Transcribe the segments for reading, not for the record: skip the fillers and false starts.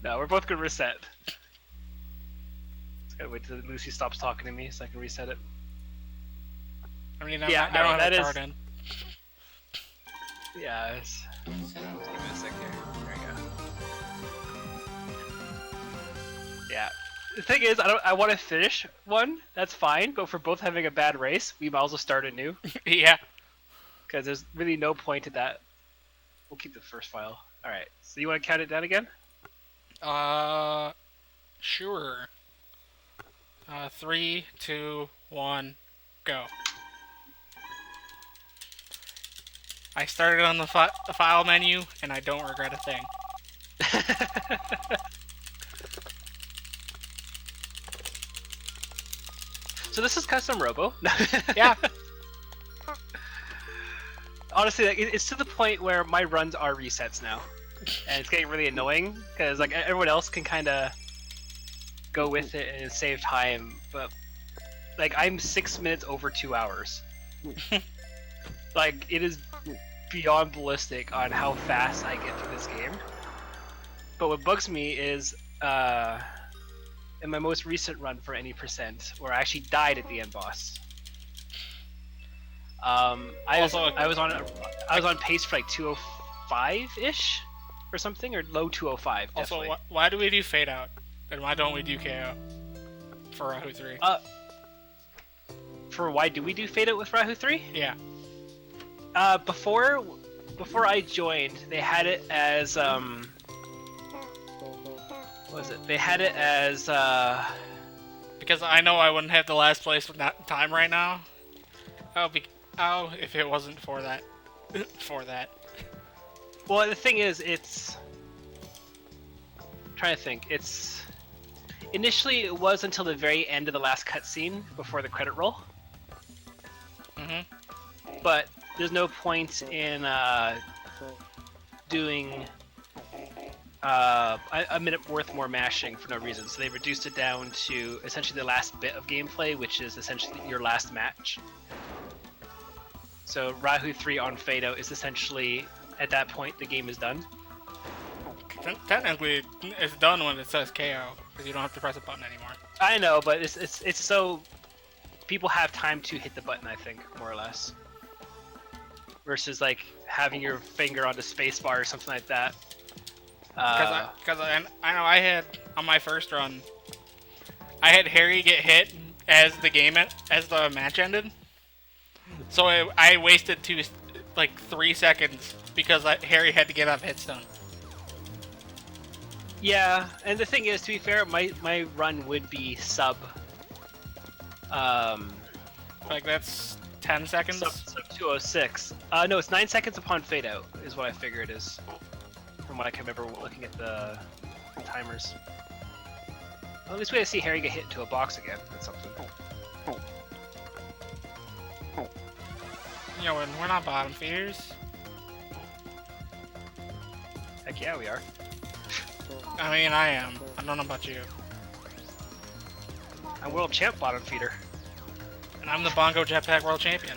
No, we're both gonna reset. Just gotta wait till Lucy stops talking to me so I can reset it. I mean, Yeah, I don't have that a is- card in. Yeah, it's... Just give me a sec here. There we go. Yeah. The thing is, I want to finish one. That's fine, but if we're both having a bad race, we might as well start anew. Yeah. Because there's really no point to that. We'll keep the first file. Alright, so you want to count it down again? Sure. 3, 2, 1, go. I started on the file menu, and I don't regret a thing. So this is custom Robo. Yeah. Honestly, like, it's to the point where my runs are resets now, and it's getting really annoying because like everyone else can kind of go with it and save time, but like I'm 6 minutes over 2 hours. Like it is beyond ballistic on how fast I get through this game. But what bugs me is in my most recent run for any percent, where I actually died at the end boss. I was on pace for like 205-ish or something, or low 205. Definitely. Also, why do we do fade out, and why don't we do KO for Rahu 3? For why do we do fade out with Rahu 3? Yeah. Before I joined, they had it as what was it? They had it as Because I know I wouldn't have the last place with that time right now. If it wasn't for that. Well, the thing is, it's... I'm trying to think. It's... Initially, it was until the very end of the last cutscene before the credit roll. Mm-hmm. But there's no point in doing a minute worth more mashing for no reason. So they reduced it down to essentially the last bit of gameplay, which is essentially your last match. So Rahu 3 on Fade Out is essentially, at that point, the game is done. Technically, it's done when it says KO, because you don't have to press a button anymore. I know, but it's so... People have time to hit the button, I think, more or less. Versus, like, having your finger on the spacebar or something like that. Because I know I had, on my first run, I had Harry get hit as the match ended. So I wasted 3 seconds because Harry had to get off hitstone. Yeah, and the thing is, to be fair, my run would be sub. Like that's 10 seconds. Sub 206. No, it's 9 seconds upon fade out is what I figure it is, from what I can remember looking at the timers. Well, at least we gotta see Harry get hit into a box again. That's something. You know, we're not bottom feeders. Heck yeah, we are. I mean, I am. I don't know about you. I'm world champ bottom feeder. And I'm the Bongo Jetpack World Champion.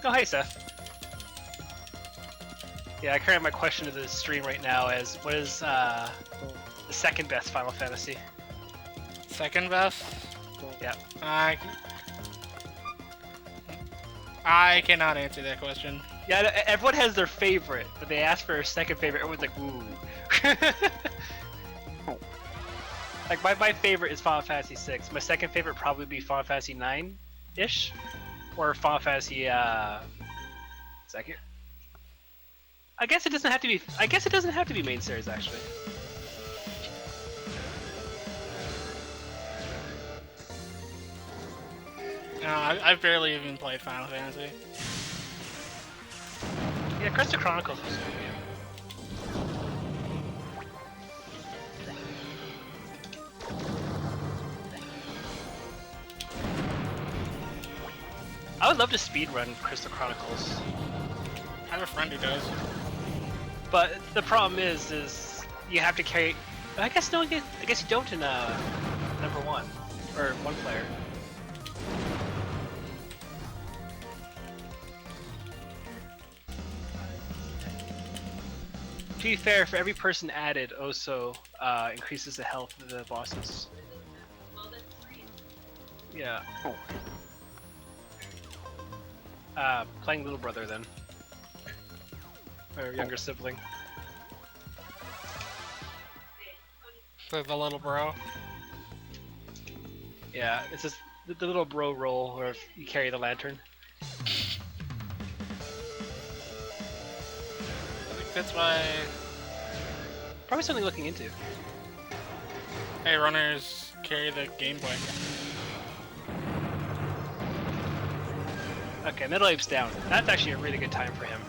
Oh, hey, Seth. Yeah, I carry my question to the stream right now as, what is the second best Final Fantasy? Second best? Yeah. I cannot answer that question. Yeah, everyone has their favorite, but they ask for a second favorite. Everyone's like, ooh. Like, my favorite is Final Fantasy 6. My second favorite would probably be Final Fantasy 9-ish. Or Final Fantasy, second. I guess it doesn't have to be main series, actually. No, I've barely even played Final Fantasy. Yeah, Crystal Chronicles was a good game. I would love to speedrun Crystal Chronicles. I have a friend who does. But the problem is you have to carry... I guess no, I guess you don't in number 1. Or 1 player. be fair, for every person added, also increases the health of the bosses. Yeah. Playing little brother then. Or younger sibling. The little bro. Yeah, it's just the little bro role where you carry the lantern. I think that's why. Probably something looking into. Hey, runners carry the Game Boy. Okay, Middle Ape's down. That's actually a really good time for him.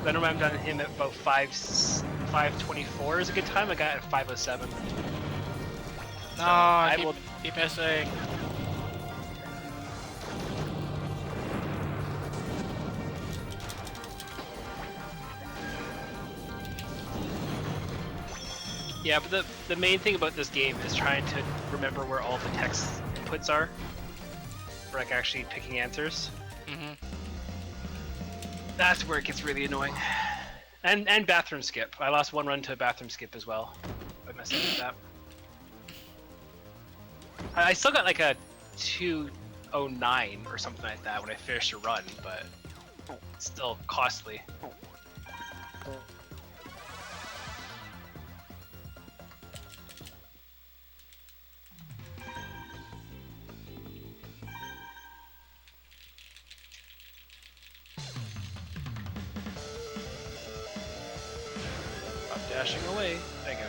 I know I've done him at about 5:24 is a good time. I got at 5:07. No, So I will. keep missing. Yeah, but the main thing about this game is trying to remember where all the text inputs are. For like actually picking answers. Mm-hmm. That's where it gets really annoying. And bathroom skip. I lost one run to a bathroom skip as well. I messed up with that. I still got like a 209 or something like that when I finished a run, but it's still costly. Dashing away. There you go.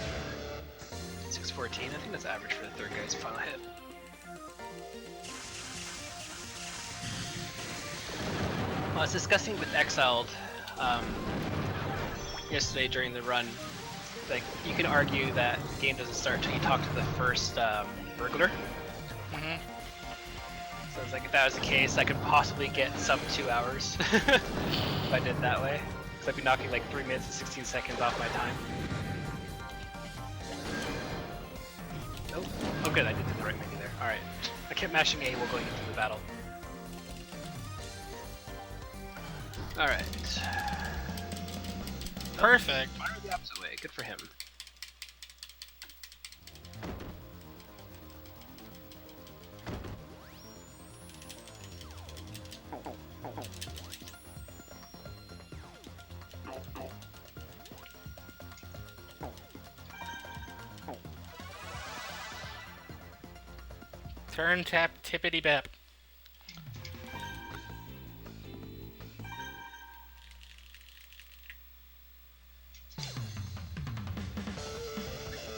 614. I think that's average for the third guy's final hit. I was discussing with Exiled yesterday during the run. Like, you can argue that the game doesn't start until you talk to the first burglar. Mm-hmm. So it's like, if that was the case, I could possibly get sub 2 hours if I did that way. Because I'd be knocking like 3 minutes and 16 seconds off my time. Oh good, I did the right menu there. Alright. I kept mashing A while going into the battle. Alright. Perfect. Fire the opposite way, good for him. Turn, tap, tippity bap.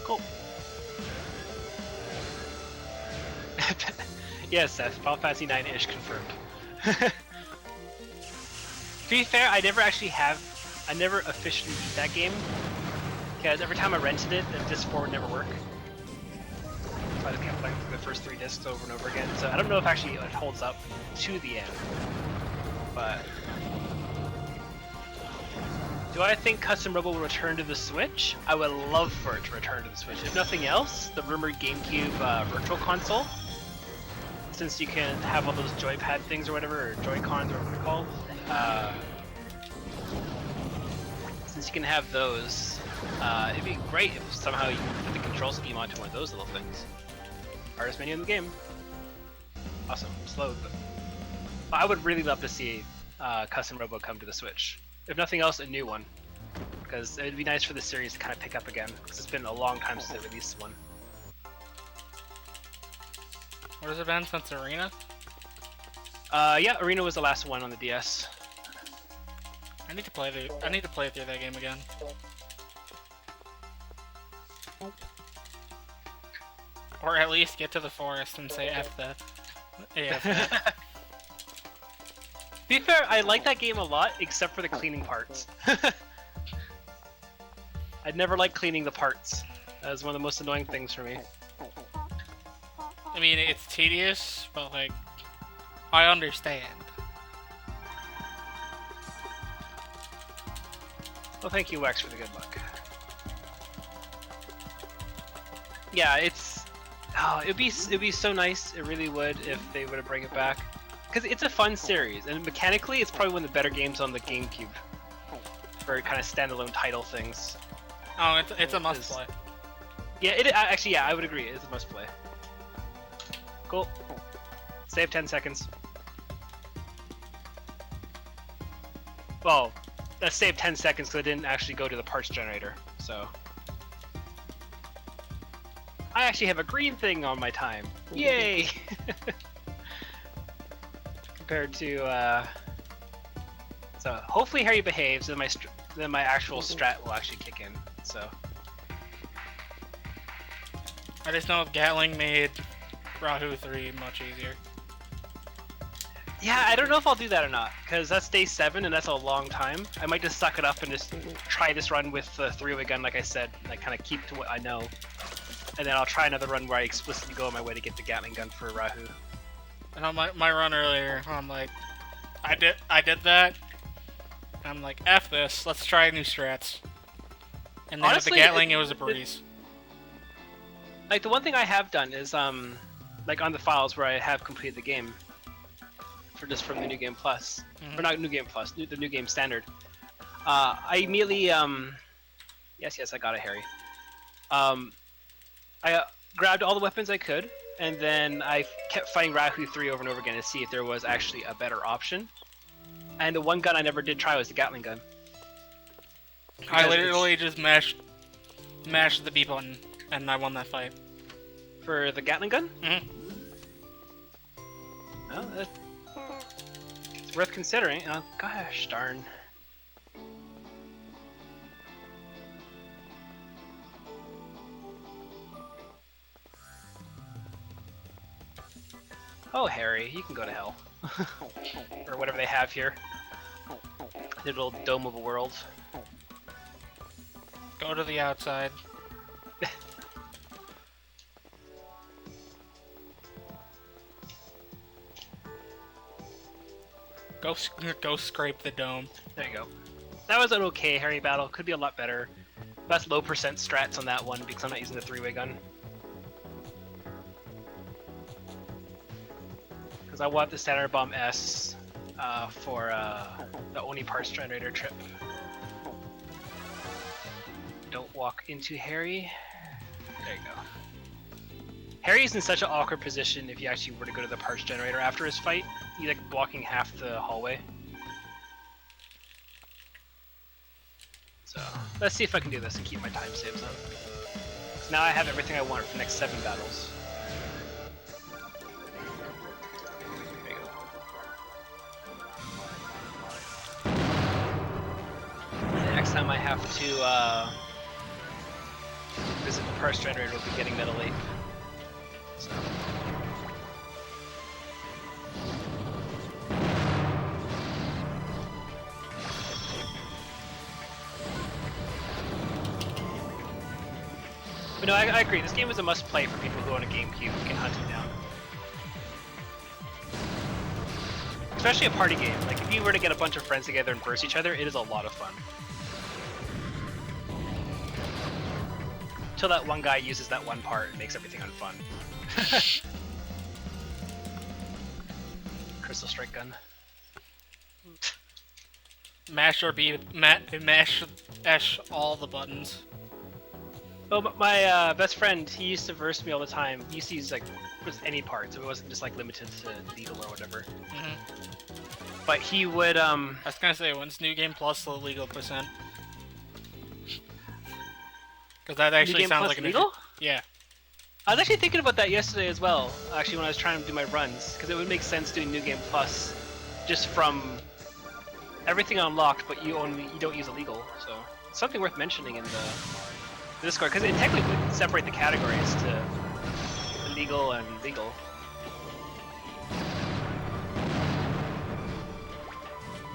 Cool. Yes, Seth, Final Fantasy 9-ish confirmed. To be fair, I never officially beat that game. Because every time I rented it, the disc 4 would never work. So I just kept playing through the first 3 discs over and over again. So I don't know if actually it holds up to the end. But do I think Custom Robo will return to the Switch? I would love for it to return to the Switch. If nothing else, the rumored GameCube Virtual Console. Since you can have all those joypad things or whatever, or Joy-Cons or whatever they're called. Since you can have those, it'd be great if somehow you could put the control scheme onto one of those little things. Hardest menu in the game. Awesome. Slow, but I would really love to see Custom Robo come to the Switch. If nothing else, a new one. Because it'd be nice for the series to kind of pick up again, because it's been a long time since they released one. What has it been since Arena? Yeah, Arena was the last one on the DS. I need to play through that game again. Or at least get to the forest and say F the AF that. To be fair, I like that game a lot, except for the cleaning parts. I'd never liked cleaning the parts. That was one of the most annoying things for me. I mean, it's tedious, but like, I understand. Well, thank you, Wax, for the good luck. Yeah, it's... Oh, it'd be so nice, it really would, if they were to bring it back. Because it's a fun series, and mechanically, it's probably one of the better games on the GameCube. for kind of standalone title things. Oh, it's a must play. Yeah, actually, yeah, I would agree. It's a must play. Cool. Save 10 seconds. Well, that saved 10 seconds because I didn't actually go to the parts generator, so. I actually have a green thing on my time. Yay! Compared to, so hopefully Harry behaves, and then my actual strat will actually kick in, so. I just know Gatling made Rahu 3 much easier. Yeah, I don't know if I'll do that or not, because that's day 7 and that's a long time. I might just suck it up and just try this run with the 3-way gun, like I said, and I kind of keep to what I know. And then I'll try another run where I explicitly go on my way to get the Gatling gun for Rahu. And on my run earlier, I'm like, I did that. I'm like, F this, let's try new strats. And then Honestly, with the Gatling, it was a breeze. Like, the one thing I have done is, like on the files where I have completed the game, from the New Game Plus, or not New Game Plus, the New Game Standard. I immediately, yes, I got it, Harry. I grabbed all the weapons I could, and then I kept fighting Rahu 3 over and over again to see if there was actually a better option. And the one gun I never did try was the Gatling gun. I literally just mashed the B button, and I won that fight. For the Gatling gun? Mm-hmm. Well, it's worth considering. Oh, gosh darn. Oh, Harry, you can go to hell. Or whatever they have here. The little dome of a world. Go to the outside. Go scrape the dome. There you go. That was an okay Harry battle. Could be a lot better. That's low percent strats on that one because I'm not using the 3-way gun. Because I want the Standard Bomb S for the Oni parts generator trip. Don't walk into Harry. There you go. Harry's in such an awkward position if you actually were to go to the parts generator after his fight. He's like blocking half the hallway. So, let's see if I can do this and keep my time saves on. So now I have everything I want for the next 7 battles. There you go. The next time I have to visit the parts generator, we'll be getting Metal 8. So. But no, I agree. This game is a must-play for people who own a GameCube who can hunt it down. Especially a party game. Like, if you were to get a bunch of friends together and verse each other, it is a lot of fun. Until that one guy uses that one part and makes everything unfun. Crystal Strike Gun. Mash or B, mash all the buttons. Well, my best friend, he used to verse me all the time. He used to use like just any parts. It wasn't just like limited to legal or whatever. But he would I was gonna say, when's New Game Plus the legal percent? Because that actually sounds like an legal? Yeah. I was actually thinking about that yesterday as well. Actually, when I was trying to do my runs, because it would make sense doing New Game Plus just from everything unlocked, but you don't use illegal. So it's something worth mentioning in the Discord, because it technically would separate the categories to illegal and legal.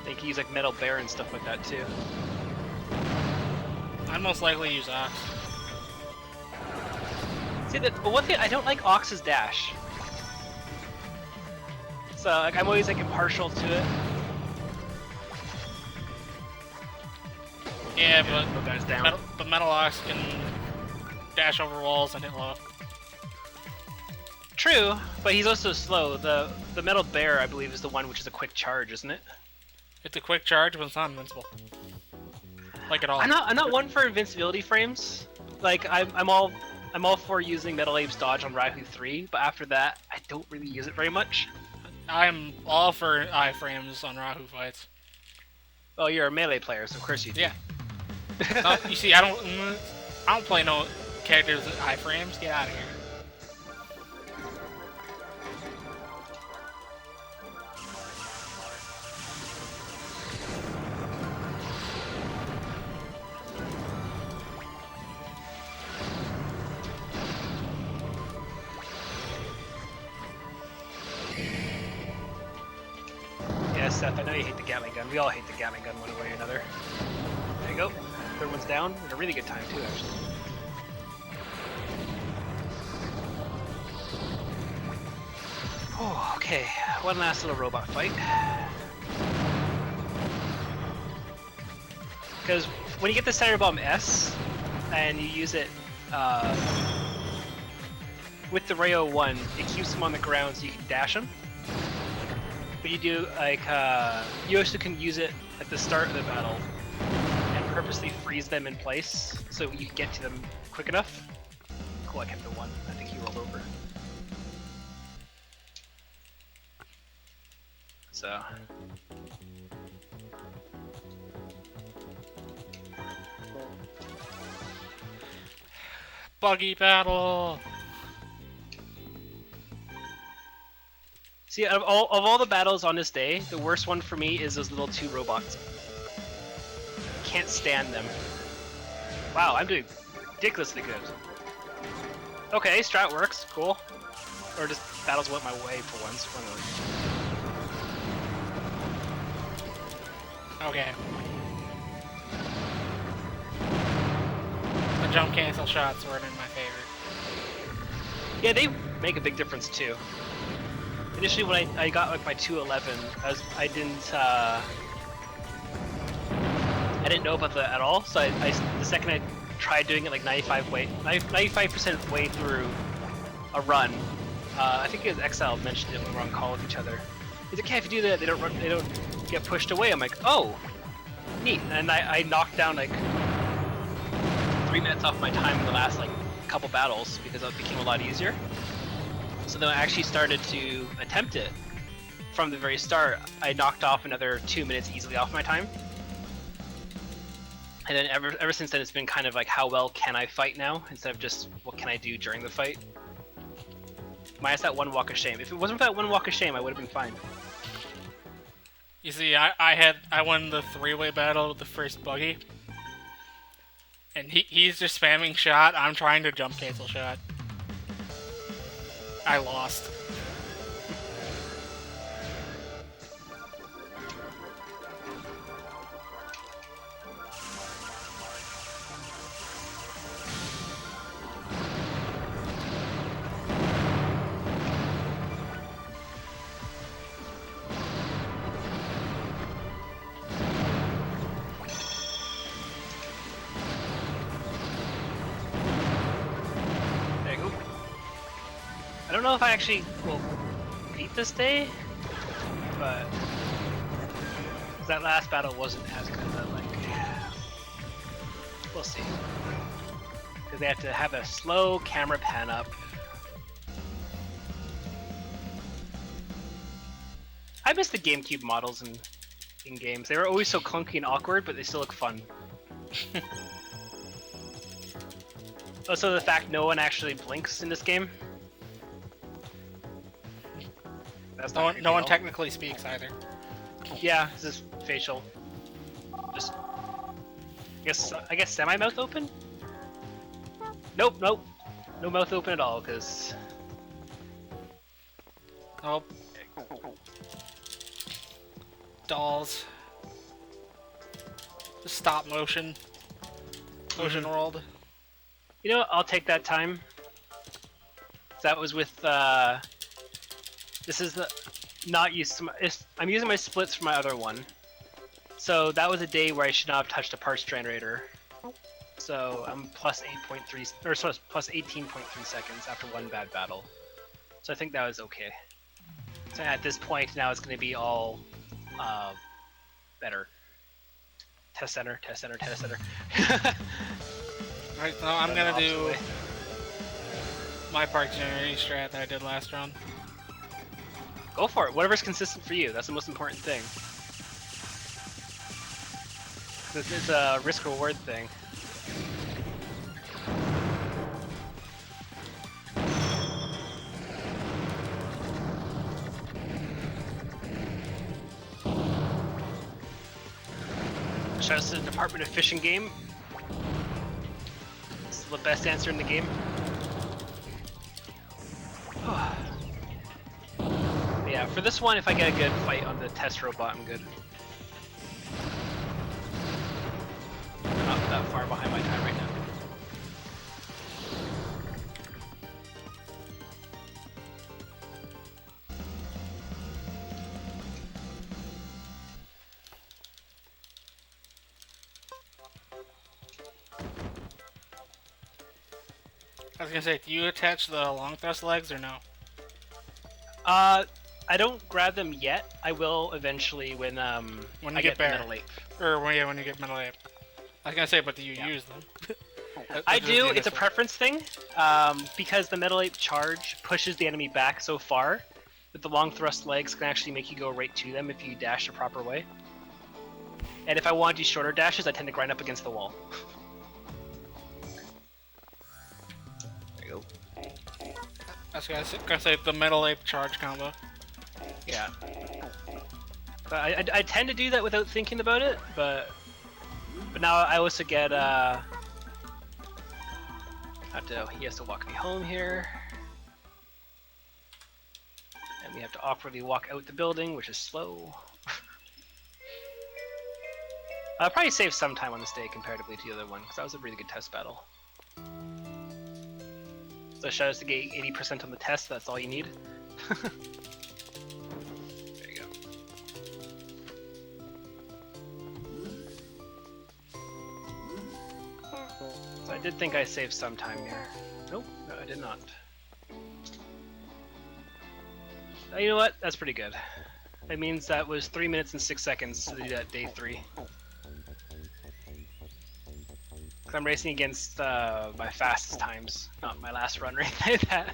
They can use like Metal Bear and stuff like that too. I'd most likely use Ox. See, but one thing I don't like Ox's dash. So like I'm always like impartial to it. Yeah, but Metal Ox can dash over walls and hit low. True, but he's also slow. The Metal Bear, I believe, is the one which is a quick charge, isn't it? It's a quick charge, but it's not invincible. like at all. I'm not one for invincibility frames. Like I'm all for using Metal Abe's dodge on Rahu 3, but after that I don't really use it very much. I'm all for iframes on Rahu fights. Oh, you're a melee player, so of course you do. Yeah. You see, I don't play no characters with iframes. Get out of here. Yeah, Seth, I know you hate the Gatling gun. We all hate the Gatling gun one way or another. There you go. Third one's down. At a really good time, too, actually. Oh, okay. One last little robot fight. Because when you get the center bomb S, and you use it with the Rayo 1, it keeps him on the ground so you can dash him. But you do, like, you also can use it at the start of the battle and purposely freeze them in place so you can get to them quick enough. Cool, I kept the 1. I think he rolled over. So... Buggy battle! See, of all the battles on this day, the worst one for me is those little 2 robots. Can't stand them. Wow, I'm doing ridiculously good. Okay, strat works, cool. Or just battles went my way for once. Okay. The jump cancel shots weren't in my favor. Yeah, they make a big difference too. Initially, when I got like my 211, I didn't know about that at all. So the second I tried doing it like 95% way through a run, I think it was Exile mentioned it when we were on call with each other. He's like, "Yeah, if you do that, they don't get pushed away." I'm like, "Oh, neat!" And I knocked down like 3 minutes off my time in the last like couple battles because it became a lot easier. So then I actually started to attempt it from the very start. I knocked off another 2 minutes easily off my time. And then ever since then, it's been kind of like, how well can I fight now, instead of just what can I do during the fight. Minus that 1 walk of shame. If it wasn't for that 1 walk of shame, I would have been fine. You see, I won the 3-way battle with the first buggy. And he's just spamming shot, I'm trying to jump cancel shot. I lost. I don't know if I actually will beat this day, but that last battle wasn't as good. Like, we'll see, because they have to have a slow camera pan up. I miss the GameCube models in games. They were always so clunky and awkward, but they still look fun. Also, the fact no one actually blinks in this game. That's no one technically speaks either. Yeah, this is facial. Just, I guess semi mouth open. Nope, no mouth open at all, because. Oh. Dolls. Stop motion. Motion world. You know what? I'll take that time. That was with. This is the not used to. I'm using my splits for my other one. So that was a day where I should not have touched a parts generator. So I'm plus 8.3 or sorry, plus 18.3 seconds after 1 bad battle. So I think that was okay. So at this point now it's going to be all better. Test center, test center, test center. Right, so I'm gonna do my park generating strat that I did last round. Go for it. Whatever's consistent for you. That's the most important thing. This is a risk-reward thing. Shout out to the Department of Fishing game. It's the best answer in the game. Yeah, for this one, if I get a good fight on the test robot, I'm good. I'm not that far behind my time right now. I was gonna say, do you attach the long thrust legs or no? I don't grab them yet. I will eventually when you I get the bear. metal ape. Or when you get metal ape. I was gonna say, but do you use them? I do. It's a preference thing, because the metal ape charge pushes the enemy back so far that the long thrust legs can actually make you go right to them if you dash the proper way. And if I want to do shorter dashes, I tend to grind up against the wall. There you go. I was gonna say the metal ape charge combo. Yeah. But I tend to do that without thinking about it, but now I also get he has to walk me home here. And we have to awkwardly walk out the building, which is slow. I'll probably save some time on this day comparatively to the other one, because that was a really good test battle. So shout out to get 80% on the test, that's all you need. There you go. So I did think I saved some time here. Nope, no I did not. You know what? That's pretty good. That means that was 3 minutes and 6 seconds to do that day 3. I'm racing against my fastest times, not my last run or anything like that.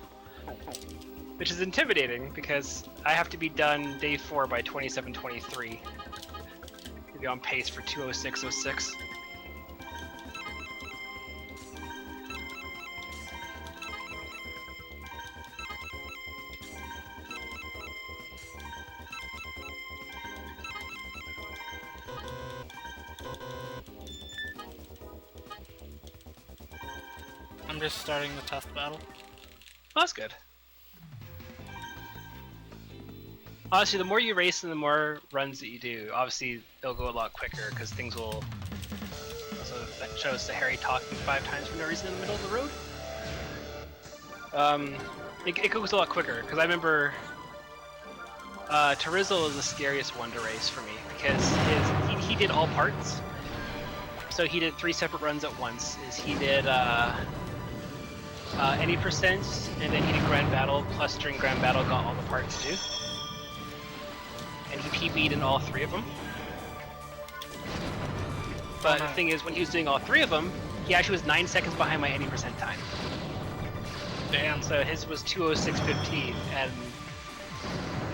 Which is intimidating because I have to be done day 4 by 27:23 to be on pace for 2:06:06. I'm just starting the test battle. Oh, that's good. Honestly, the more you race and the more runs that you do, obviously they'll go a lot quicker because things will. Also, that shows the Harry talking 5 times for no reason in the middle of the road. It goes a lot quicker because I remember Torizel is the scariest one to race for me because he did all parts. So he did 3 separate runs at once. He did any percent, and then he did Grand Battle, plus during Grand Battle got all the parts too. And he PB'd in all 3 of them. But the thing is, when he was doing all 3 of them, he actually was 9 seconds behind my any percent time. Damn. So his was 2:06:15, and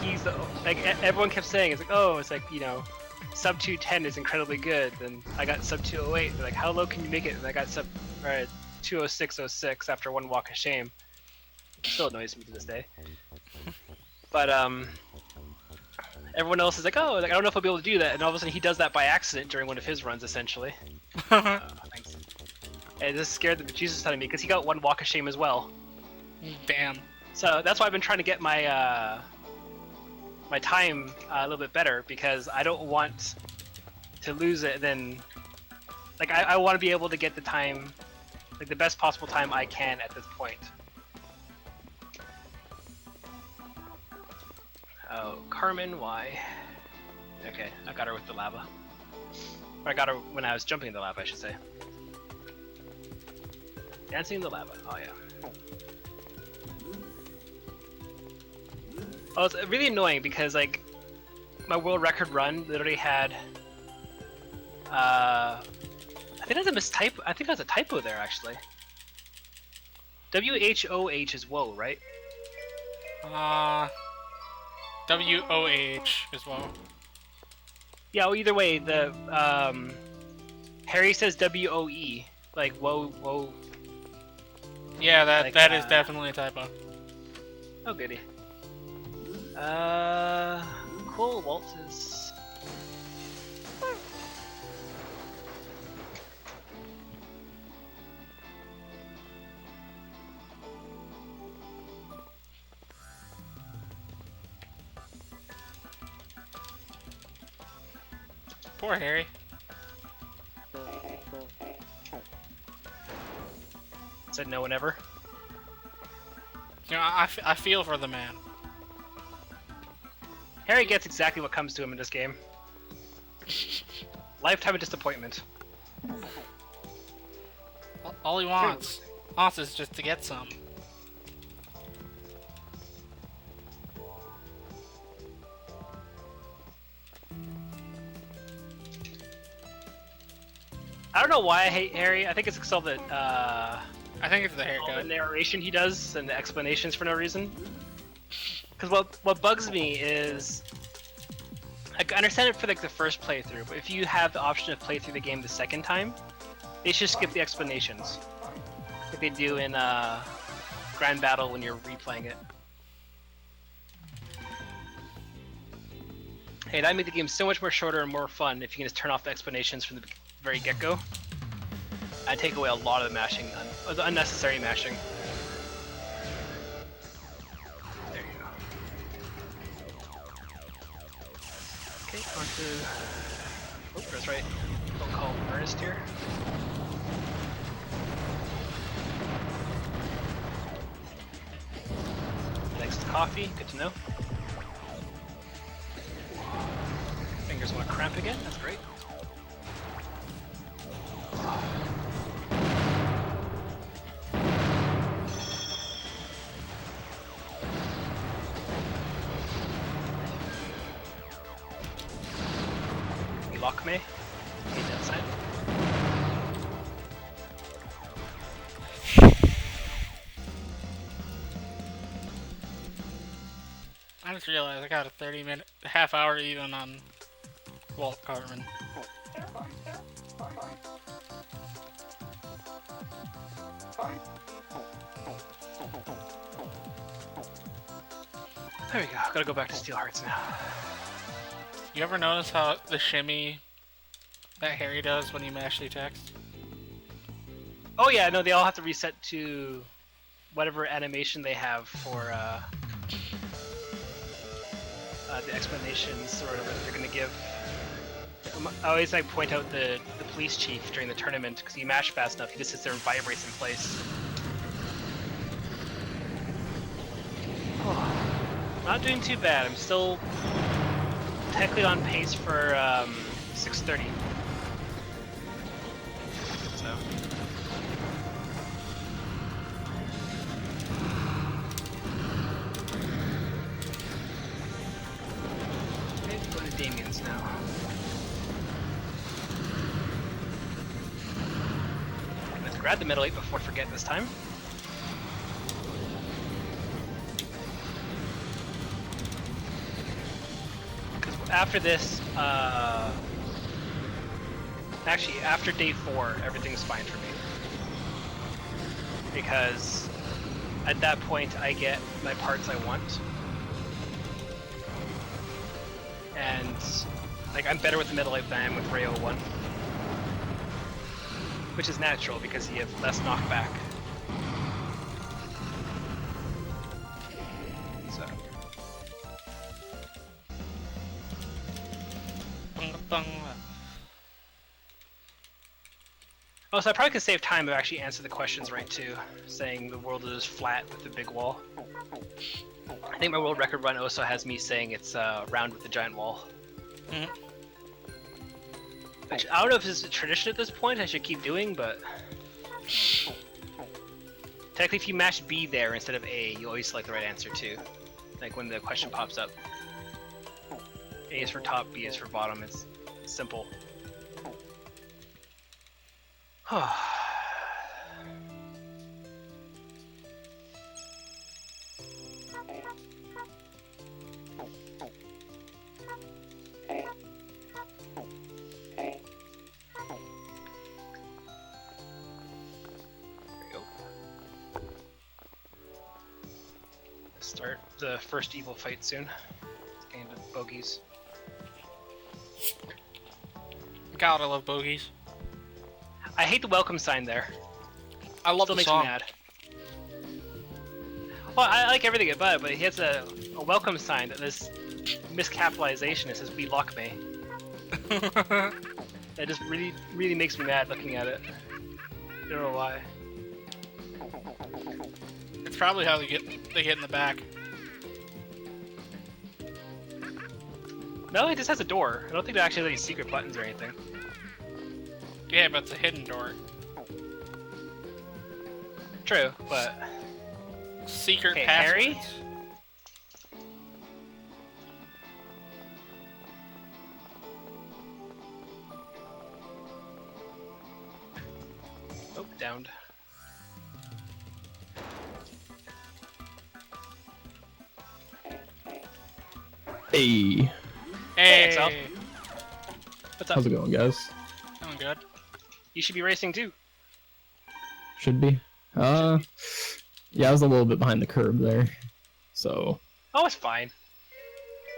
he's like everyone kept saying, it's like, oh, it's like, you know, sub 2:10 is incredibly good. Then I got sub 2:08. They're like, how low can you make it? And I got sub 2:06:06 after 1 walk of shame. It still annoys me to this day. But everyone else is like, oh, like, I don't know if I'll be able to do that. And all of a sudden he does that by accident during one of his runs, essentially. Thanks. And this scared the bejesus out of me because he got 1 walk of shame as well. Damn. So that's why I've been trying to get my my time a little bit better because I don't want to lose it. Then, like, I want to be able to get the time, like the best possible time I can at this point. Oh, Carmen, why? Okay, I got her with the lava. Or I got her when I was jumping in the lava, I should say. Dancing in the lava, oh yeah. Oh, it's really annoying because, like, my world record run literally had I think that's a mistype. I think that's a typo there actually. WHOH is whoa, right? WOH as well. Yeah. Well, either way, the Harry says WOE, like whoa, whoa. Yeah, that Like, that is definitely a typo. Oh goody. Cool. Walt is. Poor Harry. Said no one ever. You know, I feel for the man. Harry gets exactly what comes to him in this game. Lifetime of disappointment. All he wants is just to get some. I don't know why I hate Harry. I think it's because all the I think it's the all the haircut. narration he does and the explanations for no reason. Because what bugs me is, I understand it for like the first playthrough, but if you have the option to play through the game the second time, they should skip the explanations, like they do in Grand Battle when you're replaying it. Hey, that made the game so much more shorter and more fun if you can just turn off the explanations from the very get-go. I'd take away a lot of the mashing, the unnecessary mashing. There you go. Okay, on to... Oh, that's right. Don't call him Ernest here. Next is coffee, good to know. Fingers want to cramp again, that's great. You lock me? Get that side. I just realized I got a 30-minute, half hour even on Walt Cartman. There we go, gotta go back to Steel Hearts now. You ever notice how the shimmy that Harry does when you mash the text? Oh yeah, no, they all have to reset to whatever animation they have for the explanations or whatever they're gonna give. I always like point out the police chief during the tournament because you mash fast enough, he just sits there and vibrates in place. Oh, not doing too bad. I'm still technically on pace for 630. So. Maybe go to Damien's now. Let's grab the middle 8 before I forget this time. After this, actually, after day 4, everything's fine for me. Because at that point, I get my parts I want. And, like, I'm better with the middle life than I am with Ray 01. Which is natural, because you have less knockback. So. Oh, so I probably could save time to actually answer the questions right too, saying the world is flat with a big wall. I think my world record run also has me saying it's round with a giant wall. Mm-hmm. Which I don't know if it's a tradition at this point I should keep doing, but technically if you mash B there instead of A, you always select the right answer too. Like when the question pops up. A is for top, B is for bottom, it's simple. Start the first evil fight soon. It's getting into bogeys. God, I love bogeys. I hate the welcome sign there. I love Still the makes song. me mad. Well, I like everything about it, but he has a welcome sign that this miscapitalization. It says "We lock me." That just really makes me mad looking at it. I don't know why. It's probably how they get in the back. No, it just has a door. I don't think it actually has any secret buttons or anything. Yeah, but it's a hidden door. True, but Secret hey, passwords. Harry? Oh, downed. Hey, Hey, XL. What's up? how's it going, guys? doing good. You should be racing too. Should be. Yeah, I was a little bit behind the curve there, so. Oh, it's fine.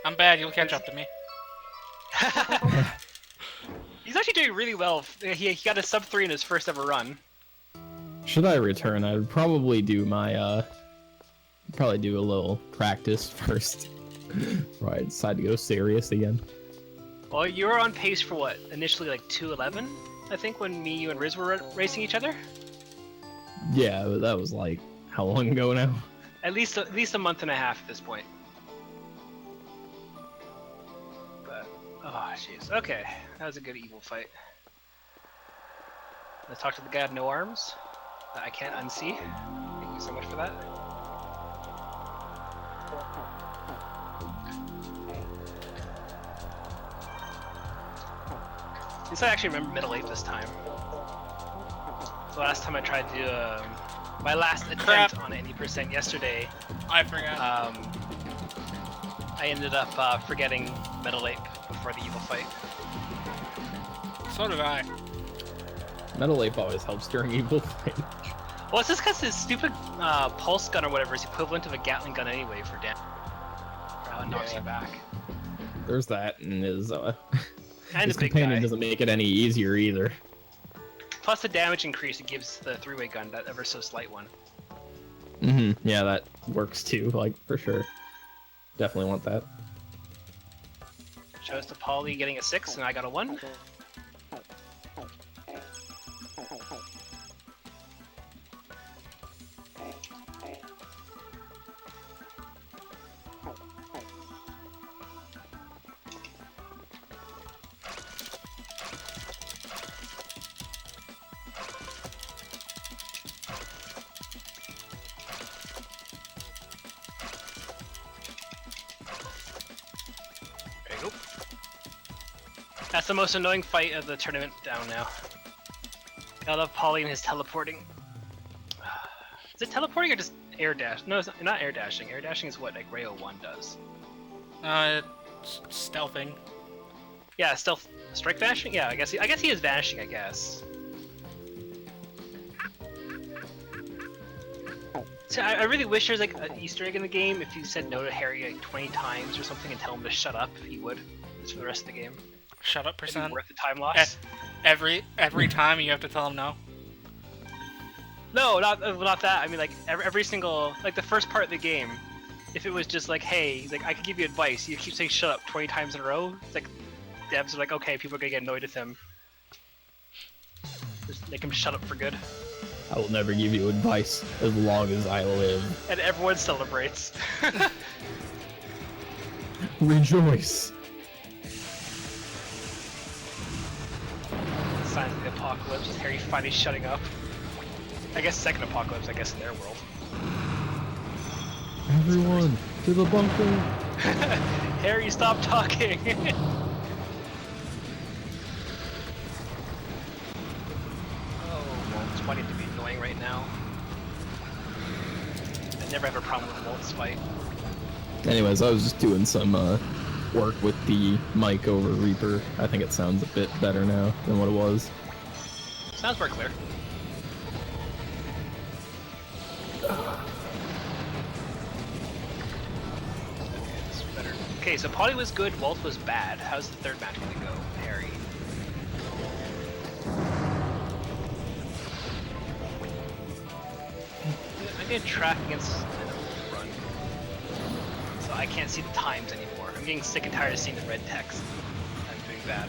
I'm bad. You'll catch up to me. He's actually doing really well. He got a sub 3 in his first ever run. Should I return? I'd probably do my, probably do a little practice first. Before I decide to go serious again. Well, you were on pace for what? Initially like 2:11, I think, when me, you, and Riz were racing each other. Yeah, but that was like, how long ago now? At least a month and a half at this point. But oh jeez. Okay, that was a good evil fight. Let's talk to the guy with no arms that I can't unsee. Thank you so much for that. At least I actually remember middle 8 this time. The last time I tried to do my last attempt on any percent yesterday, I forgot. I ended up forgetting Metal Ape before the evil fight. So did I. Metal Ape always helps during evil fight. Well, it's just because his stupid pulse gun or whatever is equivalent of a Gatling gun anyway for damage. For how it knocks you back. There's that, and his And his a big companion guy. doesn't make it any easier either. Plus the damage increase it gives the three-way gun, that ever so slight one. Yeah, that works too, like, for sure. Definitely want that. Shows to Polly getting a 6 and I got a 1. There you go. That's the most annoying fight of the tournament down now. I love Polly and his teleporting. Is it teleporting or just air dash? No, it's not air dashing. Air dashing is what like Rayo 1 does. Stealthing. Yeah, stealth strike vanishing. Yeah, I guess he is vanishing. I guess. So I really wish there's like an Easter egg in the game. If you said no to Harry like 20 times or something and tell him to shut up, he would. Just for the rest of the game. Shut up, It'd be percent. worth the time loss. Every time you have to tell him no. No, not that. I mean, like every single like the first part of the game. If it was just like, hey, he's like, I could give you advice. You keep saying shut up 20 times in a row. It's like devs are like, okay, people are gonna get annoyed with him. Just make him shut up for good. I will never give you advice as long as I live. And everyone celebrates. Rejoice! Signs of the apocalypse. Harry finally shutting up. I guess second apocalypse. I guess in their world. Everyone, to the bunker! Harry, stop talking. Oh fighting to be annoying right now. I never have a problem with Walt's fight. Anyways, I was just doing some work with the mic over Reaper. I think it sounds a bit better now than what it was. Sounds more clear. Okay, so Polly was good, Walt was bad. How's the third match going to go, Harry? I'm getting track against run, so I can't see the times anymore. I'm getting sick and tired of seeing the red text. I'm doing bad.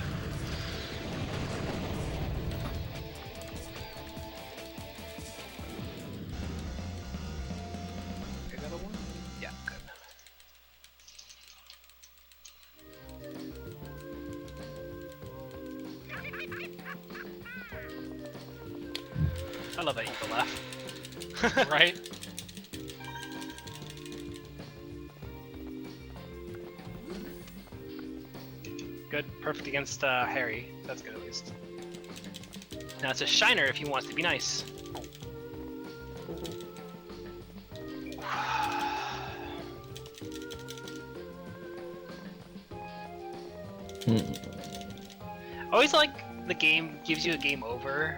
Another one? Yeah, good. I love that evil laugh. Right? Good, perfect against Harry. That's good at least. Now it's a Shiner if he wants to be nice. I always like the game gives you a game over.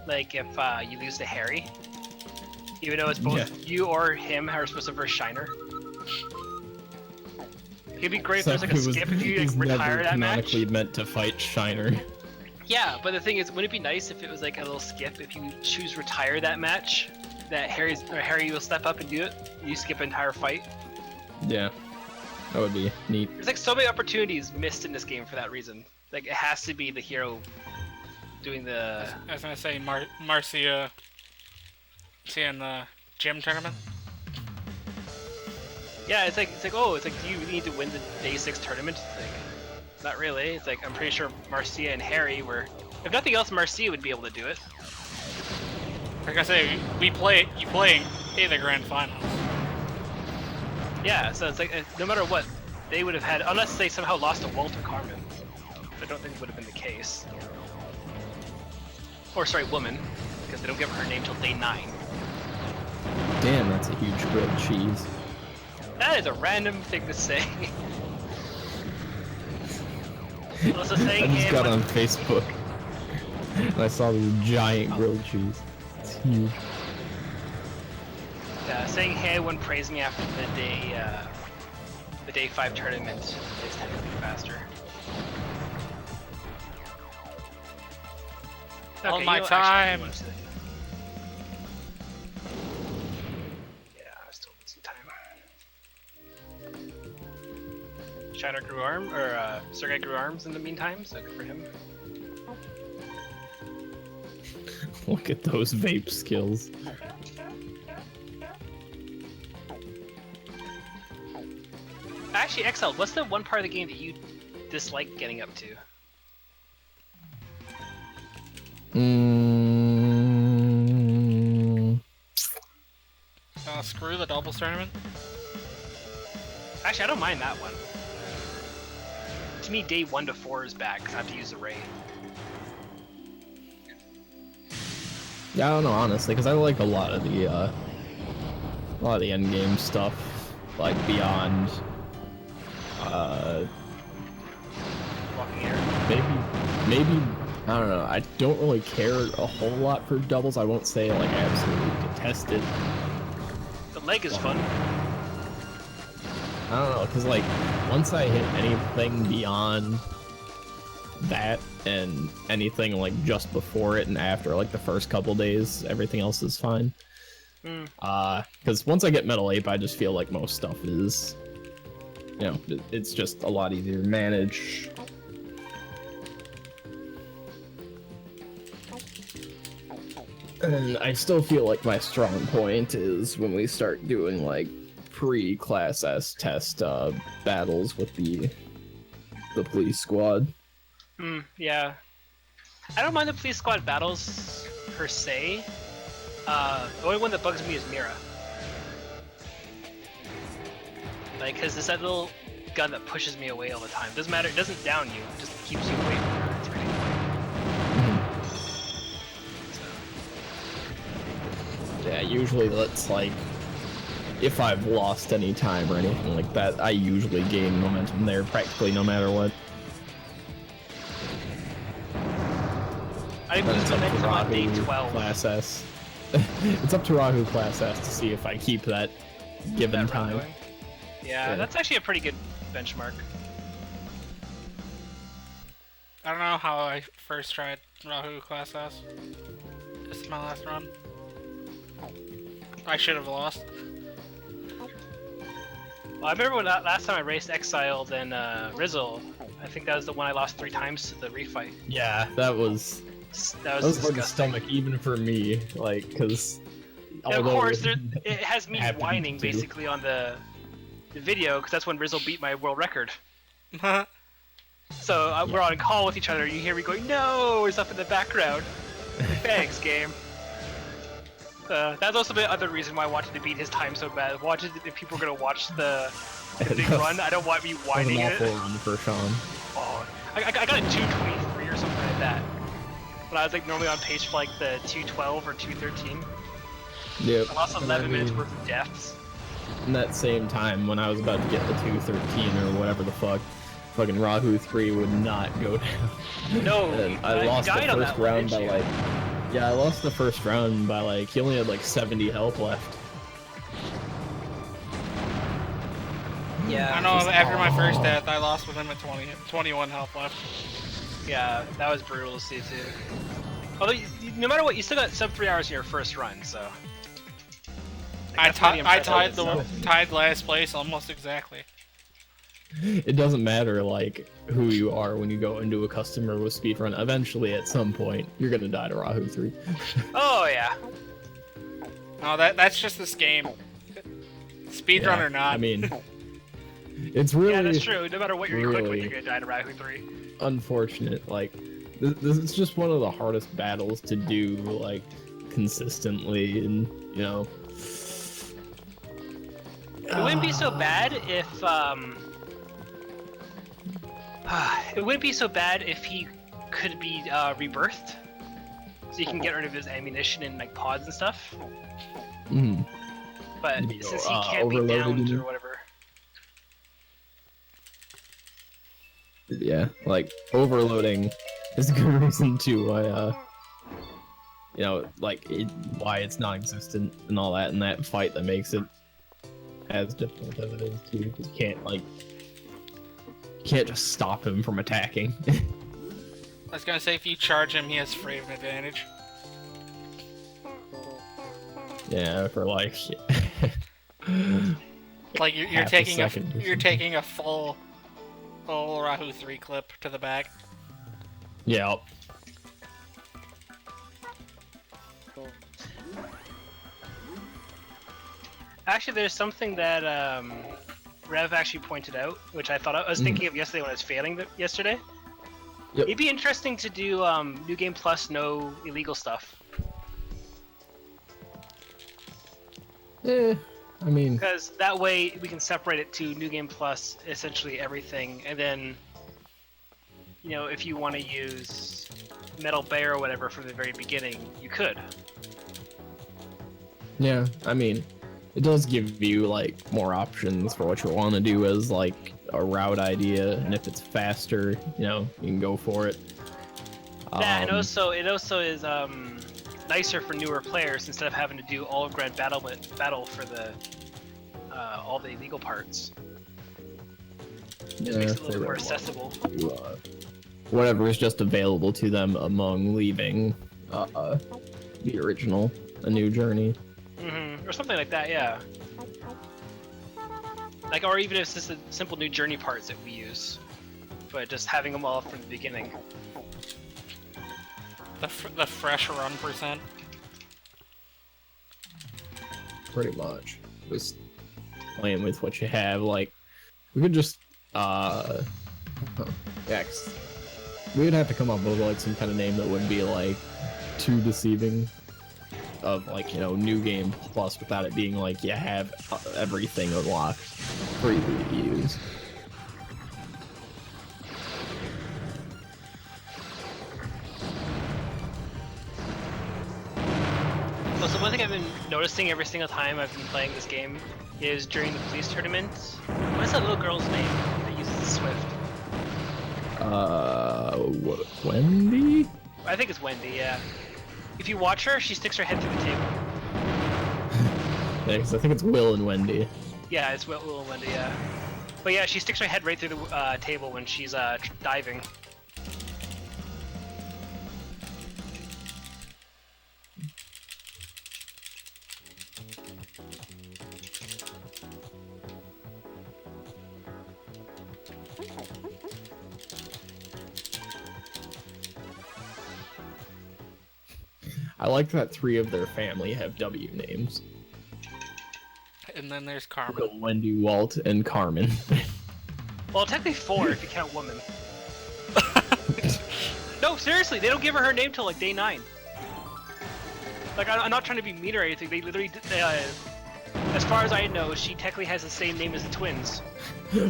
Like if you lose to Harry, even though it's both you or him who are supposed to verse Shiner. It'd be great if there's like a skip if you like retire that match. Canonically meant to fight Shiner. Yeah, but the thing is, wouldn't it be nice if it was like a little skip if you choose retire that match? That Harry will step up and do it. You skip an entire fight. Yeah, that would be neat. There's like so many opportunities missed in this game for that reason. Like it has to be the hero doing the. I was gonna say Marcia. See in the gym tournament. Yeah, it's like do you really need to win the day 6 tournament? It's like, not really. It's like I'm pretty sure Marcia and Harry were. If nothing else, Marcia would be able to do it. Like I say, you play in the grand finals. Yeah, so it's like no matter what, they would have had unless they somehow lost to Walt or Carmen. I don't think it would have been the case. Or sorry, woman, because they don't give her her name till day 9. Damn, that's a huge grilled cheese. That is a random thing to say. Also saying I just got when... on Facebook and I saw this giant grilled cheese. It's huge. Yeah, saying hey when praise me after the day 5 tournament is technically faster. All Okay, my time. Yeah, I'm still losing time. Shiner grew Sergei grew arms in the meantime, so good for him. Look at those vape skills. Actually, XL, what's the one part of the game that you dislike getting up to? Screw the doubles tournament. Actually, I don't mind that one. To me, day 1 to 4 is bad because I have to use the Ray. Yeah, I don't know honestly, because I like a lot of the end game stuff, like beyond. Walking here. Maybe I don't know. I don't really care a whole lot for doubles. I won't say like I absolutely detest it. The leg is fun. I don't know, because like once I hit anything beyond that and anything like just before it and after, like the first couple days, everything else is fine. Because once I get Metal Ape, I just feel like most stuff is, you know, it's just a lot easier to manage. And I still feel like my strong point is when we start doing like pre-Class S test battles with the police squad. Yeah. I don't mind the police squad battles per se. The only one that bugs me is Mira. Like, cause it's that little gun that pushes me away all the time. Doesn't matter, it doesn't down you, it just keeps you away from her. It's pretty annoying. usually lets, like, if I've lost any time or anything like that, I usually gain momentum there practically no matter what. I lose momentum on day 12. Class S. It's up to Rahu Class S to see if I keep that given time. Yeah, that's actually a pretty good benchmark. I don't know how I first tried Rahu Class S. This is my last run. I should have lost. Well, I remember when last time I raced Exiled and Rizzle, I think that was the one I lost 3 times to the refight. Yeah, that was hard to stomach even for me, like, because... Of course, it has me whining basically on the video, because that's when Rizzle beat my world record. So we're on a call with each other, you hear me going, no, or stuff in the background. Like, thanks, game. That's also the other reason why I wanted to beat his time so bad. If people were going to watch the big run, I don't want me whining it. An awful run for Sean. Oh, I got a 223 or something like that. But I was like normally on pace for like the 212 or 213. Yep. I lost 11 minutes worth of deaths. In that same time, when I was about to get the 213 or whatever the fuck, fucking Rahu 3 would not go down. No, I lost the first round by like... Yeah, I lost the first round by like... He only had like 70 health left. Yeah. I know, after my first death, I lost with him at 21 health left. Yeah, that was brutal to see too. Although, no matter what, you still got sub 3 hours in your first run, so... I tied last place almost exactly. It doesn't matter, like, who you are when you go into a customer with speedrun. Eventually, at some point, you're gonna die to Rahu 3. Oh, yeah. No, that's just this game. Speedrun or not. I mean, it's really... Yeah, that's true. No matter what you're equipped, you're gonna die to Rahu 3. Unfortunate. Like, this is just one of the hardest battles to do, like, consistently, and, you know... It wouldn't be so bad if, it wouldn't be so bad if he could be, rebirthed. So you can get rid of his ammunition and, like, pods and stuff. But since he can't be downed or whatever... Yeah, like, overloading is a good reason to, you know, like, why it's non-existent and all that, and that fight that makes it as difficult as it is too, because you can't just stop him from attacking. I was gonna say, if you charge him, he has frame advantage. Yeah, for like... like you're taking a full Rahu 3 clip to the back. Yeah. Actually, there's something that Rev actually pointed out, which I thought I was thinking of yesterday when I was failing yesterday. Yep. It'd be interesting to do New Game Plus, no illegal stuff. I mean... Because that way we can separate it to New Game Plus, essentially everything, and then, you know, if you want to use Metal Bear or whatever from the very beginning, you could. Yeah, I mean... It does give you, like, more options for what you want to do as, like, a route idea, and if it's faster, you know, you can go for it. Yeah, and also, it also is, nicer for newer players instead of having to do all grand battle for the, all the illegal parts. It makes it a little more accessible. Whatever is just available to them among leaving, the original A New Journey. Or something like that, yeah. Like, or even if it's just the simple New Journey parts that we use, but just having them all from the beginning. The fresh run %. Pretty much. Just playing with what you have. Like, we could just, yeah, we would have to come up with, like, some kind of name that wouldn't be, like, too deceiving. Of, like, you know, New Game Plus without it being like you have everything unlocked freely to use. So Well, so one thing I've been noticing every single time I've been playing this game is during the police tournament. What is that little girl's name that uses the Swift? Wendy? I think it's Wendy, yeah. If you watch her, she sticks her head through the table. Yeah, 'cause I think it's Will and Wendy. Yeah, it's Will and Wendy, yeah. But yeah, she sticks her head right through the table when she's diving. I like that 3 of their family have W names. And then there's Carmen. Wendy, Walt, and Carmen. Well, technically 4 if you count woman. No, seriously, they don't give her name till like day 9. Like, I'm not trying to be mean or anything. They literally, as far as I know, she technically has the same name as the twins.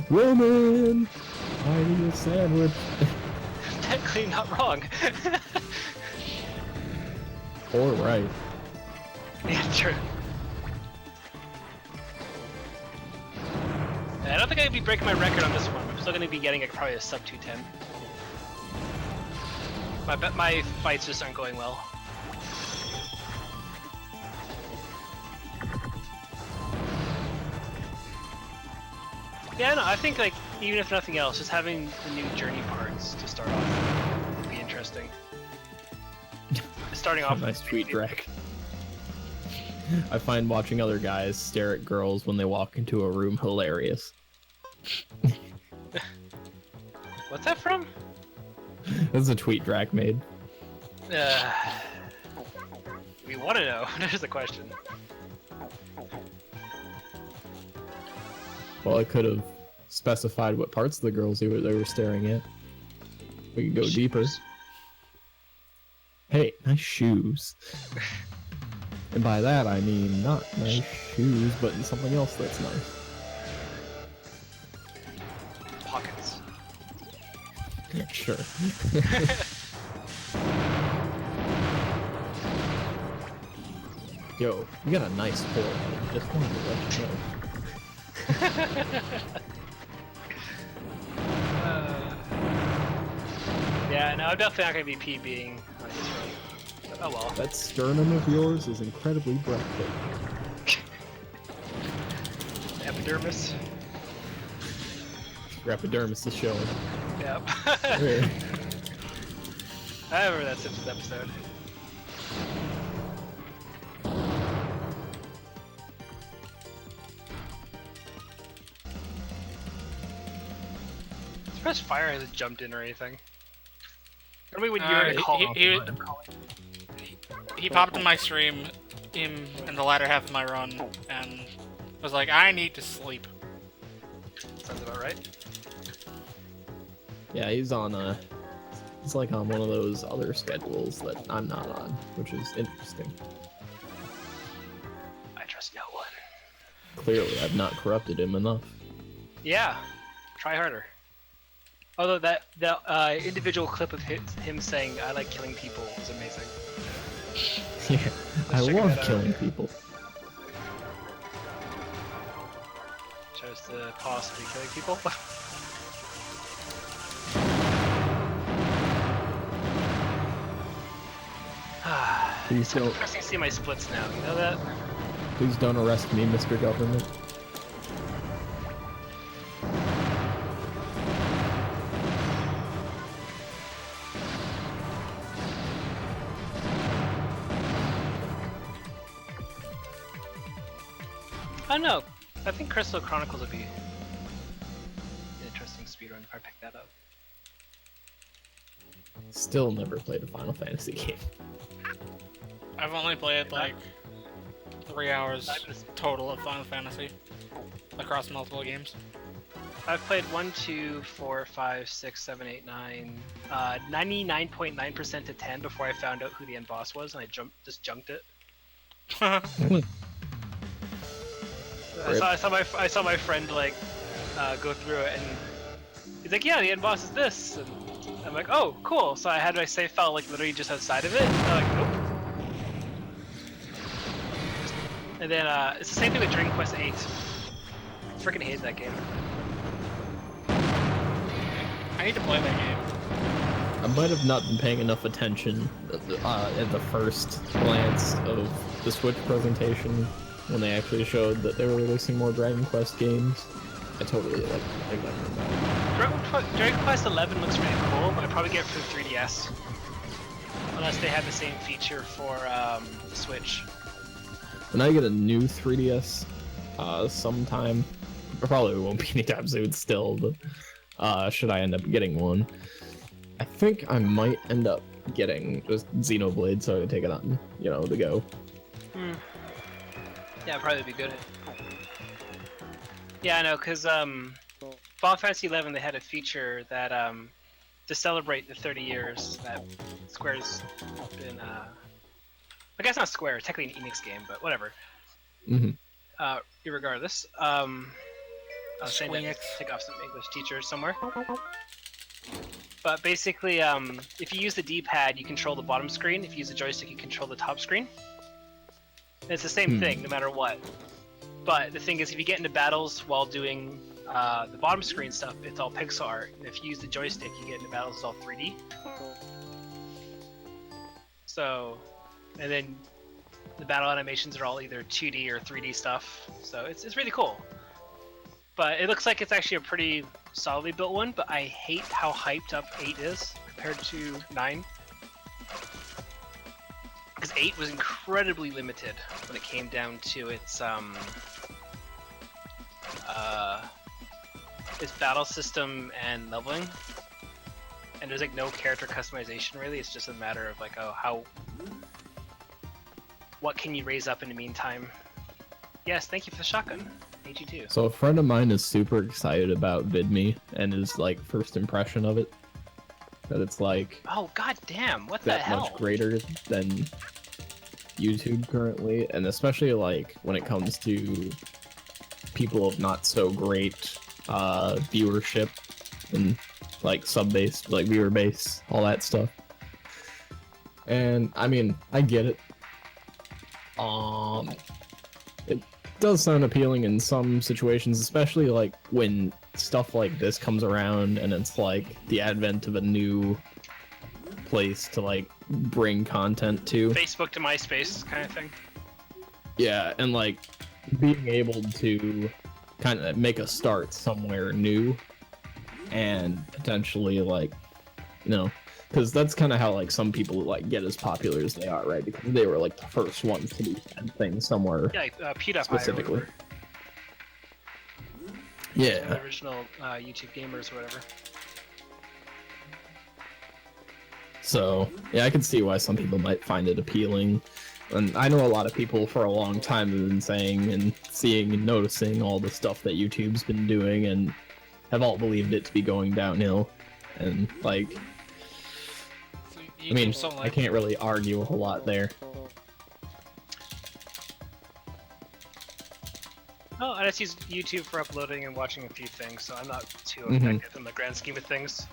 Woman, I need a sandwich. Technically not wrong. Or right. Yeah, true. I don't think I'd be breaking my record on this one. I'm still going to be getting probably a sub 210. I bet my fights just aren't going well. Yeah, no, I think like even if nothing else, just having the new journey parts to start off would be interesting. Starting off Nice tweet, Drake. I find watching other guys stare at girls when they walk into a room hilarious. What's that from? That's a tweet Drac made. We want to know. There's the question. Well, I could have specified what parts of the girls they were staring at. We could go deeper. Hey, nice shoes. And by that I mean not nice shoes, but something else that's nice. Pockets. Yeah, sure. Yo, you got a nice forehead. Just wanted to let you know. Yeah, no, I'm definitely not going to be PBing on this one. Oh well. That sternum of yours is incredibly breathtaking. Epidermis. Your epidermis is showing. Yep. Yeah. I remember that Simpsons episode. Surprised Fire hasn't jumped in or anything. I mean, when he popped in my stream in the latter half of my run and was like, I need to sleep. Sounds about right. Yeah, he's on he's like on one of those other schedules that I'm not on, which is interesting. I trust no one. Clearly, I've not corrupted him enough. Yeah, try harder. Although that individual clip of him saying "I like killing people" was amazing. Yeah, I love killing people. Shows the possibly killing people. Please don't. I can see my splits now. You know that? Please don't arrest me, Mr. Government. I don't know. I think Crystal Chronicles would be an interesting speedrun if I pick that up. Still never played a Final Fantasy game. I've only played like 3 hours total of Final Fantasy across multiple games. I've played 1, 2, 4, 5, 6, 7, 8, 9, 99.9% to 10 before I found out who the end boss was, and I just junked it. I saw my friend like go through it, and he's like, "Yeah, the end boss is this." And I'm like, "Oh, cool!" So I had my save file like literally just outside of it. And I'm like, "Nope." And then it's the same thing with Dragon Quest 8. Freaking hate that game. I need to play that game. I might have not been paying enough attention at the first glance of the Switch presentation when they actually showed that they were releasing more Dragon Quest games. I totally neglected that. Dragon Quest 11 looks really cool, but I'd probably get it for the 3DS. Unless they have the same feature for the Switch. When I get a new 3DS sometime, it probably won't be anytime soon still, but should I end up getting one, I think I might end up getting just Xenoblade so I can take it on, you know, the go. Yeah, probably be good. Yeah, I know, because Final Fantasy 11 they had a feature that to celebrate the 30 years that Square's been I guess not Square, technically an Enix game, but whatever. Regardless, I was saying to take off some English teachers somewhere. But basically, if you use the D-pad, you control the bottom screen. If you use the joystick, you control the top screen. And it's the same thing, no matter what. But the thing is, if you get into battles while doing the bottom screen stuff, it's all pixel art. And if you use the joystick, you get into battles, it's all 3D. So, and then the battle animations are all either 2D or 3D stuff. So it's really cool. But it looks like it's actually a pretty solidly built one, but I hate how hyped up 8 is compared to 9. Because 8 was incredibly limited when it came down to its battle system and leveling. And there's like no character customization really, it's just a matter of like, what can you raise up in the meantime? Yes, thank you for the shotgun. AG2. So a friend of mine is super excited about VidMe and his like first impression of it. That it's like, oh god damn, what the that hell? much greater than YouTube currently, and especially like when it comes to people of not so great viewership and like sub base, like viewer base, all that stuff. And I mean, I get it. It does sound appealing in some situations, especially like when stuff like this comes around and it's like the advent of a new place to like bring content to. Facebook to MySpace kind of thing. Yeah, and like being able to kind of make a start somewhere new and potentially like, you know, because that's kind of how like some people like get as popular as they are, right? Because they were like the first ones to do that thing somewhere. Yeah, like PewDiePie specifically. Yeah. The original YouTube gamers or whatever. So yeah, I can see why some people might find it appealing. And I know a lot of people for a long time have been saying and seeing and noticing all the stuff that YouTube's been doing and have all believed it to be going downhill. And like, I mean, I can't really argue a whole lot there. Oh, I just use YouTube for uploading and watching a few things, so I'm not too effective in the grand scheme of things.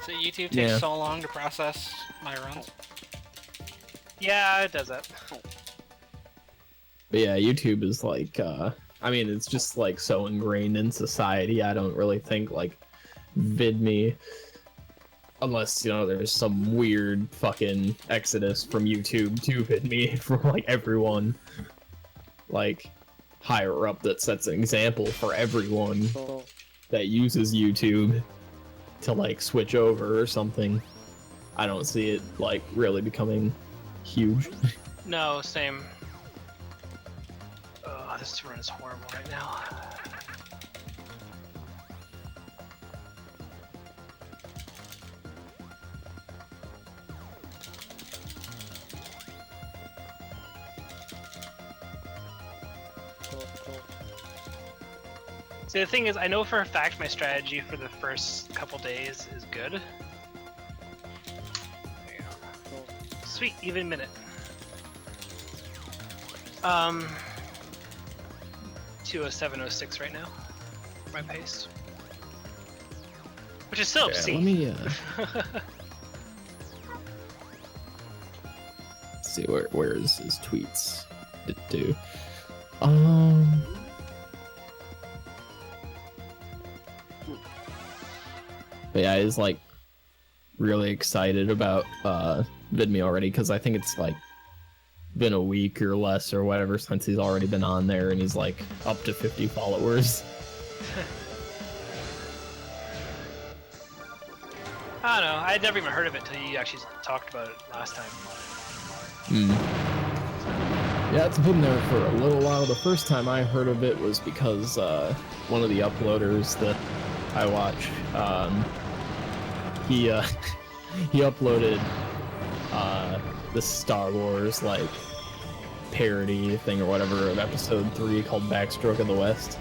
So YouTube takes so long to process my runs? Yeah, it does that. But yeah, YouTube is like, I mean, it's just like so ingrained in society. I don't really think like VidMe, unless, you know, there's some weird fucking exodus from YouTube to VidMe for like everyone, like higher up that sets an example for everyone that uses YouTube to like switch over or something. I don't see it like really becoming huge. No, same. Oh, this run is horrible right now. See, the thing is, I know for a fact my strategy for the first couple days is good. Sweet, even minute. 2:07:06 right now, my pace, which is still obscene. Let me see where is his tweets. But yeah, he's like really excited about VidMe already, because I think it's like been a week or less or whatever since he's already been on there, and he's like up to 50 followers. I don't know. I had never even heard of it till you actually talked about it last time. Yeah, it's been there for a little while. The first time I heard of it was because one of the uploaders that I watch, he uploaded this Star Wars like parody thing or whatever of episode 3 called Backstroke of the West,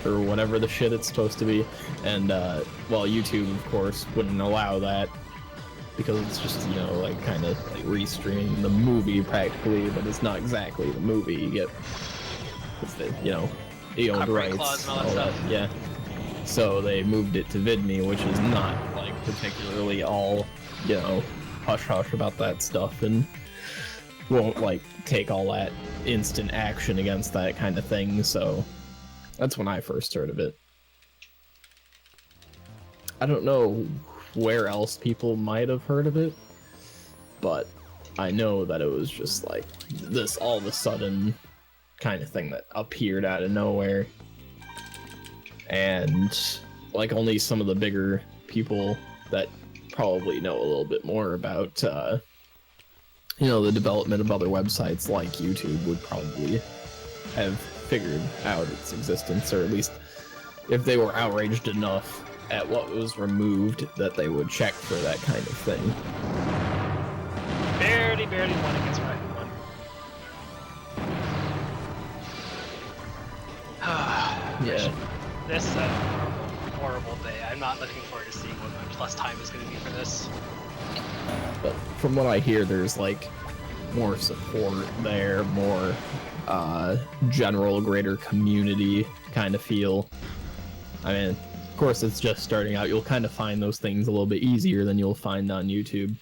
or whatever the shit it's supposed to be, and well, YouTube of course wouldn't allow that because it's just, you know, like kind of like restreaming the movie practically, but it's not exactly the movie. You get, it's the, you know, the owned rights, and all that stuff. Yeah. So they moved it to VidMe, which is not like particularly all, you know, hush hush about that stuff, and won't like take all that instant action against that kind of thing. So that's when I first heard of it. I don't know where else people might have heard of it, but I know that it was just like this all of a sudden kind of thing that appeared out of nowhere, and like only some of the bigger people that probably know a little bit more about you know, the development of other websites like YouTube would probably have figured out its existence, or at least if they were outraged enough at what was removed that they would check for that kind of thing. Barely won against Rifle One. Yeah. This horrible day. I'm not looking forward to seeing what my plus time is going to be for this. But from what I hear, there's like more support there, more general, greater community kind of feel. I mean, of course, it's just starting out. You'll kind of find those things a little bit easier than you'll find on YouTube.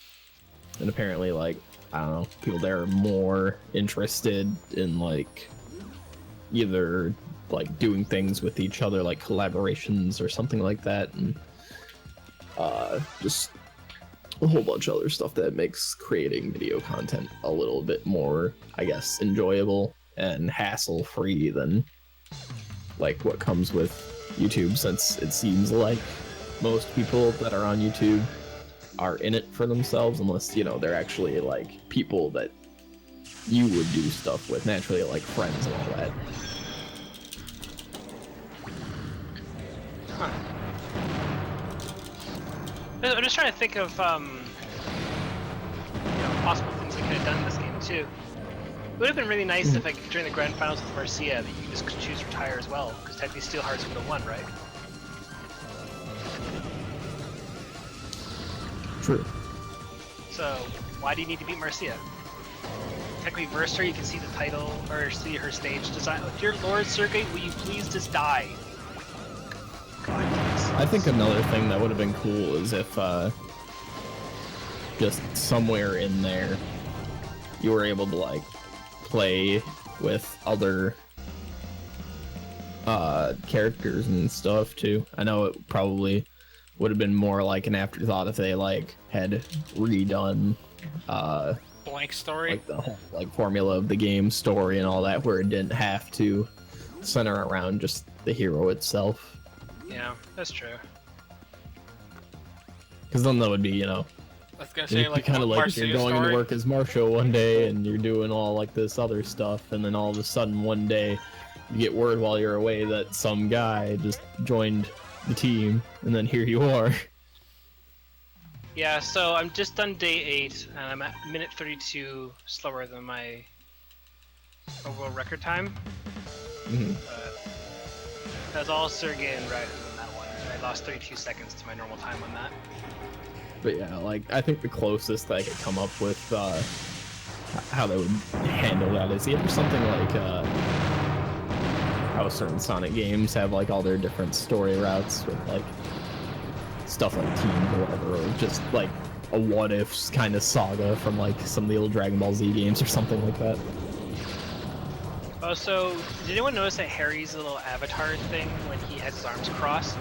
And apparently, like, I don't know, people there are more interested in, like, either, like, doing things with each other, like collaborations or something like that, and just a whole bunch of other stuff that makes creating video content a little bit more, I guess, enjoyable and hassle-free than, like, what comes with YouTube, since it seems like most people that are on YouTube are in it for themselves, unless, you know, they're actually like people that you would do stuff with naturally, like friends and all that. Huh. I'm just trying to think of you know, possible things they could have done in this game too. It would have been really nice if, like, during the grand finals with Marcia, that you could just choose retire as well, because technically Steelhearts would have won, right? True. So why do you need to beat Marcia? Technically, verse her, you can see the title or see her stage design. Dear Lord Sergey, will you please just die? God, please. I think another thing that would have been cool is if just somewhere in there you were able to like play with other characters and stuff too. I know it probably would have been more like an afterthought if they like had redone Blank story, like the whole like formula of the game story and all that, where it didn't have to center around just the hero itself. Yeah, that's true. Because then that would be, you know, I was gonna say, like, kind of like if you're Marcia's going story. to work as Marshall one day and you're doing all like this other stuff, and then all of a sudden one day you get word while you're away that some guy just joined the team, and then here you are. Yeah, so I'm just done day 8, and I'm at minute 32 slower than my overall record time. Mhm. That's all Sergey and Ryden on that one. I lost 32 seconds to my normal time on that. But yeah, like I think the closest that I could come up with how they would handle that is either something like how certain Sonic games have like all their different story routes with like stuff like teams or whatever, or just like a what ifs kind of saga from like some of the old Dragon Ball Z games or something like that. Also, did anyone notice that Harry's little avatar thing when he has his arms crossed?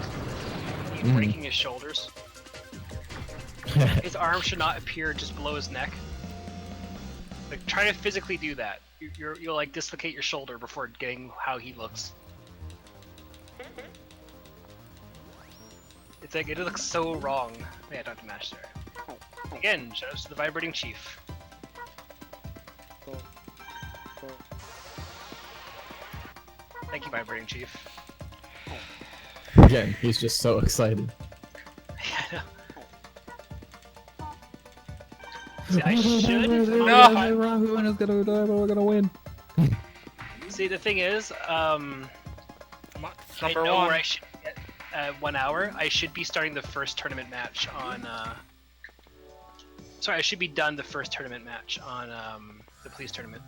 He's breaking his shoulders. His arms should not appear just below his neck. Like, try to physically do that. You'll like dislocate your shoulder before getting how he looks. It's like, it looks so wrong. Yeah, I don't have to match there. Again, shoutouts to the Vibrating Chief. Thank you, Vibrating Chief. Again, he's just so excited. Yeah, See, I should. We're gonna win. See, the thing is, I Number know one. where I should get 1 hour. I should be starting the first tournament match on. Sorry, I should be done the first tournament match on the police tournament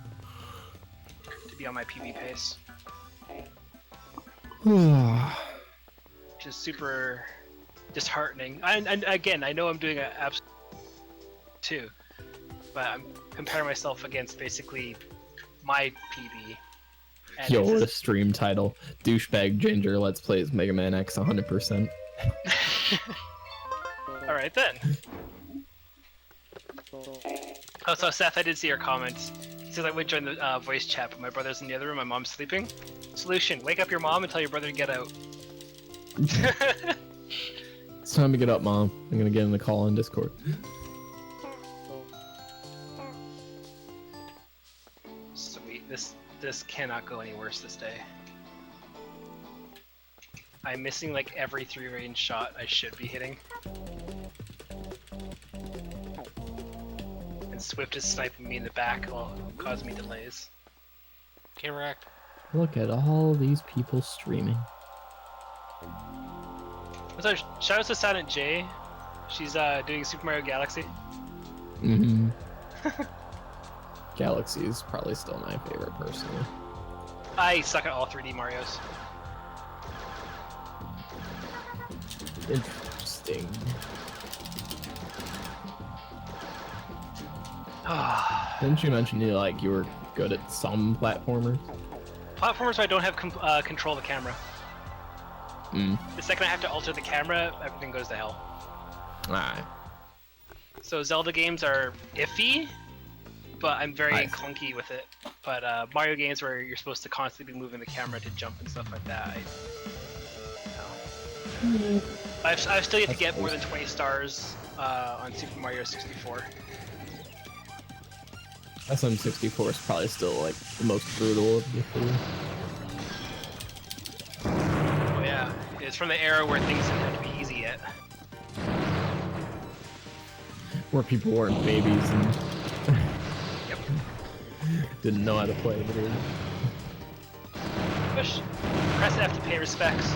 to be on my PB pace, which is super disheartening. And again, I know I'm doing an absolute too, but I'm comparing myself against basically my PB. And Yo, it's what a just- stream title. Douchebag Ginger Let's Plays Mega Man X 100%. Alright then. Oh, so Seth, I did see your comments. He says I would join the voice chat, but my brother's in the other room, my mom's sleeping. Solution, wake up your mom and tell your brother to get out. It's time to get up, Mom. I'm gonna get in the call on Discord. Sweet, this cannot go any worse this day. I'm missing like every 3-range shot I should be hitting. And Swift is sniping me in the back while causing me delays. Correct. Look at all these people streaming. So, shout out to Silent J. She's doing Super Mario Galaxy. Mm-hmm. Galaxy is probably still my favorite, personally. I suck at all 3D Marios. Interesting. Didn't you mention you were good at some platformers? Platformers where I don't have control of the camera. Mm. The second I have to alter the camera, everything goes to hell. Ah. So Zelda games are iffy, but I'm very Nice. clunky with it. But Mario games where you're supposed to constantly be moving the camera to jump and stuff like that, I've still yet to get more than 20 stars on Super Mario 64. SM64 is probably still like the most brutal of the three. Oh yeah, it's from the era where things didn't have to be easy yet. Where people weren't babies and Yep. didn't know how to play video. Push. Press F to pay respects.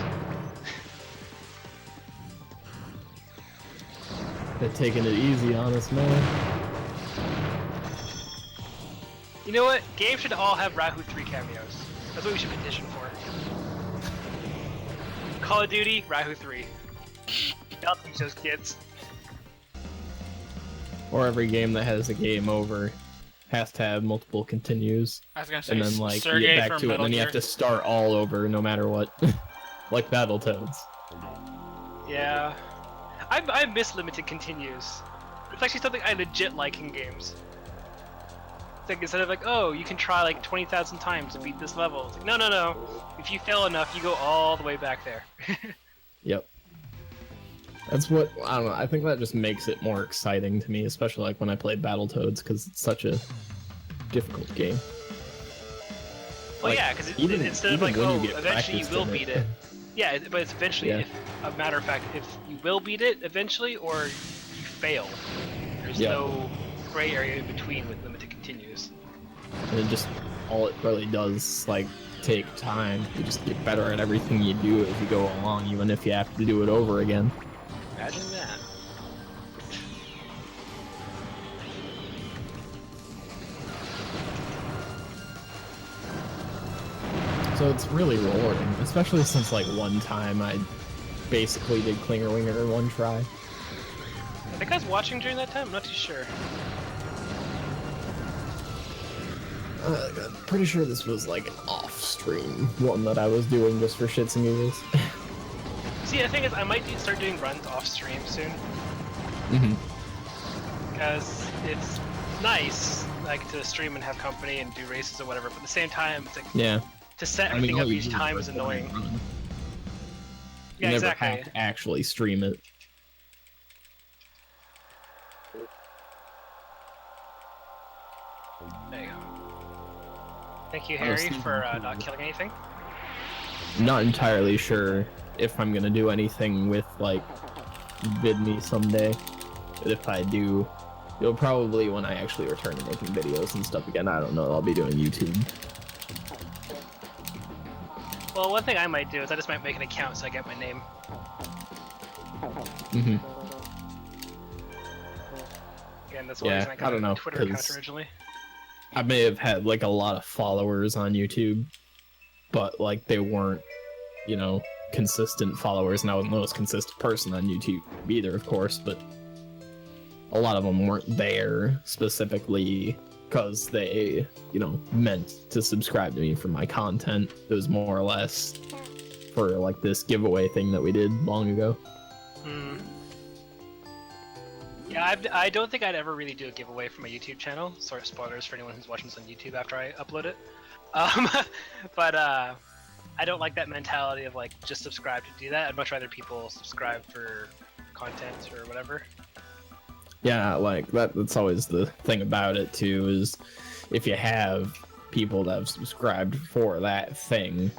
They're taking it easy on us, man. You know what? Games should all have Rahu 3 cameos. That's what we should petition for. Call of Duty, Rahu 3. I'll teach those kids. Or every game that has a game over has to have multiple continues. I was gonna say And then you Sergey get back from to it, and Metal then you Gear. have to start all over no matter what. Like Battletoads. Yeah. I miss limited continues. It's actually something I legit like in games. It's like, instead of like, oh, you can try like 20,000 times to beat this level. It's like, no. If you fail enough, you go all the way back there. Yep. That's what, I don't know, I think that just makes it more exciting to me, especially like when I play Battletoads, because it's such a difficult game. Well, Like, yeah, because even- instead of even like, when oh, you get eventually you practiced will in beat it. Yeah, but it's eventually, Yeah. if a matter of fact, if you will beat it eventually, or you fail. There's Yeah. no gray area in between with limited continues. And it just, all it really does is, like, take time. You just get better at everything you do as you go along, even if you have to do it over again. Imagine that. So it's really rewarding, especially since, like, one time I basically did Klinger Winger in one try. I think I was watching during that time. I'm not too sure. I'm pretty sure this was like an off-stream one that I was doing just for shits and giggles. See, the thing is, I might start doing runs off stream soon. Because it's nice, like, to stream and have company and do races or whatever, but at the same time, it's like, Yeah. to set everything up each time is annoying. You Yeah, never exactly. have to actually stream it. There you go. Thank you, Harry, for not killing anything. Not entirely sure if I'm gonna do anything with, like, VidMe someday. But if I do, it'll probably when I actually return to making videos and stuff again. I don't know, I'll be doing YouTube. Well, one thing I might do is I just might make an account so I get my name. Again, that's one reason I got a Twitter account originally. I may have had, like, a lot of followers on YouTube, but, like, they weren't, you know, consistent followers, and I wasn't the most consistent person on YouTube either, of course, but a lot of them weren't there specifically because they, you know, meant to subscribe to me for my content. It was more or less for, like, this giveaway thing that we did long ago. Yeah, I don't think I'd ever really do a giveaway for my YouTube channel. Sort of spoilers for anyone who's watching this on YouTube after I upload it. But I don't like that mentality of, like, just subscribe to do that. I'd much rather people subscribe for content or whatever. Yeah, like, that's always the thing about it, too, is if you have people that have subscribed for that thing,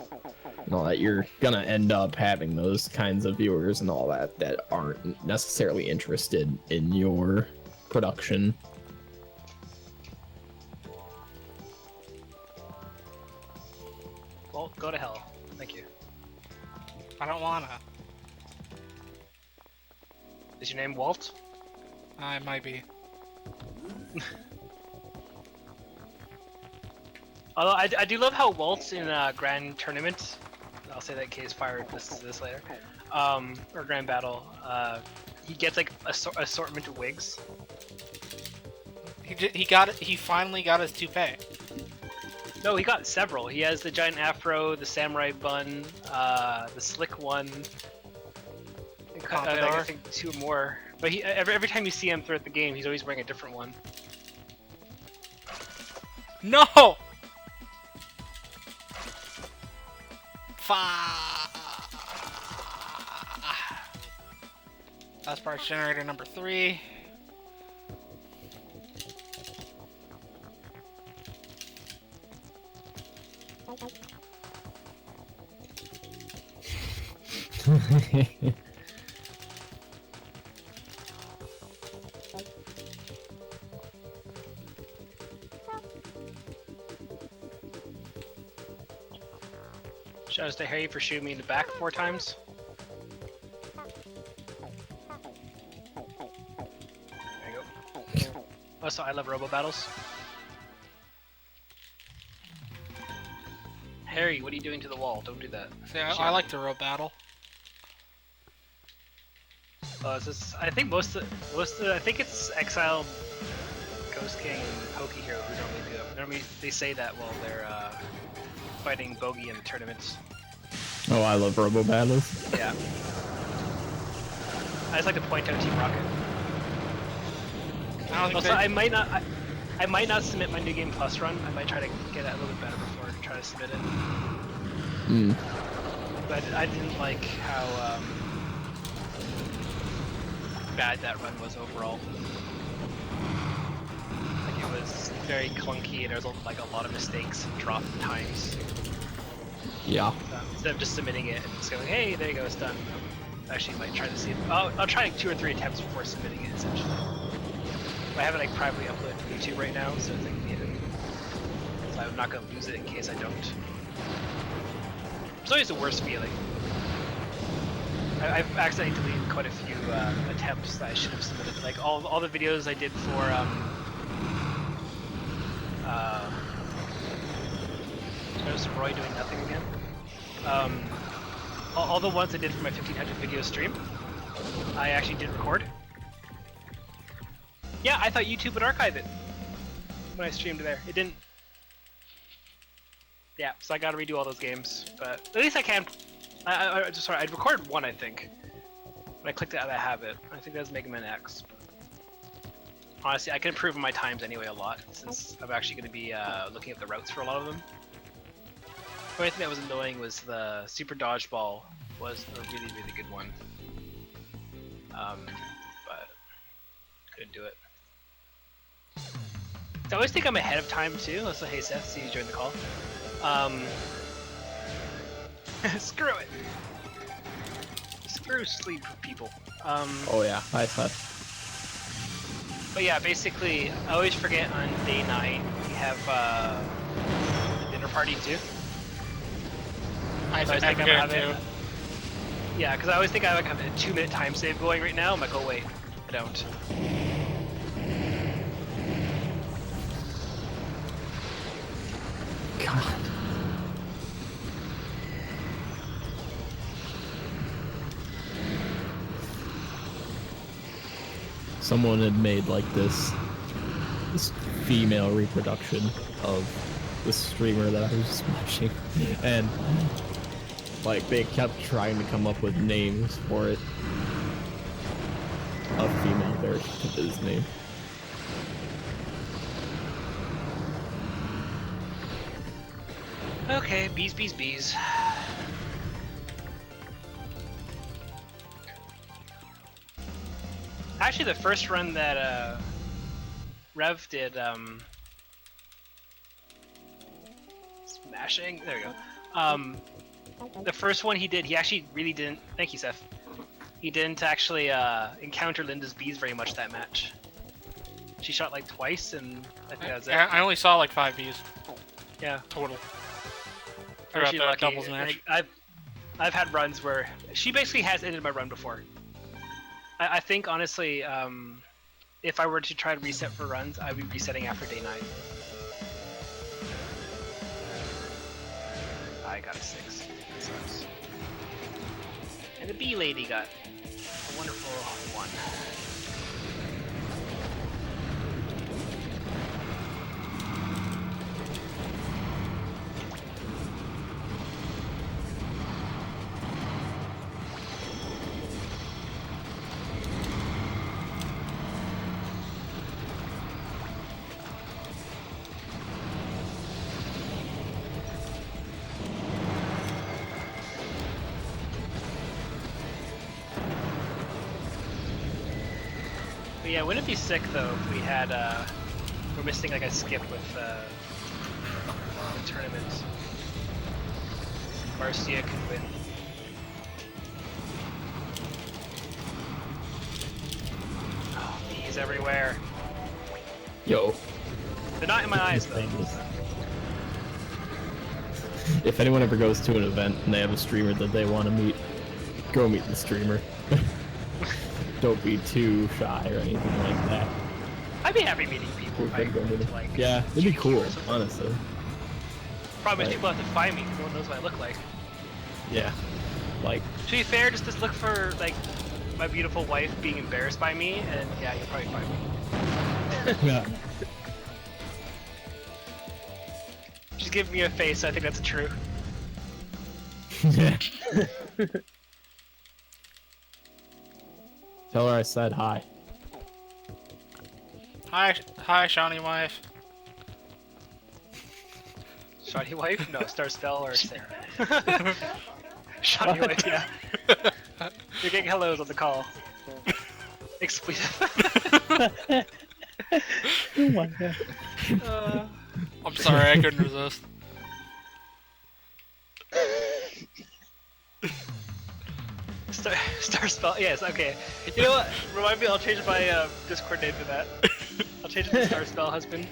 and all that, you're gonna end up having those kinds of viewers and all that that aren't necessarily interested in your production. Well, go to hell. Thank you. I don't wanna. Is your name Walt? It might be. Although I do love how Walt's in Grand Tournament, I'll say that in case Fire listens to this later, or Grand Battle, he gets like assortment of wigs. He got it. He finally got his toupee. No, he got several. He has the giant afro, the samurai bun, the slick one. I think two more. But he every time you see him throughout the game, he's always wearing a different one. No! That's parts generator number 3. Shout out to Harry for shooting me in the back 4 times. There you go. Also, I love Robo Battles. Harry, what are you doing to the wall? Don't do that. See, I like the rope battle. I think I think it's Exile, Ghost King, and Pokey Hero who normally do it. Normally they say that while they're fighting Bogey in the tournaments. Oh, I love Robo Battles. Yeah. I just like to point out Team Rocket. Also, I might not submit my New Game Plus run. I might try to get it a little bit better before I try to submit it. But I didn't like how bad that run was overall. Like, it was very clunky and there was like a lot of mistakes and drop times. Yeah. Instead of just submitting it and just going, hey, there you go, it's done. Actually, might try to see. I'll try like 2 or 3 attempts before submitting it, essentially. I have it like privately uploaded to YouTube right now, so it's like hidden. So I'm not gonna lose it in case I don't. It's always the worst feeling. I've accidentally deleted quite a few attempts that I should have submitted. Like all the videos I did for there's Roy doing nothing again. All the ones I did for my 1500 video stream, I actually did record. Yeah, I thought YouTube would archive it when I streamed there. It didn't. Yeah, so I gotta redo all those games, but at least I can. I recorded one, I think. When I clicked it out, I have it. I think that's Mega Man X. Honestly, I can improve on my times anyway a lot, since I'm actually going to be looking at the routes for a lot of them. The only thing that was annoying was the Super Dodgeball was a really, really good one. But couldn't do it. So I always think I'm ahead of time too. Also, hey Seth, see you join the call. Screw it. Screw sleep people. Oh yeah, hi Seth. But yeah, basically, I always forget on day 9 we have the dinner party too. I think forget it too. Yeah, because I always think I have a 2-minute time save going right now. I'm like, oh wait, I don't. God. Someone had made like this female reproduction of the streamer that I was just watching, and like they kept trying to come up with names for it. A female version of his name. Okay, bees, bees, bees. Actually, the first run that Rev did, smashing. There we go. The first one he did, he actually really didn't. Thank you, Seth. He didn't actually encounter Linda's bees very much that match. She shot like twice, and I think that was it. I only saw like 5 bees. Yeah, Total. Actually Throughout lucky. the doubles match. Like, I've had runs where she basically has ended my run before. I think honestly, if I were to try to reset for runs, I'd be resetting after day 9. I got a 6. That sucks. And the bee lady got a wonderful 1. Yeah, wouldn't it be sick though if we had we're missing like a skip with the tournament. Marcia could win. Oh, bees everywhere. Yo. They're not in my eyes though. If anyone ever goes to an event and they have a streamer that they want to meet, go meet the streamer. Don't be too shy or anything like that. I'd be happy meeting people if I went to, like, yeah, it'd be cool, honestly. Problem is people have to find me because no one knows what I look like. Yeah, like. To be fair, just look for like my beautiful wife being embarrassed by me, and yeah, you'll probably find me. Yeah. She's giving me a face, so I think that's true. Yeah. Tell her I said hi. Hi, Shawnee wife. Shawnee wife? No, Star Spell or Sarah. Shawnee wife, yeah. You're getting hellos on the call. Expletive. Oh my god. I'm sorry, I couldn't resist. Star Spell, yes, okay. You know what? Remind me, I'll change my Discord name to that. I'll change it to Star Spell Husband.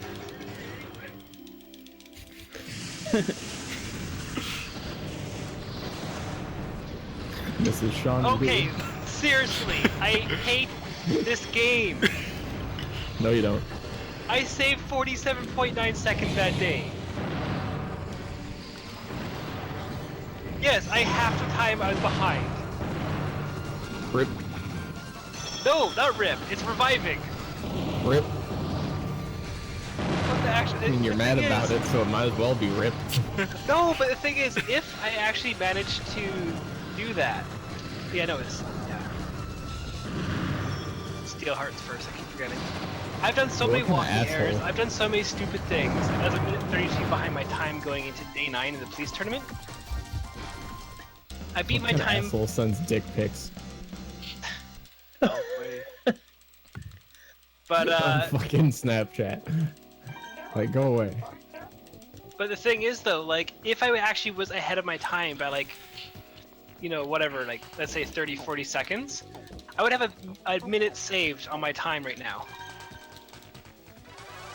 This is Sean. Okay, seriously, I hate this game. No, you don't. I saved 47.9 seconds that day. Yes, I half the time I was behind. Rip. No, not rip. It's reviving. Rip. What the actually, I mean, you're mad about it, so it might as well be ripped. No, but the thing is, if I actually manage to do that, yeah, no, it's Steel Hearts first. I keep forgetting. I've done so many walking errors. I've done so many stupid things. I was a minute 32 behind my time going into day 9 in the police tournament. I beat my time. Asshole sends dick pics. No way. But On fucking Snapchat. Like, go away. But the thing is, though, like, if I actually was ahead of my time by, like, you know, whatever, like, let's say 30, 40 seconds, I would have a minute saved on my time right now.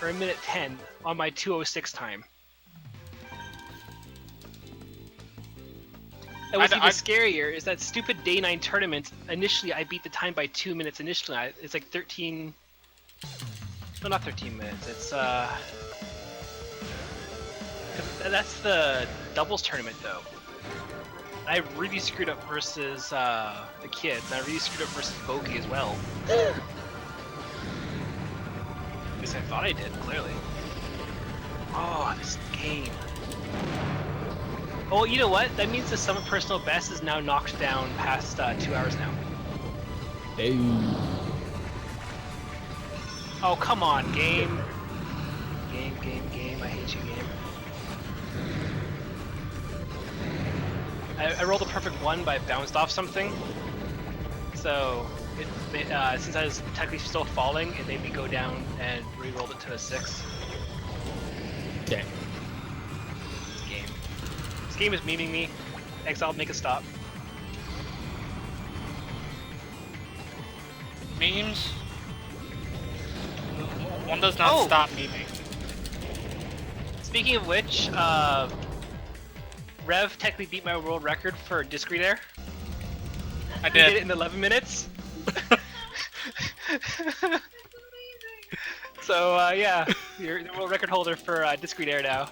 Or a minute 10 on my 2:06 time. And what's even scarier is that stupid day 9 tournament, initially I beat the time by 2 minutes initially. It's like 13... No, not 13 minutes, it's that's the doubles tournament though. I really screwed up versus the kids, and I really screwed up versus Bogey as well. At least I thought I did, clearly. Oh, this game. Oh, you know what? That means the Summit Personal Best is now knocked down past 2 hours now. Hey. Oh, come on, game. Game. I hate you, game. I rolled a perfect 1, but I bounced off something. So, since I was technically still falling, it made me go down and re-rolled it to a 6. Okay. This game is memeing me. Exile, make a stop. Memes? One does not stop memeing. Speaking of which, Rev technically beat my world record for discrete air. I did. He did it in 11 minutes. So yeah, you're the world record holder for discrete air now.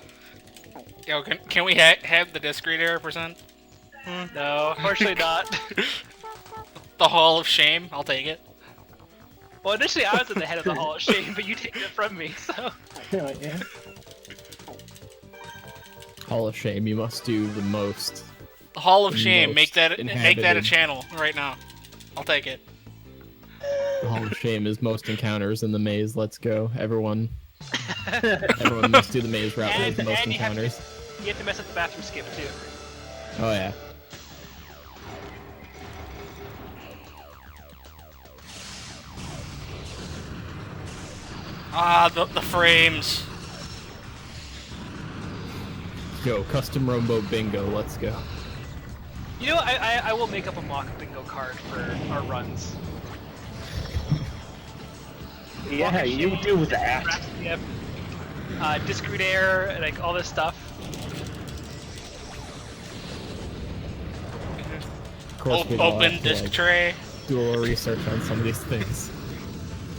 Yo, can we have the discrete air percent? No, unfortunately not. The Hall of Shame, I'll take it. Well, initially I was at the head of the Hall of Shame, but you take it from me, so... Yeah. Hall of Shame, you must do the most. The Hall of Shame, make that a inhabited. channel right now. I'll take it. The Hall of Shame is most encounters in the maze. Let's go, everyone. Everyone must do the maze route with the most encounters. You have to mess up the bathroom skip too. Oh yeah. Ah, the frames. Yo, custom Robo Bingo, let's go. You know, I will make up a mock bingo card for our runs. Yeah, you do that. Yep. Discrete air, like all this stuff. Of course, we'd all Open have to, disc like, tray. do a little research on some of these things.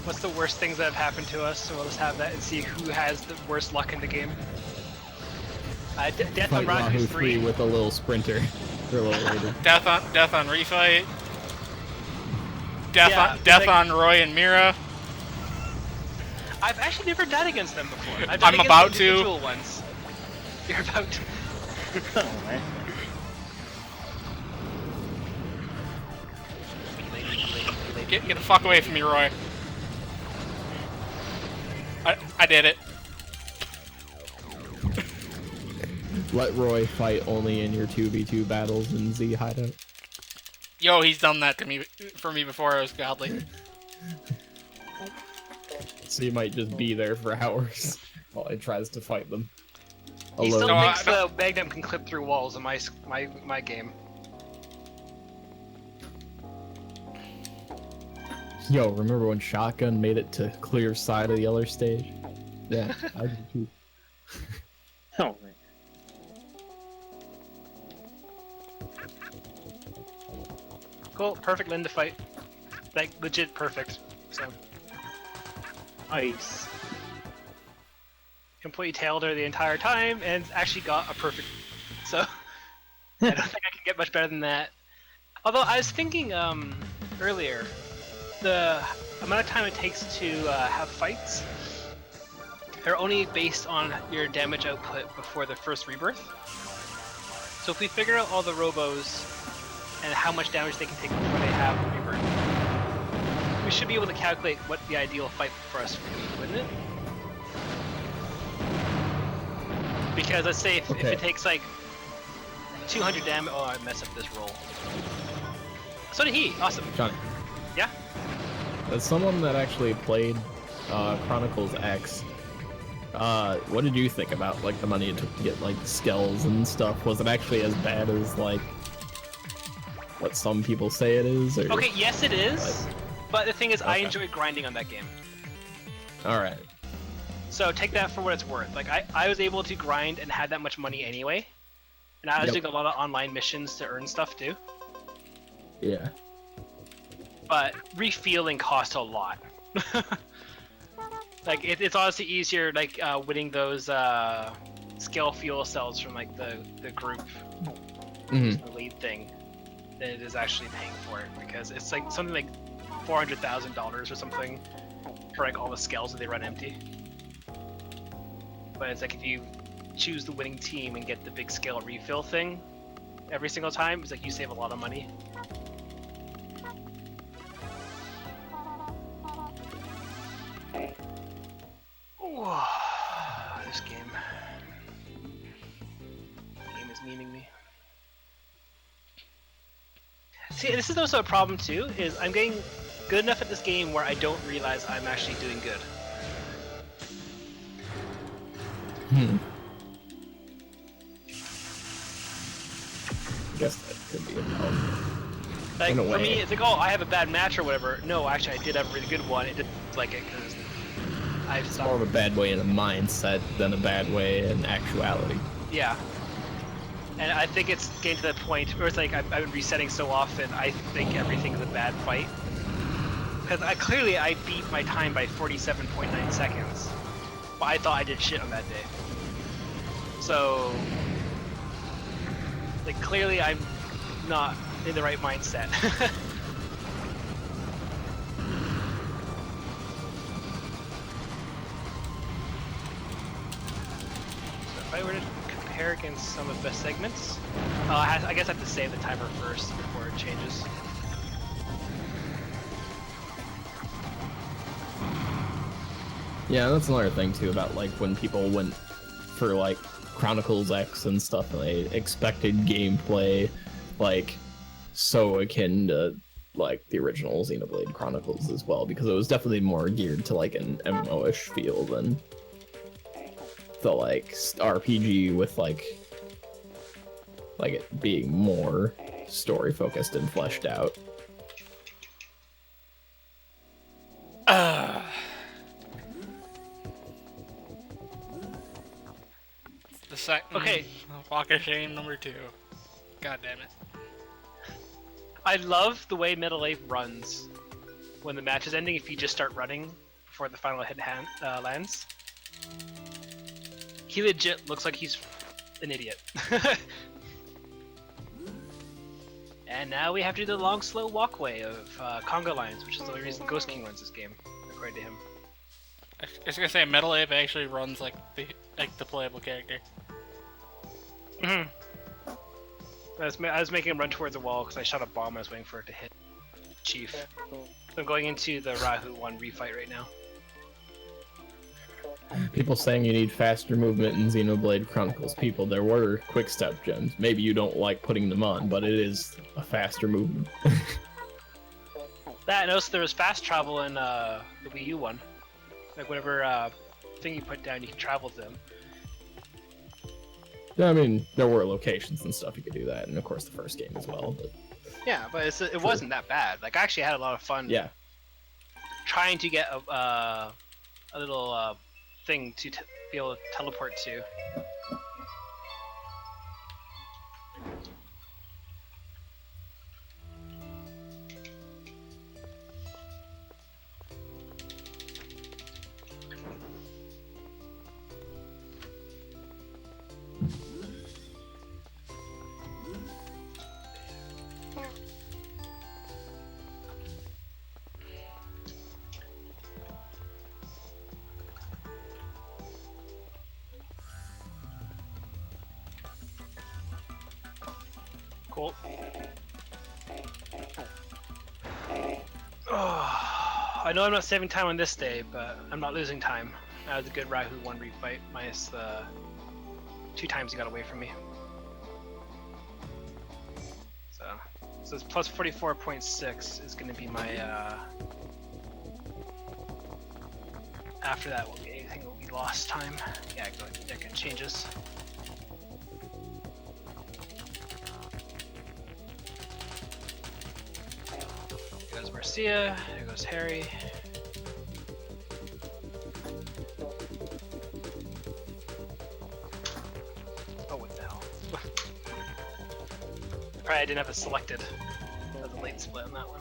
What's the worst things that have happened to us? So we'll just have that and see who has the worst luck in the game. Death on Fight Raku Wahoo 3 with a little sprinter for a little later. Death on Refight. Yeah, Death like- on Roy and Mira. I've actually never died against them before. I've I'm died against about to. individual ones. You're about to. Oh, man. Get the fuck away from me, Roy. I did it. Let Roy fight only in your 2v2 battles in Z Hideout. Yo, he's done that to me for me before I was godly. So you might just be there for hours while he tries to fight them. He still Alone. thinks the Magnum can clip through walls in my game. Yo, remember when Shotgun made it to clear side of the other stage? Yeah, I did too. Oh, man. Cool, perfect Lynn to fight. Like, legit perfect. So, Nice. completely tailed her the entire time and actually got a perfect. So, I don't think I can get much better than that. Although, I was thinking earlier, the amount of time it takes to have fights. are only based on your damage output before the first rebirth. So if we figure out all the robos and how much damage they can take before they have rebirth, we should be able to calculate what the ideal fight for us would be, wouldn't it? Because let's say if it takes like 200 damage. Oh, I messed up this roll. So did he. Awesome. Johnny, Yeah. as someone that actually played Chronicles X, what did you think about like the money it took to get like skills and stuff? Was it actually as bad as like what some people say it is? Or, Okay, yes it is. But the thing is, I enjoy grinding on that game. All right. So take that for what it's worth. Like I was able to grind and had that much money anyway, and I was doing a lot of online missions to earn stuff too. Yeah. But refueling cost a lot. Like it's honestly easier like winning those skill fuel cells from like the group, the lead thing, than it is actually paying for it, because it's like something like $400,000 or something for like all the scales that they run empty. But it's like if you choose the winning team and get the big scale refill thing every single time, it's like you save a lot of money. This game is memeing me. See, this is also a problem too, is I'm getting good enough at this game where I don't realize I'm actually doing good. I guess that could be a problem. Like, In a for way. me, it's like, oh, I have a bad match or whatever. No, actually, I did have a really good one. It didn't like it because I've It's more of a bad way in a mindset than a bad way in actuality. Yeah. And I think it's getting to the point where it's like I've been resetting so often, I think everything's a bad fight. Because I beat my time by 47.9 seconds. But I thought I did shit on that day. So, like, clearly I'm not in the right mindset. If I were to compare against some of the best segments, I guess I have to save the timer first before it changes. Yeah, that's another thing too about like when people went for like Chronicles X and stuff, and they expected gameplay like so akin to like the original Xenoblade Chronicles as well, because it was definitely more geared to like an MMO-ish feel than the like RPG with like it being more story focused and fleshed out. The second Walk of Shame #2. God damn it. I love the way Metal Ape runs when the match is ending. If you just start running before the final hit lands, he legit looks like he's an idiot. And now we have to do the long, slow walkway of conga lines, which is the only reason Ghost King runs this game, according to him. I was gonna say Metal Ape actually runs like the playable character. I was making him run towards the wall because I shot a bomb. I was waiting for it to hit Chief. So I'm going into the Rahu 1 refight right now. People saying you need faster movement in Xenoblade Chronicles. People, there were quick step gems. Maybe you don't like putting them on, but it is a faster movement. That, and also there was fast travel in the Wii U one. Like whatever thing you put down, you can travel to them. Yeah, I mean, there were locations and stuff you could do that, and of course the first game as well. But yeah, but it wasn't that bad. Like I actually had a lot of fun. Yeah. Trying to get a little thing to be able to teleport to. Cool. Oh, I know I'm not saving time on this day, but I'm not losing time. That was a good Rahu 1 refight, minus the 2 times he got away from me. So it's plus 44.6 is going to be my, after that will be anything will be lost time. Yeah, it changes. Here goes Marcia, here goes Harry. Oh, what the hell? Probably I didn't have it selected. That was a late split on that one.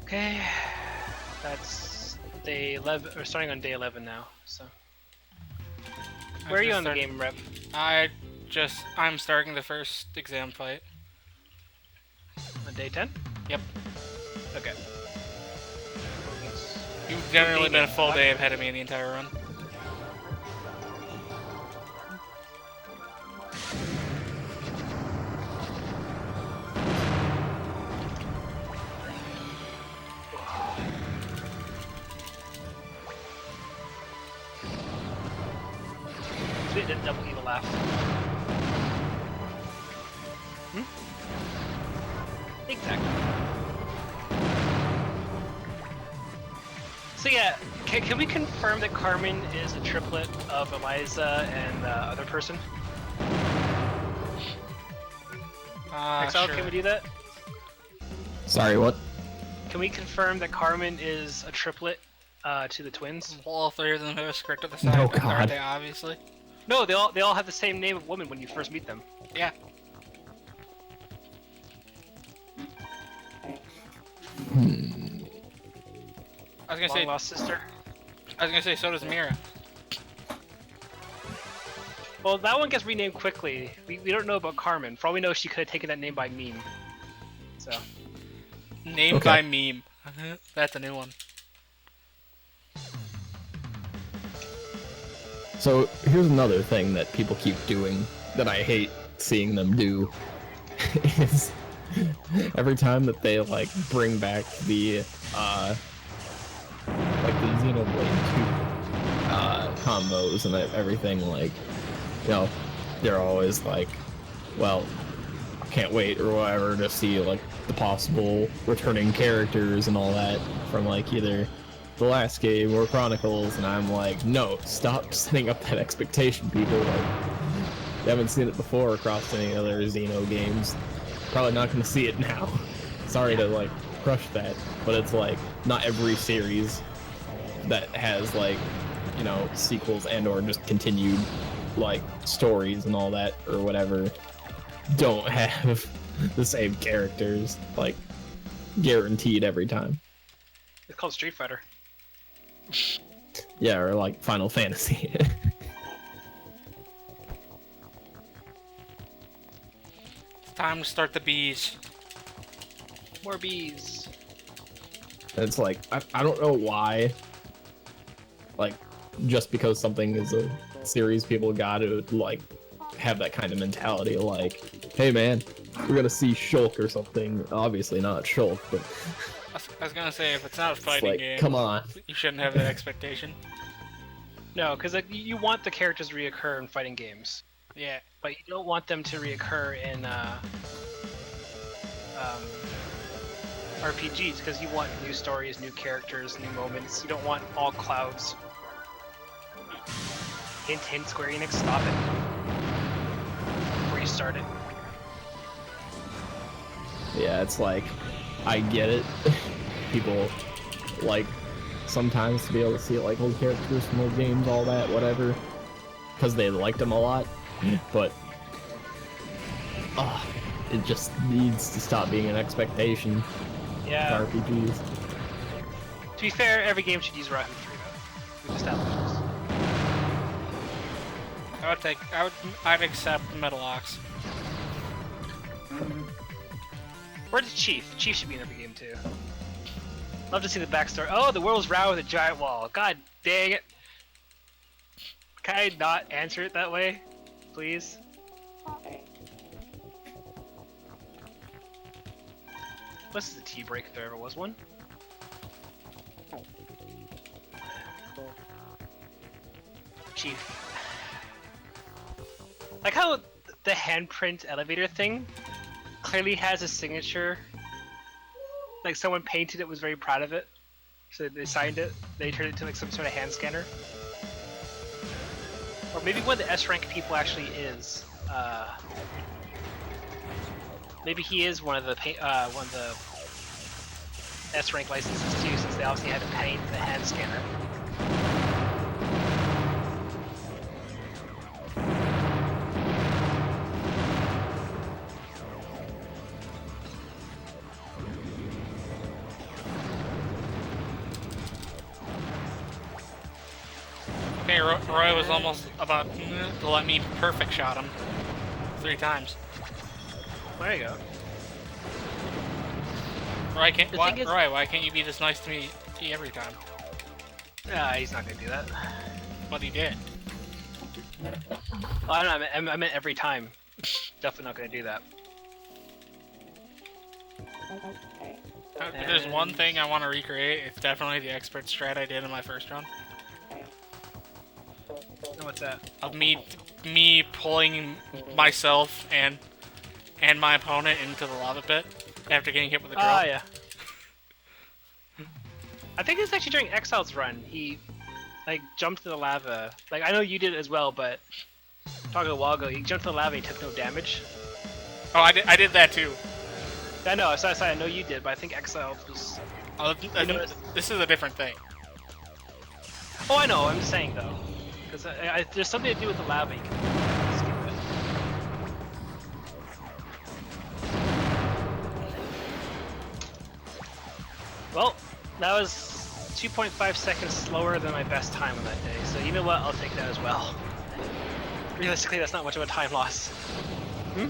Okay, that's day 11, or starting on day 11 now, so. Where are you on the game, Rev? I'm starting the first exam fight. On day 10? Yep. Okay. You've generally been a full day ahead of me in the entire run. It did double evil laugh. Exactly. So yeah, can we confirm that Carmen is a triplet of Eliza and the other person? Exile, Sure. can we do that? Sorry, what? Can we confirm that Carmen is a triplet to the twins? Well, all 3 of them have a script at the side, Oh, but aren't God. they, obviously? No, they all have the same name of woman when you first meet them. Yeah. I was gonna Long say, lost sister. so does Mira. Well, that one gets renamed quickly. We don't know about Carmen. For all we know, she could have taken that name by meme. So. Named Okay. by meme. That's a new one. So here's another thing that people keep doing that I hate seeing them do is every time that they like bring back the Xenoblade 2 combos and everything, like, you know, they're always like, well, I can't wait or whatever to see like the possible returning characters and all that from like either the last game or Chronicles, and I'm like, no, stop setting up that expectation, people. Like, you haven't seen it before across any other Xeno games. Probably not gonna see it now. Sorry to like crush that, but it's like not every series that has like, you know, sequels and or just continued like stories and all that or whatever don't have the same characters like guaranteed every time. It's called Street Fighter. Yeah, or like Final Fantasy. It's time to start the bees. More bees. It's like, I don't know why, like, just because something is a series, people gotta like have that kind of mentality, like, hey man, we're gonna see Shulk or something. Obviously not Shulk, but I was gonna say, if it's not a it's fighting like, game, come on. you shouldn't have that expectation. No, because like you want the characters to reoccur in fighting games, Yeah. but you don't want them to reoccur in RPGs because you want new stories, new characters, new moments. You don't want all clouds. Hint, hint, Square Enix, stop it. Before you start it. Yeah, it's like, I get it. People like sometimes to be able to see like old characters from old games, all that, whatever, because they liked them a lot. But it just needs to stop being an expectation Yeah. for RPGs. To be fair, every game should use Rahu 3 though. We've established this. I'd accept Metal Ox. Where's the Chief? Chief should be in every game too. Love to see the backstory. Oh, the world's round with a giant wall. God dang it. Can I not answer it that way, please? This is a tea break if there ever was one. Chief. Like how the handprint elevator thing clearly has a signature. Like someone painted it, was very proud of it. So they signed it, they turned it to like some sort of hand scanner. Or maybe one of the S-rank people actually is. Maybe he is one of the S-rank licenses too, since they obviously had to paint the hand scanner. Okay, Roy was almost about to let me perfect shot him 3 times. There you go. Roy, why can't you be this nice to me every time? He's not gonna do that. But he did. Oh, I don't know, I meant every time. Definitely not gonna do that. If there's one thing I want to recreate, it's definitely the expert strat I did in my first run. What's that? Of me pulling myself and my opponent into the lava pit after getting hit with a drop. Ah, yeah. I think it's actually during Exile's run. He like jumped to the lava. Like I know you did it as well, but talking a while ago, he jumped to the lava and he took no damage. Oh, I did that too. I know. So I know you did, but I think Exile was. Oh, this is a different thing. Oh, I know. I'm just saying though, because there's something to do with the lava. You can skip it. Well, that was 2.5 seconds slower than my best time on that day. So you know what? I'll take that as well. Realistically, that's not much of a time loss. Hmm?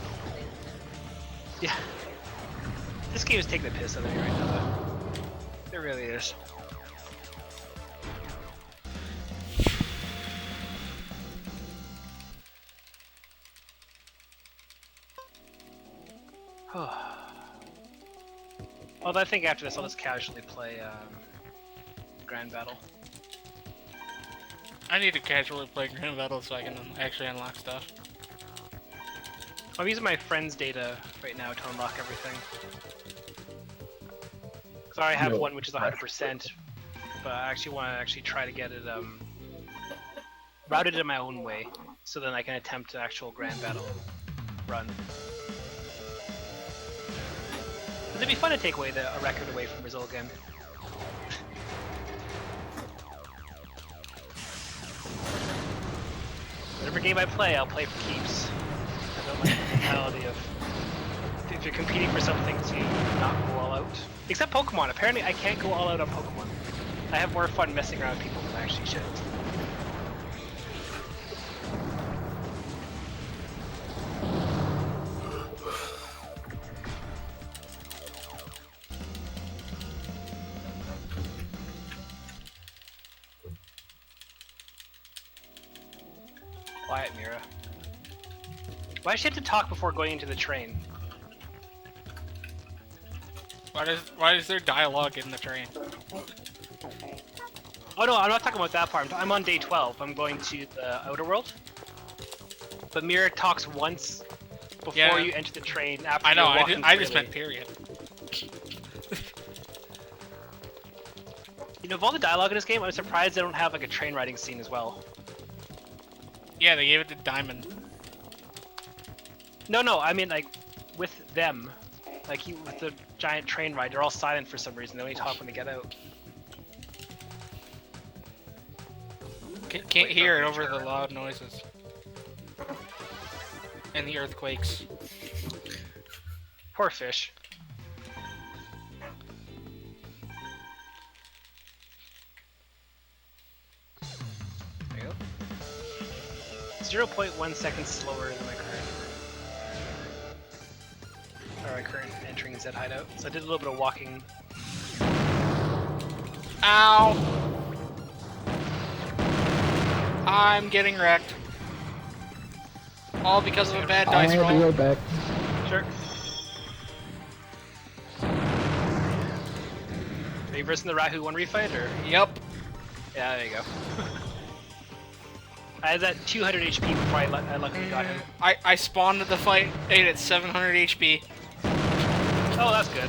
Yeah. This game is taking the piss out of me right now, though. It really is. Although I think after this, I'll just casually play Grand Battle. I need to casually play Grand Battle so I can actually unlock stuff. I'm using my friend's data right now to unlock everything. So I have one which is 100%, but I actually want to actually try to get it routed in my own way, so then I can attempt an actual Grand Battle run. It'd be fun to take away a record away from Brazil again. Whatever game I play, I'll play for keeps. I don't like the mentality of if you're competing for something to not go all out. Except Pokemon. Apparently I can't go all out on Pokemon. I have more fun messing around with people than I actually should. Quiet, Mira. Why does she have to talk before going into the train? Why is there dialogue in the train? Oh no, I'm not talking about that part. I'm on day 12. I'm going to the outer world. But Mira talks once before you enter the train. After I know. I just freely. meant period. You know, of all the dialogue in this game, I'm surprised they don't have like a train riding scene as well. Yeah, they gave it to Diamond. No, I mean like with them, like with the giant train ride, they're all silent for some reason. They only talk when they get out. Can't hear it over the loud noises and the earthquakes. Poor fish. There you go. 0.1 seconds slower than my current entering Z hideout. So I did a little bit of walking. Ow! I'm getting wrecked. All because of a bad dice I'll be roll. right back. Sure. Are you versing the Rahu 1 refight, or? Yep. Yeah, there you go. I had that 200 HP before I luckily got him. I spawned at the fight, ate at 700 HP. Oh, that's good.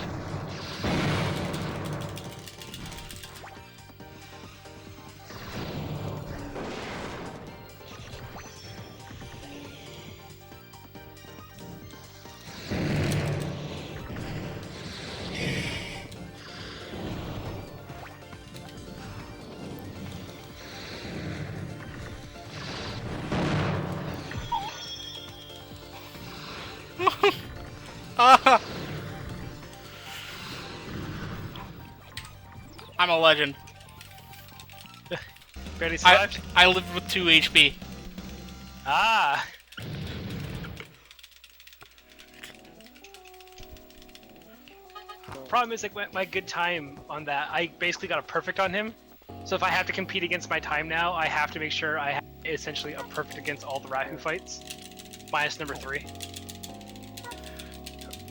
I'm a legend. Barely survived? I lived with 2 HP. Ah! Problem is, like, my good time on that, I basically got a perfect on him. So if I have to compete against my time now, I have to make sure I have essentially a perfect against all the Rahu fights. Minus number 3.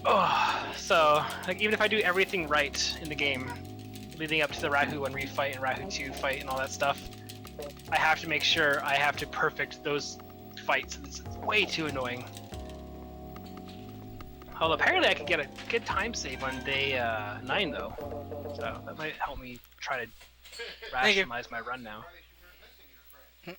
Oh, so, like, even if I do everything right in the game, leading up to the Rahu 1 refight and Rahu 2 fight and all that stuff, I have to make sure I have to perfect those fights. It's way too annoying. Although apparently I can get a good time save on day 9 though, so that might help me try to rationalize my run now. Can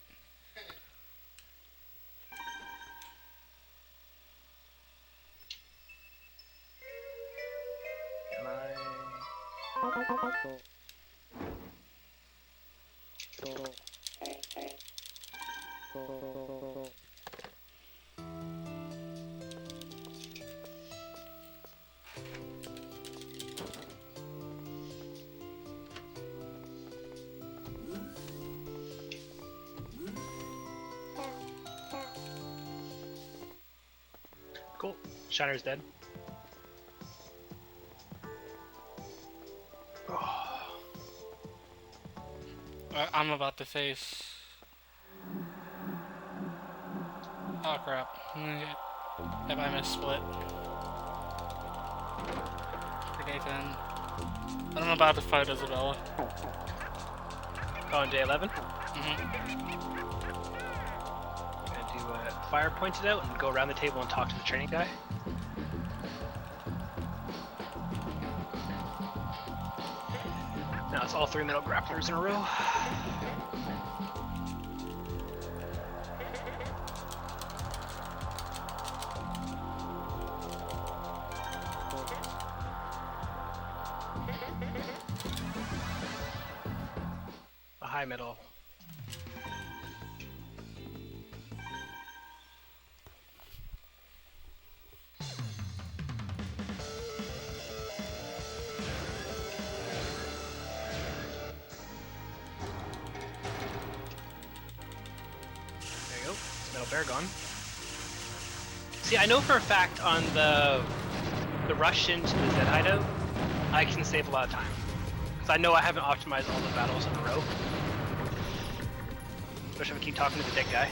I... Cool. Shiner's dead. I'm about to face... Oh crap. Have I missed split? For day 10. But I'm about to fight Isabella. Oh, on day 11? Mm-hmm. Gonna do fire pointed out and go around the table and talk to the training guy. Now it's all 3 metal grapplers in a row. A high metal. There you go. Metal bear gone. See, I know for a fact on the rush into the Zed hideout, I can save a lot of time. Because I know I haven't optimized all the battles in a row. Especially if I keep talking to the dead guy.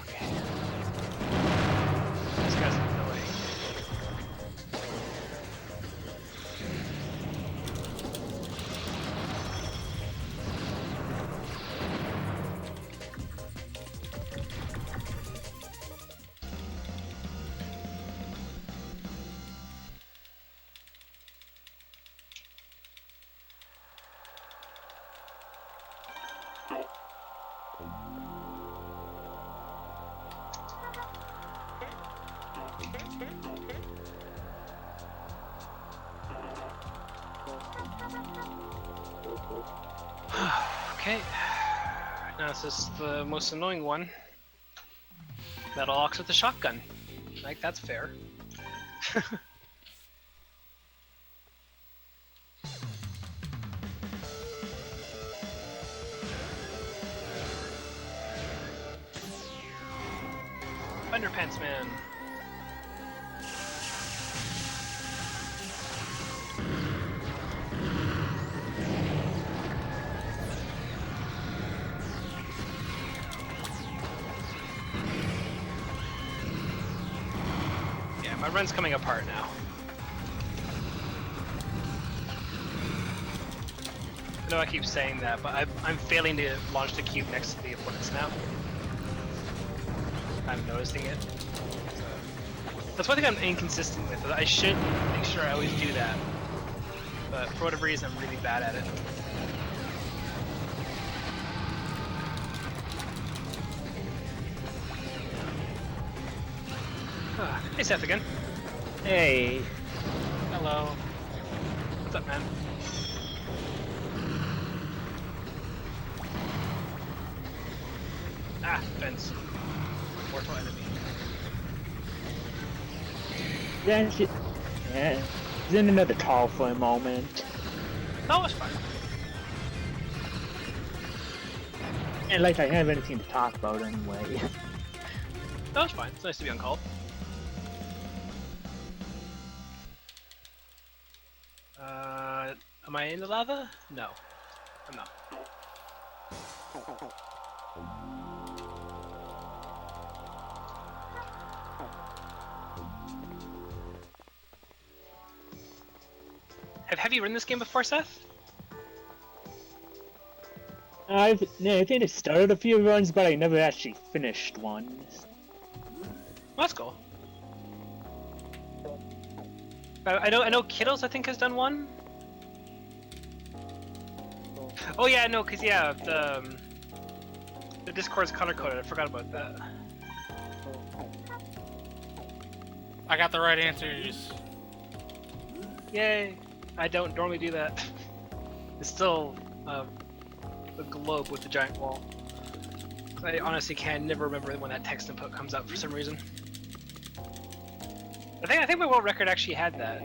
Okay. This guy's annoying. Okay. Now this is the most annoying one. Metal Ox with the shotgun. Like, that's fair. Underpants Man. Yeah, my run's coming apart now. I know I keep saying that, but I'm failing to launch the cube next to the opponents now. I'm noticing it. So, that's one thing I'm inconsistent with. I should make sure I always do that, but for whatever reason, I'm really bad at it. Hey, Seth again. Hey. Hello. What's up, man? Ah, fence. Mortal enemy. Then she... Yeah. She's in another tall for a moment. No, it's fine. And like I have anything to talk about anyway. No, it's fine. It's nice to be on call. Am I in the lava? No, I'm not. Have you run this game before, Seth? I think I started a few runs, but I never actually finished one. Well, that's cool. I know Kittles, I think, has done one. Oh yeah, no, cause yeah, the Discord's color coded. I forgot about that. I got the right answers. Yay! I don't normally do that. It's still a globe with a giant wall. I honestly can never remember when that text input comes up for some reason. I think my world record actually had that.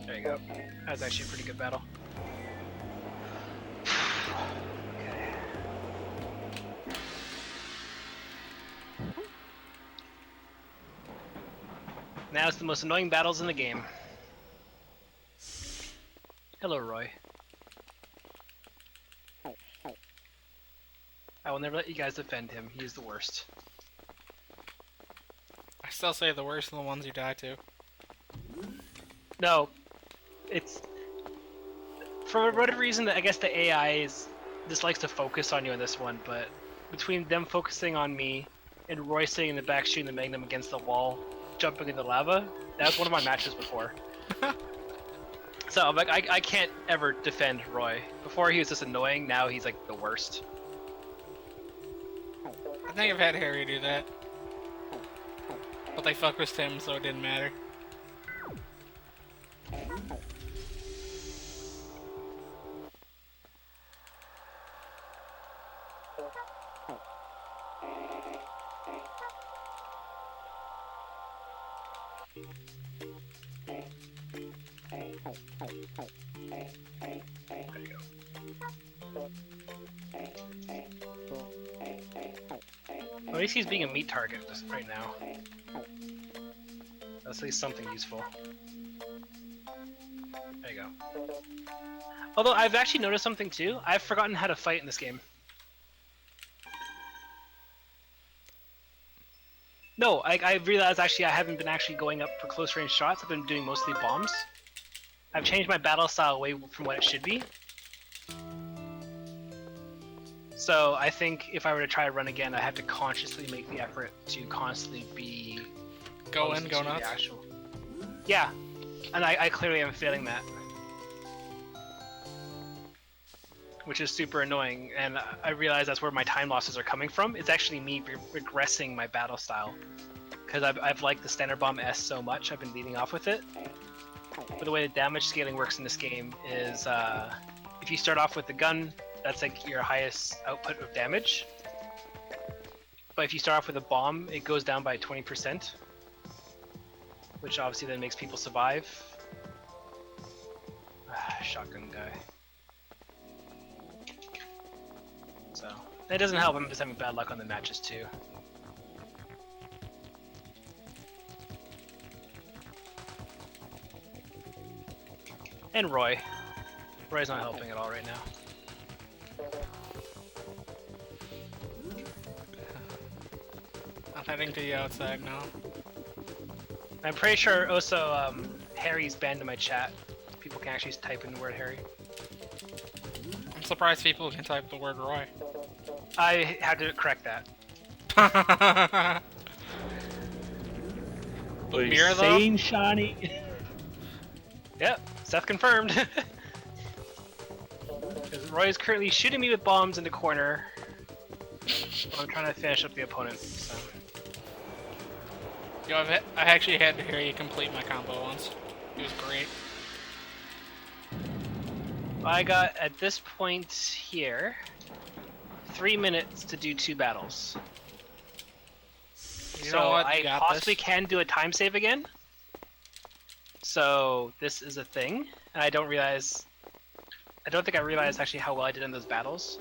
There you go. That was actually a pretty good battle. Okay. Now it's the most annoying battles in the game. Hello, Roy. I will never let you guys defend him. He is the worst. I still say the worst are the ones you die to. No, it's for whatever reason. I guess the AI just likes to focus on you in this one, but between them focusing on me and Roy sitting in the back shooting the Magnum against the wall, jumping in the lava, that was one of my matches before. So I'm like, I can't ever defend Roy. Before he was just annoying, now he's like the worst. I think I've had Harry do that. But they focused him, so it didn't matter. At least he's being a meat target just right now. That's at least something useful. There you go. Although I've actually noticed something too. I've forgotten how to fight in this game. No, I realized actually I haven't been actually going up for close range shots. I've been doing mostly bombs. I've changed my battle style away from what it should be. So I think if I were to try to run again, I have to consciously make the effort to constantly be Go in, go to the nuts. actual. Yeah, and I clearly am failing that, which is super annoying. And I realize that's where my time losses are coming from. It's actually me regressing my battle style, because I've liked the standard bomb S so much. I've been leading off with it. But the way the damage scaling works in this game is if you start off with the gun, that's like your highest output of damage. But if you start off with a bomb, it goes down by 20%, which obviously then makes people survive. Shotgun guy. So that doesn't help. I'm just having bad luck on the matches too. And Roy. Roy's not helping at all right now. I'm heading to the outside now. I'm pretty sure also Harry's banned in my chat. People can actually type in the word Harry. I'm surprised people can type the word Roy. I had to correct that. Mirror though? Same shiny. Yep, Seth confirmed. Roy is currently shooting me with bombs in the corner. I'm trying to finish up the opponent. So. Yo, I actually had to hear you complete my combo once. It was great. I got, at this point here, 3 minutes to do 2 battles. You know So what? I possibly can do a time save again. So this is a thing, and I don't think I realized actually how well I did in those battles.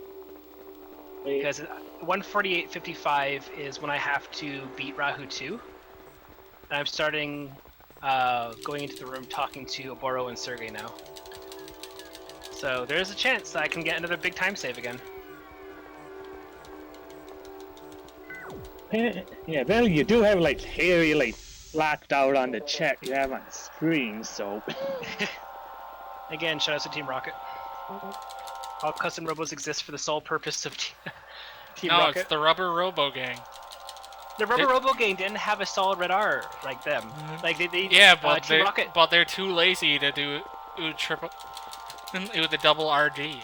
Because 148.55 is when I have to beat Rahu 2. And I'm starting going into the room talking to Oboro and Sergey now. So there's a chance that I can get another big time save again. Yeah, well, you do have like Harry like locked out on the chat you have on screen, so. Again, shout out to Team Rocket. All custom robos exist for the sole purpose of Team no, Rocket. it's the Rubber Robo Gang. The Rubber Robo Gang didn't have a solid red R like them. Like they Yeah, but Team Rocket. but they're too lazy to do the double RG.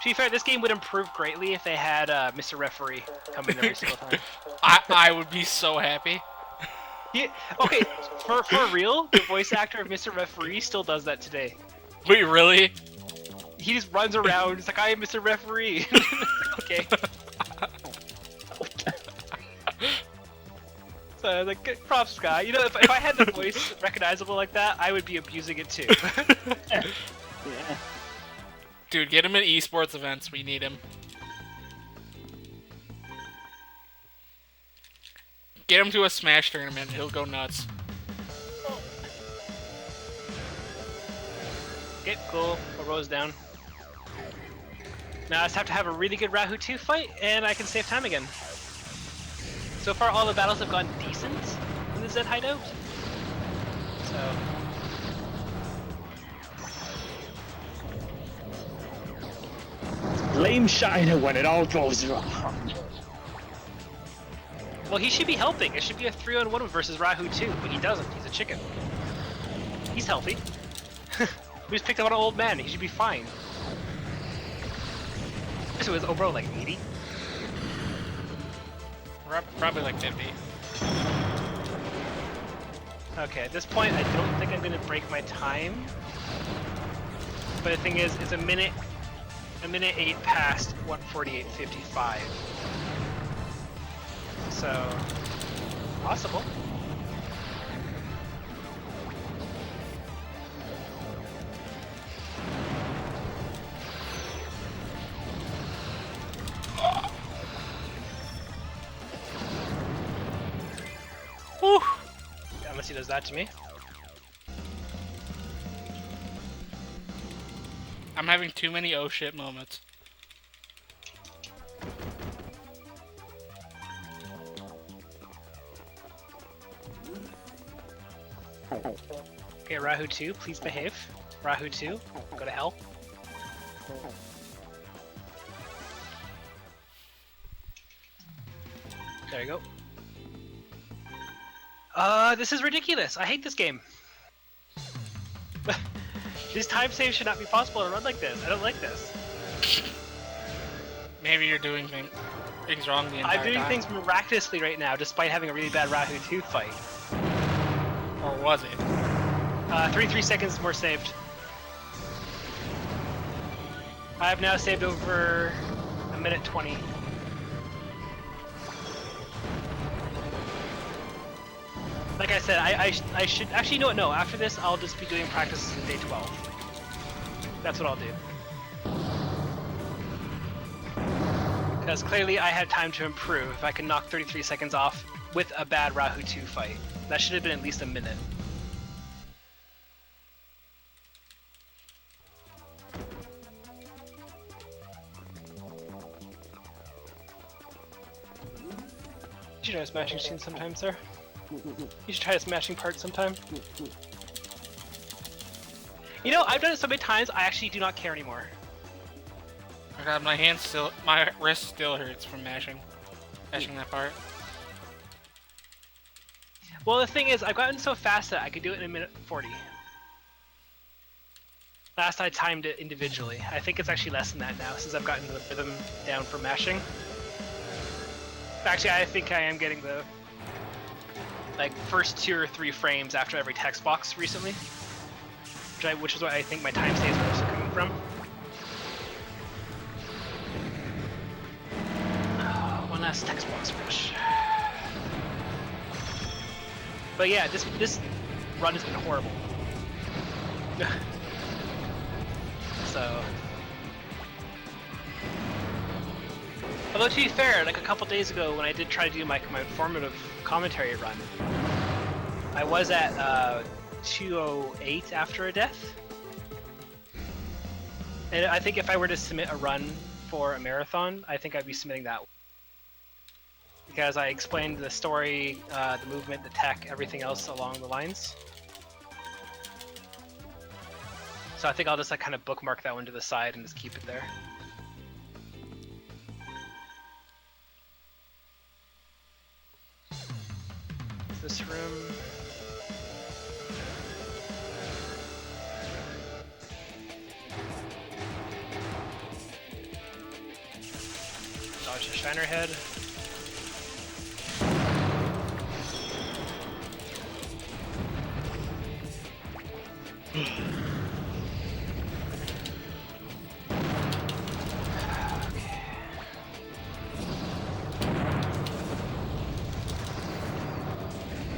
To be fair, this game would improve greatly if they had Mr. Referee come in every single time. I would be so happy. Yeah, okay, for real, the voice actor of Mr. Referee still does that today. Wait, really? He just runs around, he's like, I am Mr. Referee. Okay. So, like, good props, guy. You know, if I had the voice recognizable like that, I would be abusing it too. Yeah. Dude, get him at esports events. We need him. Get him to a Smash tournament. He'll go nuts. Okay, cool. Rose down. Now I just have to have a really good Rahu 2 fight, and I can save time again. So far, all the battles have gone decent in the Zed hideout. So. Blame Shiner when it all goes wrong. Well, he should be helping. It should be a 3-on-1 versus Rahu 2, but he doesn't. He's a chicken. He's healthy. We just picked up an old man. He should be fine. So is Obro like 80? Probably like 50. Okay, at this point, I don't think I'm gonna break my time. But the thing is, it's a minute 8 past 148.55. So, possible. Whew. Unless he does that to me. I'm having too many oh shit moments. Okay, Rahu 2, please behave. Rahu 2, go to hell. There you go. This is ridiculous. I hate this game. These time saves should not be possible to run like this. I don't like this. Maybe you're doing things. Things wrong the entire I'm doing time. things miraculously right now, despite having a really bad Rahu 2 fight. Or was it? 3 seconds more saved. I have now saved over 1:20. Like I said, I should actually, you know what? No, after this, I'll just be doing practices in day 12. That's what I'll do. Because clearly I had time to improve if I can knock 33 seconds off with a bad Rahu 2 fight. That should have been at least a minute. You should try a smashing scene sometime, sir. You should try a smashing part sometime. You know, I've done it so many times, I actually do not care anymore. Oh god, my hand still, my wrist still hurts from mashing that part. Well, the thing is, I've gotten so fast that I could do it in 1:40. Last I timed it individually. I think it's actually less than that now, since I've gotten the rhythm down for mashing. Actually, I think I am getting the first 2 or 3 frames after every text box recently, which is what I think my time saves are also coming from. One last text box rush. But yeah, this run has been horrible. So. Although to be fair, like a couple days ago when I did try to do my informative commentary run, I was at 2:08 after a death. And I think if I were to submit a run for a marathon, I think I'd be submitting that. Because I explained the story, the movement, the tech, everything else along the lines. So I think I'll just kind of bookmark that one to the side and just keep it there. This room. Dodge the Shiner Head. Okay.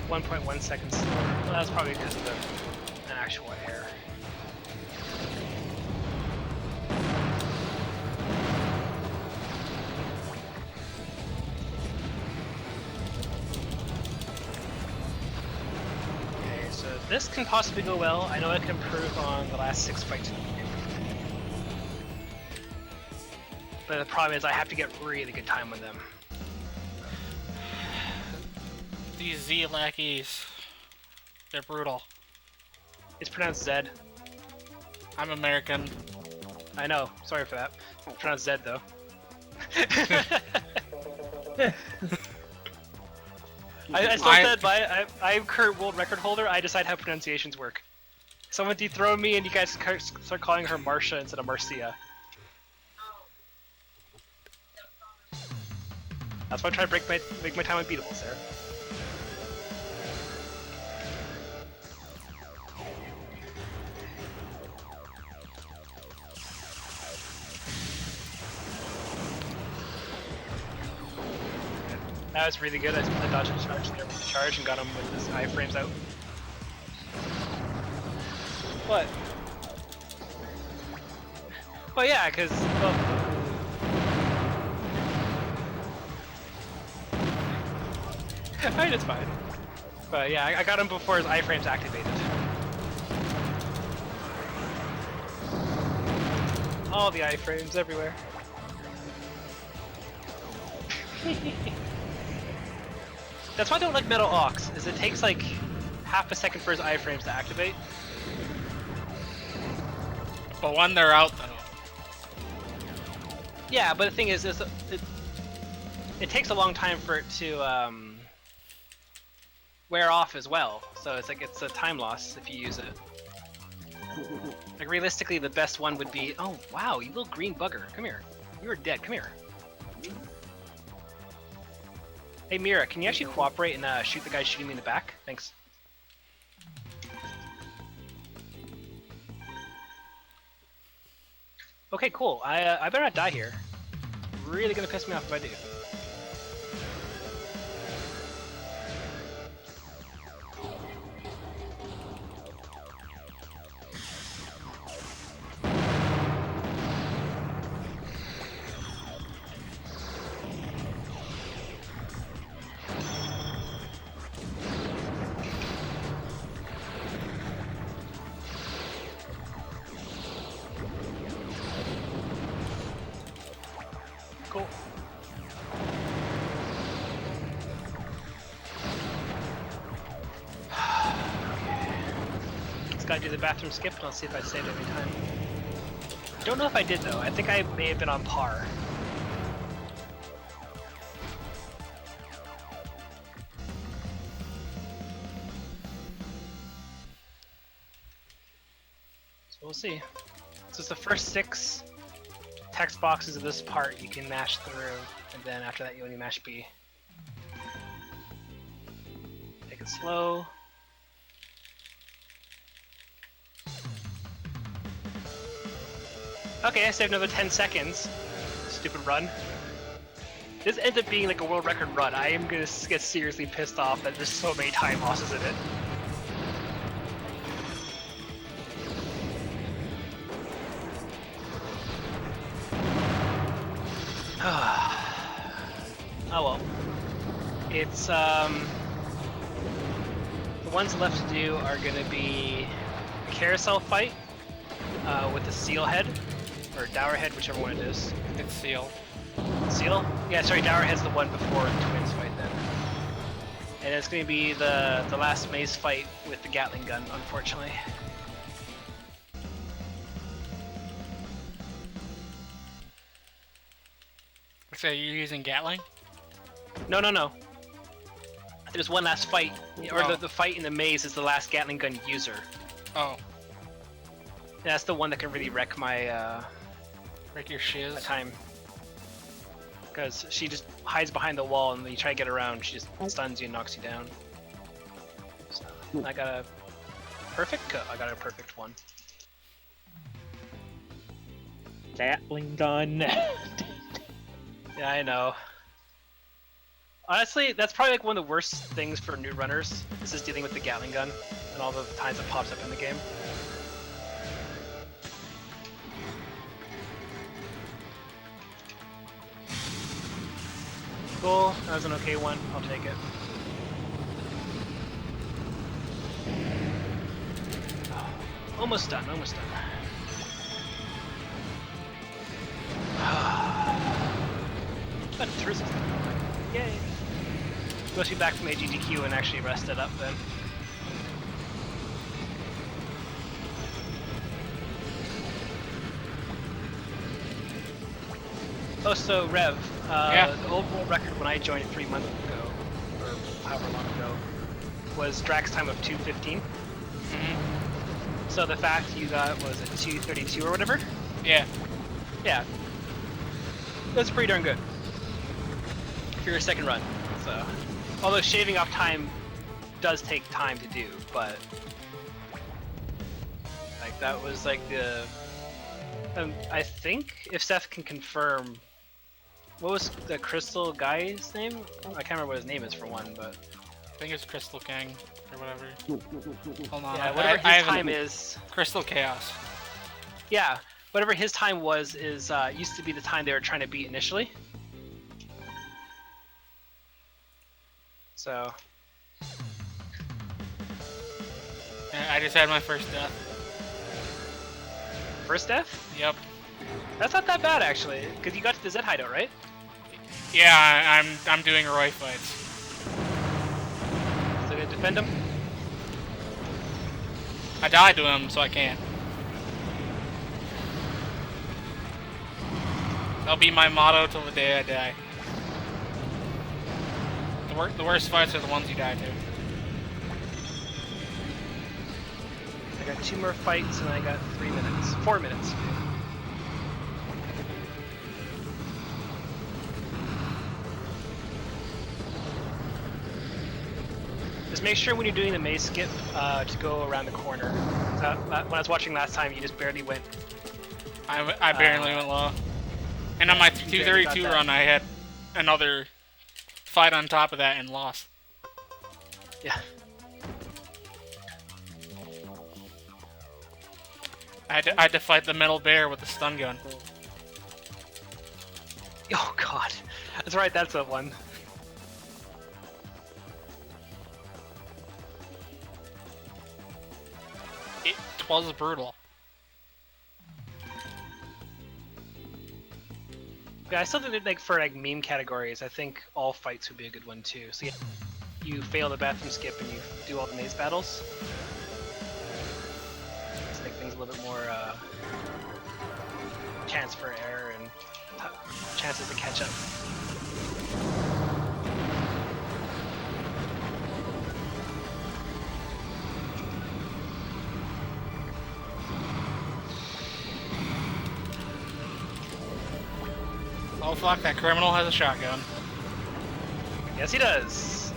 1.1 seconds slower. Well, that's probably because of an actual error. Okay, so this can possibly go well. I know I can improve on the last 6 fights. But the problem is I have to get really good time with them. These Z lackeys, they're brutal. It's pronounced Zed. I'm American. I know. Sorry for that. It's pronounced Zed though. I still said, but I'm current world record holder. I decide how pronunciations work. Someone dethrone me, and you guys start calling her Marcia instead of Marcia. That's why I try to make my time unbeatable, Sarah. That was really good. I just put the dodge and charge there with the charge and got him with his iframes out. What? Well, yeah, because I mean, it's fine. But yeah, I got him before his iframes activated. All the iframes everywhere. That's why I don't like Metal Ox, is it takes like half a second for his iframes to activate. But when they're out, though. Yeah, but the thing is it takes a long time for it to wear off as well. So it's like it's a time loss if you use it. Like realistically, the best one would be, oh wow, you little green bugger, come here. You were dead, come here. Hey Mira, can you actually cooperate and shoot the guy shooting me in the back? Thanks. Okay, cool. I better not die here. Really gonna piss me off if I do. Cool. Just gotta do the bathroom skip and I'll see if I saved every time. Don't know if I did though. I think I may have been on par. So we'll see. So it's the first 6 text boxes of this part you can mash through, and then after that you only mash B. Take it slow. Okay, I saved another 10 seconds. Stupid run. This ends up being like a world record run. I am gonna get seriously pissed off that there's so many time losses in it. Oh well. It's the ones left to do are gonna be a carousel fight with the seal head or dower head, whichever one it is. It's Seal. Seal? Yeah, sorry, dower head's the one before the twins fight then. And it's gonna be the last maze fight with the Gatling gun, unfortunately. So you're using Gatling? No, no, no. There's one last fight, or Oh. the fight in the maze is the last Gatling gun user. Oh. And that's the one that can really wreck my Break your shiz. my time. Because she just hides behind the wall, and when you try to get around, she just stuns you and knocks you down. So I got a perfect. I got a perfect one. Gatling gun. Yeah, I know. Honestly, that's probably like one of the worst things for new runners. This is dealing with the Gatling gun and all the times it pops up in the game. Cool, that was an okay one. I'll take it. Almost done, almost done. But tourism's gonna go away. Yay! Must be back from AGDQ and actually rested up then. Oh, so Rev, Yeah. the old world record when I joined 3 months ago, or however long ago, was Drax time of 2:15. Mm-hmm. So the fact you got, was it 2:32 or whatever? Yeah. Yeah. That's pretty darn good. For your second run. So, although shaving off time does take time to do, but like that was like the I think if Seth can confirm, what was the crystal guy's name? I can't remember what his name is for one, but I think it's Crystal King or whatever. Hold on. yeah, whatever I his haven't- time is. Crystal Chaos. Yeah, whatever his time was is used to be the time they were trying to beat initially. So Yeah, I just had my first death. first death? Yep. That's not that bad actually, because you got to the Z hideout, right? Yeah, I'm doing Roy fights. So gonna defend him. I died to him, so I can't. That'll be my motto till the day I die. The worst fights are the ones you die to. I got 2 more fights and I got 3 minutes. 4 minutes. Just make sure when you're doing the maze skip to go around the corner. So, when I was watching last time, you just barely went. I barely went low. And on my 232 run, I had another fight on top of that and lost. Yeah. I had to fight the metal bear with the stun gun. Oh god. That's right, that's the one. It was brutal. Yeah, I still think that, like, for like meme categories, I think all fights would be a good one too. So yeah, you fail the bathroom skip and you do all the maze battles. Just make things a little bit more chance for error and chances to catch up. Oh fuck, that criminal has a shotgun. Yes, he does.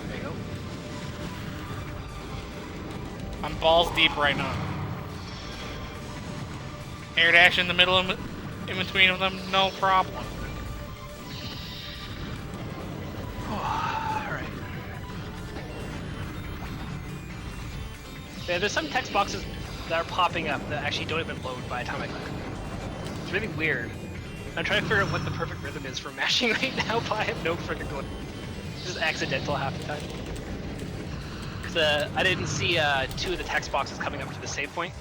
There you go. I'm balls deep right now. Air dash in the middle of in between of them, no problem. Alright. Yeah, there's some text boxes that are popping up that actually don't even load by the time I click. It's really weird. I'm trying to figure out what the perfect rhythm is for mashing right now, but I have no freaking clue. It's just accidental half the time. Because I didn't see 2 of the text boxes coming up to the save point.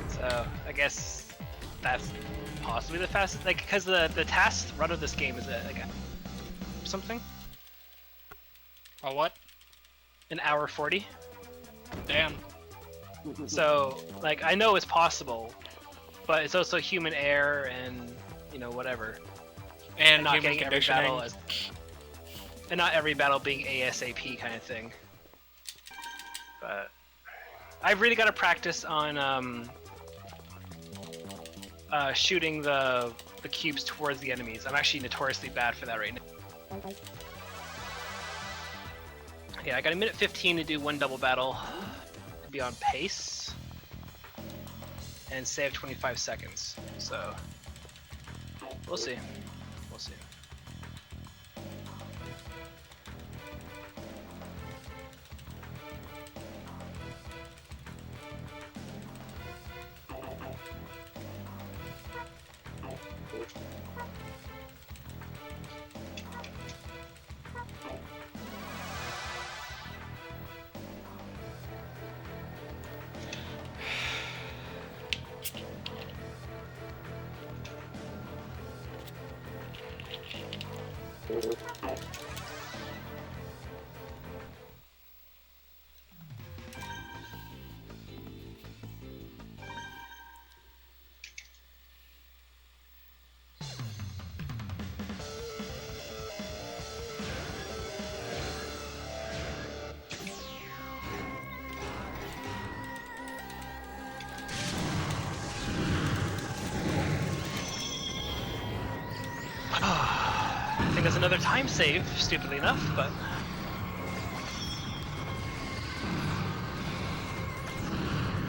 So I guess that's possibly the fastest, like, because the task run of this game is like something. A what? An hour 40. Damn. So like I know it's possible, but it's also human error and you know whatever. And not human getting every conditioning. battle and not every battle being ASAP kind of thing. But I've really got to practice on shooting the cubes towards the enemies. I'm actually notoriously bad for that right now. Yeah, I got a minute 15 to do 1 double battle, to be on pace, and save 25 seconds. So we'll see. We'll see. I think there's another time save, stupidly enough, but...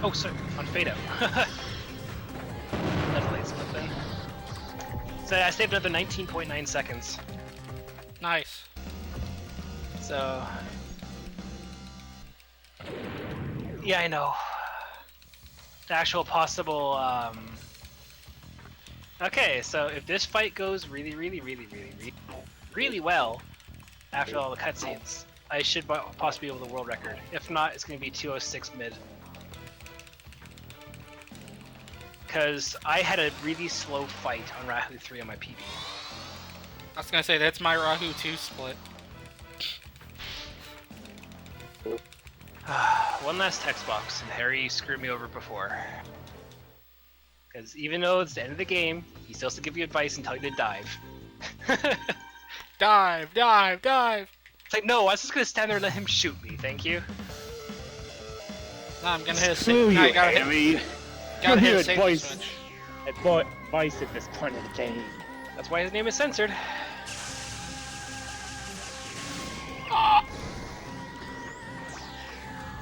Oh, sorry, on fade out. Definitely split then. So I saved another 19.9 seconds. Nice. So... Yeah, I know. The actual possible, Okay, so if this fight goes really well after all the cutscenes, I should possibly be able to world record. If not, it's going to be 206 mid. Because I had a really slow fight on Rahu 3 on my PB. I was gonna say, that's my Rahu 2 split. One last text box, and Harry screwed me over before. Because even though it's the end of the game, he still has to give you advice and tell you to dive. Dive, dive, dive! It's like, no, I was just gonna stand there and let him shoot me, thank you. No, I'm gonna hit a Screw no, you, you gotta Harry. gotta hit a Good safety voice. switch. Advice at this point of the game. That's why his name is censored.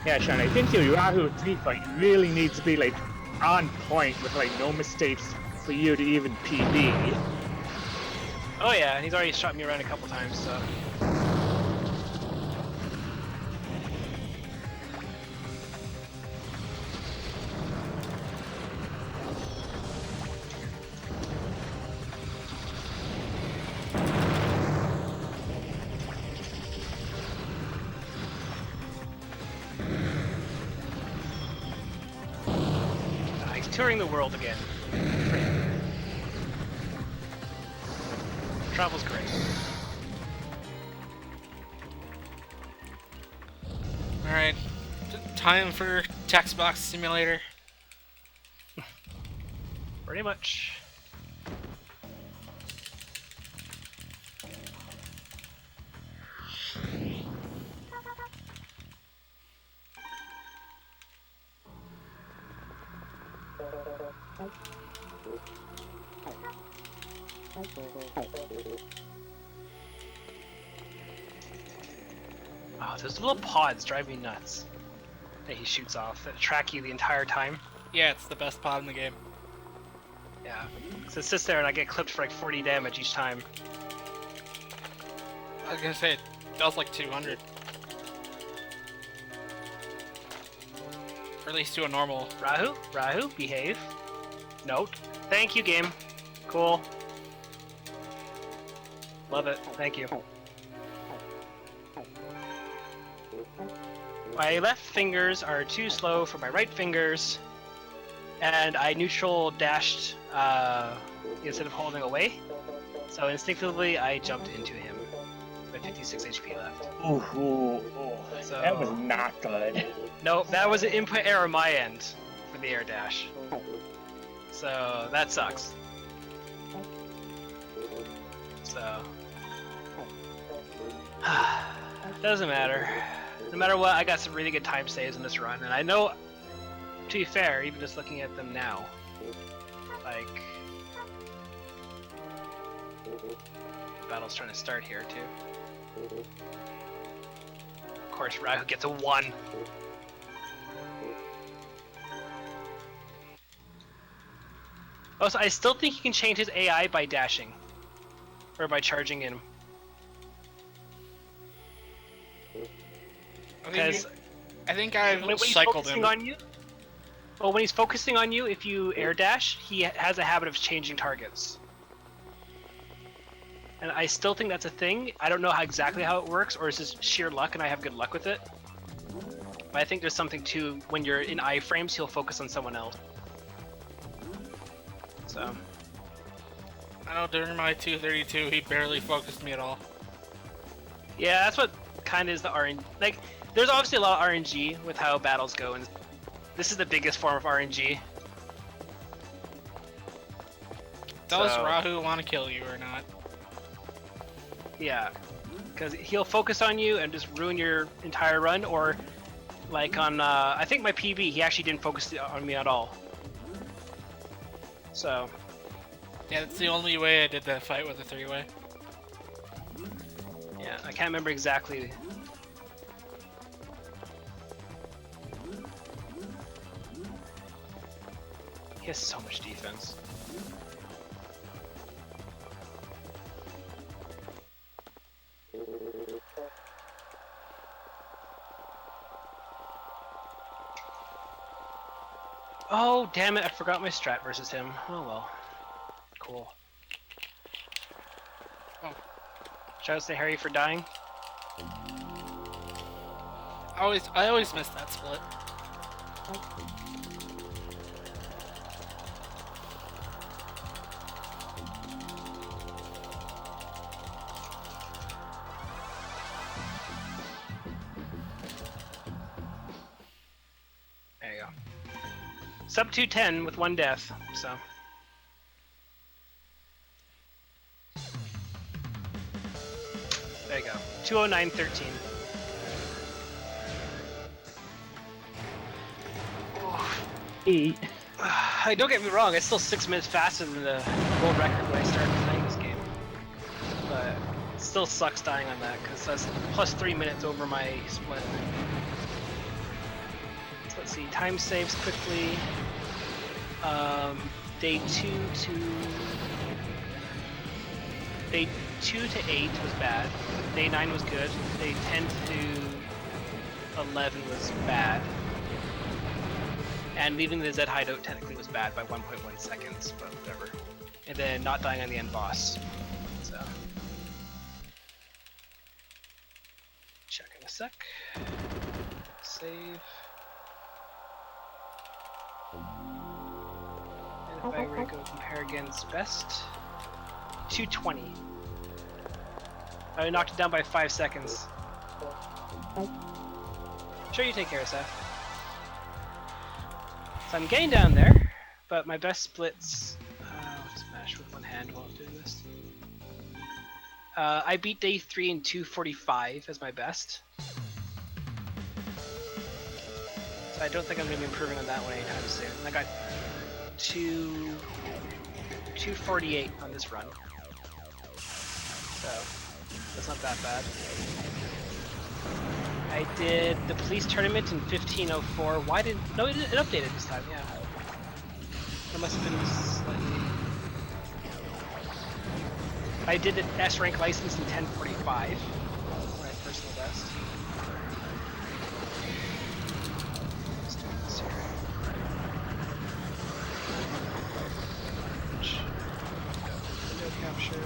Yeah, Sean, I think your Yahoo 3 fight really needs to be like on point with like no mistakes for you to even PB. Oh yeah, he's already shot me around a couple times, so. He's touring the world again. Travel's great. Alright, time for text box simulator. Pretty much. Oh, those little pods drive me nuts that he shoots off that track you the entire time. Yeah, it's the best pod in the game. Yeah. So it sits there and I get clipped for like 40 damage each time. I was gonna say, it does like 200. Or at least to a normal. Rahu, behave. Note. Thank you, game. Cool. Love it. Thank you. My left fingers are too slow for my right fingers, and I neutral dashed instead of holding away. So instinctively, I jumped into him with 56 HP left. Ooh, So that was not good. no, that was an input error on my end for the air dash. So that sucks. So doesn't matter. No matter what, I got some really good time saves in this run, and I know, to be fair, even just looking at them now, like, the battle's trying to start here too. Of course, Rahu gets a 1. Oh, so I still think he can change his AI by dashing, or by charging in. Because I think I've when he's cycled focusing him. on you, well, when he's focusing on you, if you air dash, he has a habit of changing targets. And I still think that's a thing. I don't know exactly how it works, or is this sheer luck and I have good luck with it. But I think there's something to when you're in iframes, he'll focus on someone else. So. I know during my 232, he barely focused me at all. Yeah, that's what kind of is the RNG. Like, there's obviously a lot of RNG with how battles go, and this is the biggest form of RNG. Does So- Rahu want to kill you or not? Yeah, because he'll focus on you and just ruin your entire run, or like on, I think my PB, he actually didn't focus on me at all. So, Yeah, that's the only way I did that fight with a 3-way. yeah, I can't remember exactly. He has so much defense. Oh, damn it, I forgot my strat versus him. Oh well. Cool. Oh. Shout out to Harry for dying. I always miss that split. There you go. Sub 210 with 1 death, so. There you go. 209.13. Eat. Don't get me wrong, it's still 6 minutes faster than the world record when I started playing this game. But still sucks dying on that because that's plus 3 minutes over my split. So let's see, time saves quickly. Day 2 to 8 was bad. Day 9 was good. Day 10 to 11 was bad. And leaving the Z hideout technically was bad by 1.1 seconds, but whatever. And then not dying on the end boss. So check in a sec. Save. And if I were to go compare against best, 220. I knocked it down by 5 seconds. Sure, you take care of Seth. So I'm getting down there, but my best splits. I'll just mash with one hand while I'm doing this. I beat day 3 in 2:45 as my best. So I don't think I'm going to be improving on that one anytime soon. I got 2:48 on this run. So that's not that bad. I did the police tournament in 15:04. Why did no? It updated this time. Yeah, it must have been slightly. I did the S rank license in 10:45. My personal best. Let's do this here. Window capture.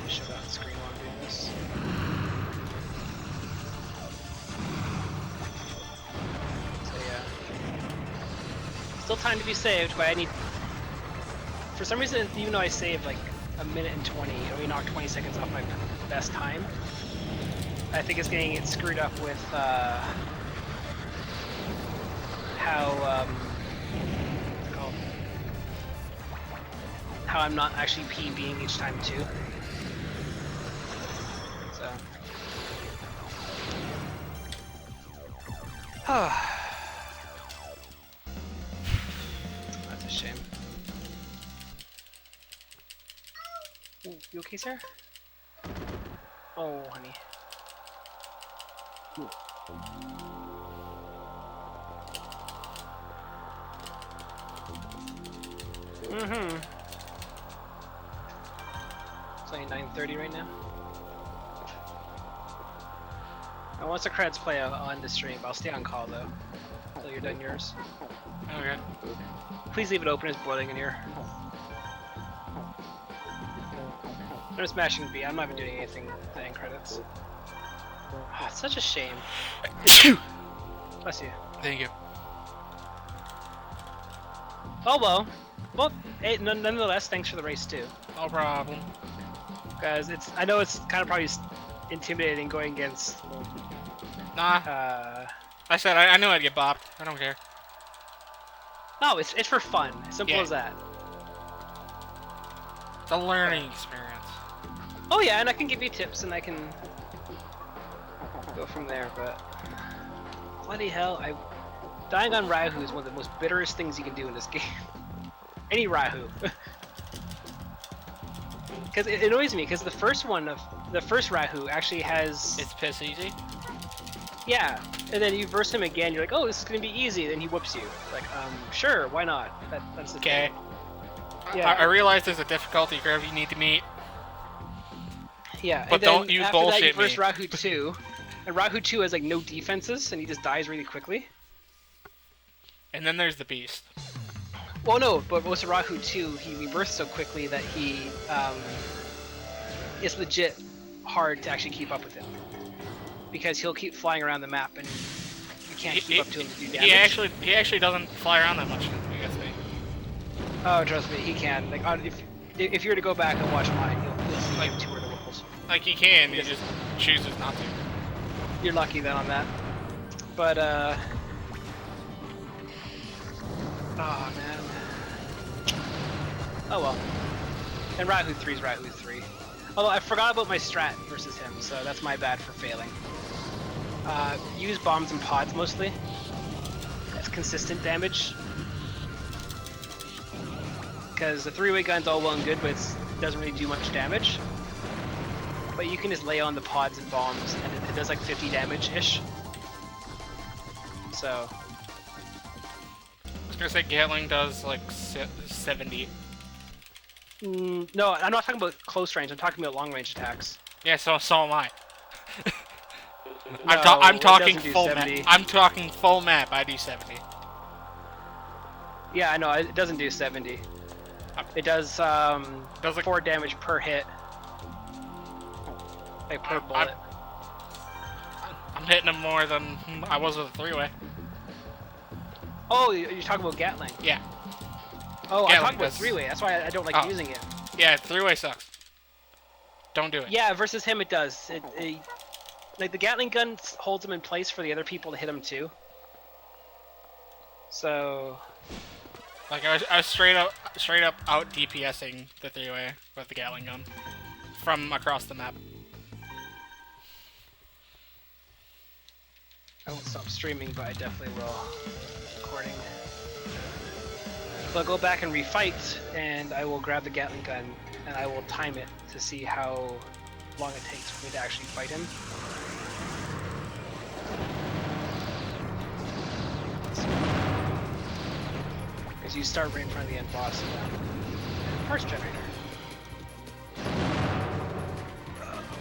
Shut out the screen while I'm doing this. So yeah. Still time to be saved, but I need... For some reason, even though I saved like a minute and 20, it only knocked 20 seconds off my best time. I think it's getting it screwed up with how what's it called? How I'm not actually PBing each time too. So. That's a shame. Ooh, you okay, sir? Oh, honey. Ooh. Mm-hmm. It's only 9:30 right now. And once the creds play on the stream, I'll stay on call though, until you're done yours. Okay. Please leave it open, it's boiling in here. I'm just smashing B, I'm not even doing anything with the end credits. Oh, it's such a shame. Bless you. Thank you. Oh well. Well, hey, nonetheless, thanks for the race too. No problem. Because I know it's kind of probably intimidating going against... Nah. I said I knew I'd get bopped. I don't care. No, it's for fun. Simple as that. It's a learning experience. Oh yeah, and I can give you tips and I can go from there, but bloody hell, dying on Rahu is one of the most bitterest things you can do in this game. Any Rahu. Because it annoys me, because the first Rahu actually has... It's piss easy? Yeah, and then you verse him again, you're like, oh, this is gonna be easy, then he whoops you. Like, sure, why not? That's the okay. thing. Yeah. I realize there's a difficulty curve you need to meet. Yeah, but and then don't you after bullshit that, you verse me. Rahu 2, and Rahu 2 has like no defenses, and he just dies really quickly. And then there's the beast. Well, no, but with Rahu 2, he rebirths so quickly that he, it's legit hard to actually keep up with him. Because he'll keep flying around the map, and you can't keep up to him to do damage. He actually doesn't fly around that much, I guess. Oh, trust me, he can. Like, if you were to go back and watch mine, you'll see him tour the worlds. Like he can, he just chooses not to. You're lucky then on that. But, oh man. Oh well. And Rahu 3 is Rahu 3. Although I forgot about my strat versus him, so that's my bad for failing. Use bombs and pods mostly. That's consistent damage. because the three-way gun's all well and good, but it doesn't really do much damage. But you can just lay on the pods and bombs, and it does like 50 damage-ish. So... I was gonna say Gatling does like 70. No, I'm not talking about close range, I'm talking about long-range attacks. Yeah, so am I. No, I'm it talking doesn't do full map. 70. I'm talking full map. I do 70. Yeah, I know, it doesn't do 70. It does, like 4 damage per hit. Like, per bullet. I'm hitting him more than I was with a three-way. Oh, you're talking about Gatling? Yeah. Oh, Gatling I'm talking about does- three-way, that's why I don't like using it. Yeah, three-way sucks. Don't do it. Yeah, versus him it does. Like, the Gatling gun holds him in place for the other people to hit him too. So... Like I was straight up out DPSing the three-way with the Gatling gun from across the map. I won't stop streaming, but I definitely will. Recording. So I'll go back and refight, and I will grab the Gatling gun, and I will time it to see how long it takes for me to actually fight him. Because you start right in front of the end boss. Parts generator.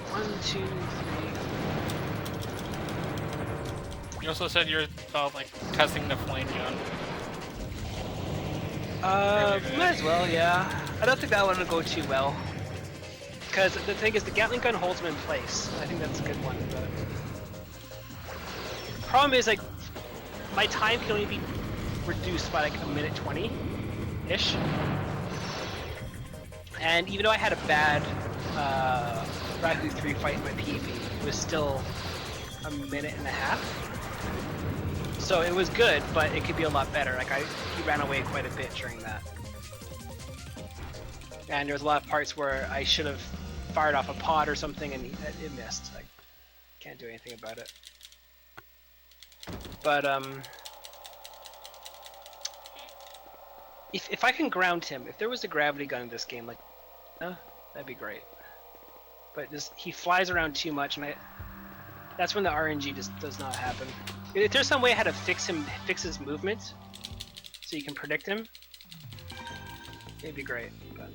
1, 2, 3. You also said you're like testing the flame gun. Might as well, yeah. I don't think that one will go too well. Because the thing is, the Gatling gun holds him in place. I think that's a good one, but... Problem is, like, my time can only be reduced by like a minute 20-ish. And even though I had a bad Rahu 3 fight in my PV, it was still a minute and a half. So it was good, but it could be a lot better. Like he ran away quite a bit during that. And there was a lot of parts where I should have fired off a pod or something and it missed. Like, can't do anything about it. But if I can ground him, if there was a gravity gun in this game, like, that'd be great. But just he flies around too much, and that's when the RNG just does not happen. If there's some way how to fix his movement, so you can predict him, it'd be great. But...